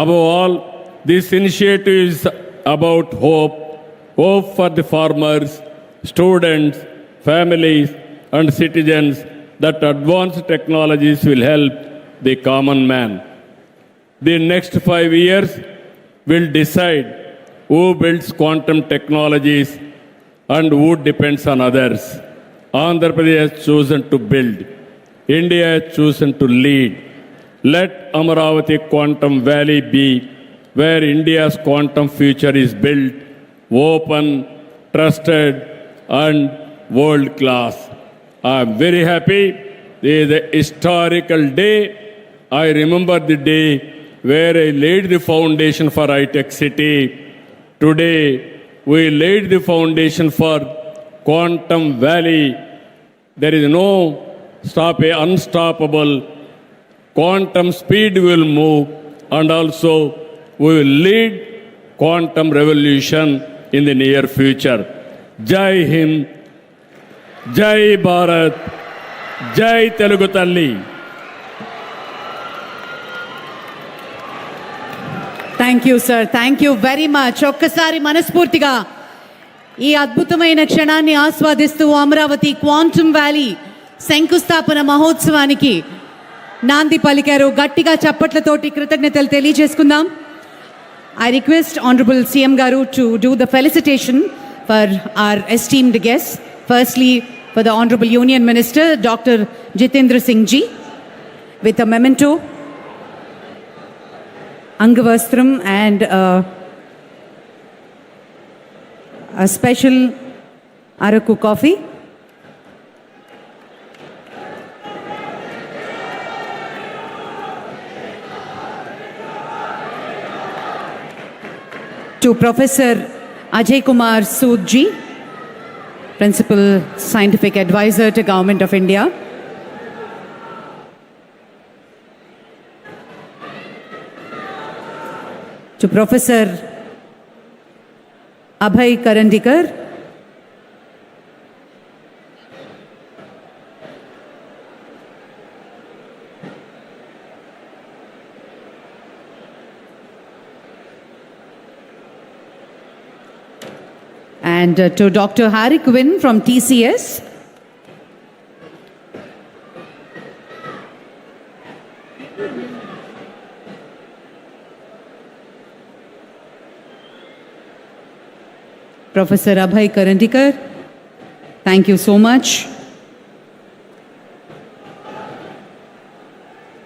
Speaker 16: Above all, this initiative is about hope for the farmers, students, families, and citizens, that advanced technologies will help the common man. The next 5 years will decide who builds quantum technologies and who depends on others. Andhra Pradesh has chosen to build. India has chosen to lead. Let Amaravati Quantum Valley be where India's quantum future is built, open, trusted, and world class. I am very happy. It is a historical day. I remember the day where I laid the foundation for high-tech city. Today, we laid the foundation for Quantum Valley. There is no unstoppable. Quantum speed will move, and also we will lead quantum revolution in the near future. Jai Hind, Jai Bharat, Jai Telugu Talli.
Speaker 2: Thank you sir, thank you very much. ఒక్కసారి మనస్ఫూర్తిగా ఈ అద్భుతమైన క్షణాన్ని ఆస్వాదిస్తూ Amaravati quantum valley శంకుస్థాపన మహోత్సవానికి నాంది పలికారు. గట్టిగా చప్పట్లతోటి కృతజ్ఞతలు తెలియజేసుకుందాం. I request Honorable CM Garu to do the felicitation for our esteemed guests. Firstly, for the Honorable Union Minister, Dr. Jitendra Singh Ji, with a memento, Angavastram, and a special Araku coffee. To Professor Ajay Kumar Sood Ji, Principal Scientific Advisor to Government of India. To Professor Abhay Karandikar, and to Dr. Harry Quinn from TCS. Professor Abhay Karandikar, thank you so much.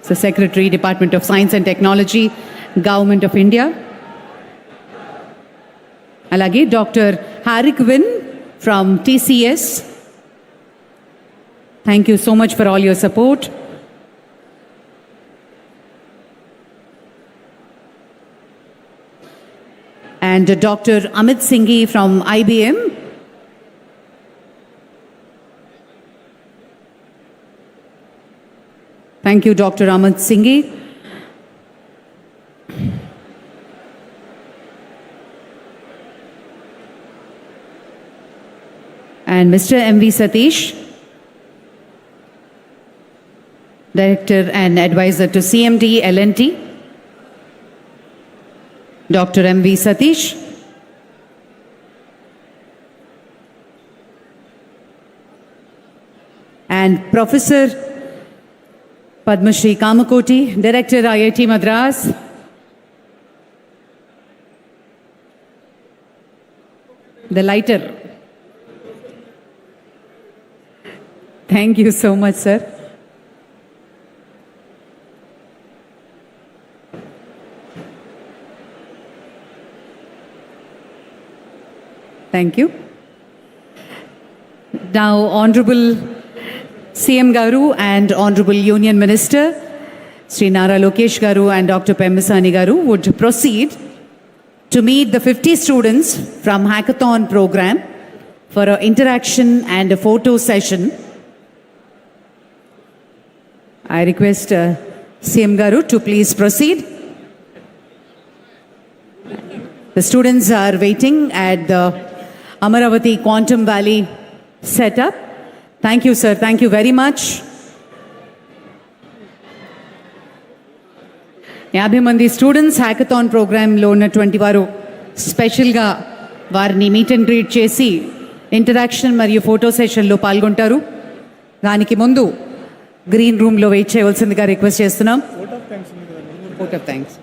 Speaker 2: So Secretary, Department of Science and Technology, Government of India. Alage Dr. Harik Win from TCS. Thank you so much for all your support. And Dr. Amit Singhi from IBM. Thank you, Dr. Amit Singhi. And Mr. M.V. Satish, Director and Advisor to CMD L&T. Dr. M.V. Satish. And Professor Padma Shri Kamakoti, Director IIT Madras. The lighter. Thank you so much, sir. Thank you. Now, Honorable CM Garu and Honorable Union Minister Sri Nara Lokesh Garu and Dr. Pemmasani Garu would proceed to meet the 50 students from Hackathon program for an interaction and a photo session. I request CM Garu to please proceed. The students are waiting at the Amaravati Quantum Valley setup. Thank you, sir. Thank you very much. 50 మంది students hackathon ప్రోగ్రాంలో ఉన్నటువంటి వారు స్పెషల్గా వారిని meet and greet చేసి interaction మరియు photo సెషన్లో పాల్గొంటారు. దానికి ముందు గ్రీన్ రూమ్లో వెయిట్ చేయవలసిందిగా రిక్వెస్ట్ చేస్తున్నాం. Vote of thanks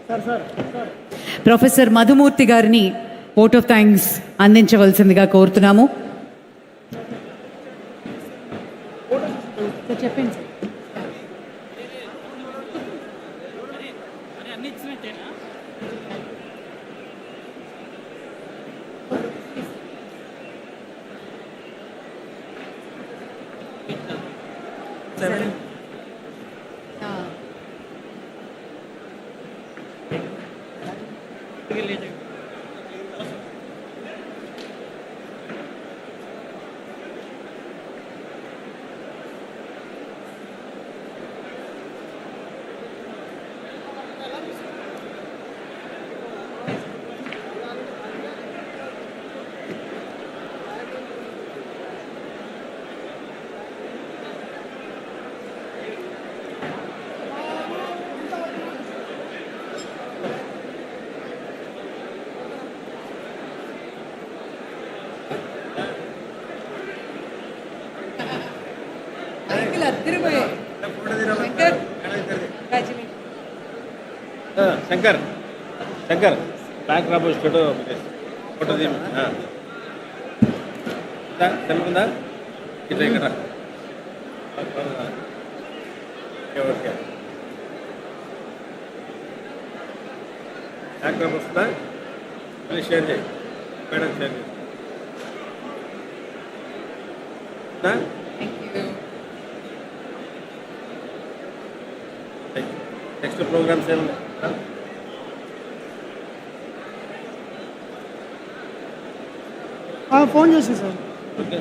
Speaker 2: professor Madhumurthy గారిని ఓట్ ఆఫ్ థ్యాంక్స్ అందించవలసిందిగా కోరుతున్నాము. చెప్పండి.
Speaker 17: శంకర్ శంకర్ బ్యాక్ రాబోయే ఫోటో ఫోటో తెలుగుందా ఇట్లా ఇక్కడ ఓకే బ్యాక్ రాబో వస్తుందా మళ్ళీ షేర్ చేయి మేడం షేర్ చేయి నెక్స్ట్ ప్రోగ్రామ్స్ ఏమన్నా
Speaker 18: ఫోన్ చేసి sir.
Speaker 17: Okay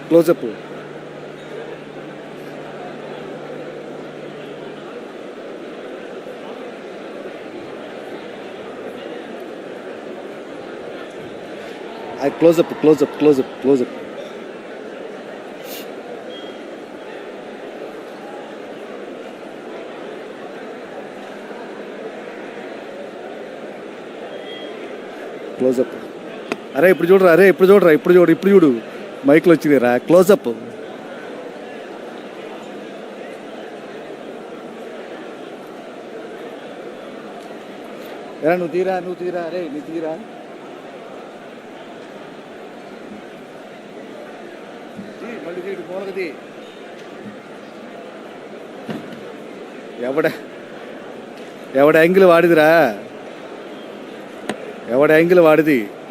Speaker 5: closeup. Closeup closeup closeup closeup. Closeup. అరే ఇప్పుడు చూడరా, అరే ఇప్పుడు చూడరా, ఇప్పుడు చూడు, ఇప్పుడు చూడు, మైక్లో వచ్చిందిరా. క్లోజప్. ఎరా నువ్వు తీరా, నువ్వు తీరా, అరే నువ్వు తీరా. మళ్ళీ తీడు మూలకది. ఎవడ యాంగిల్ వాడిదిరా, ఎవడ యాంగిల్ వాడిది.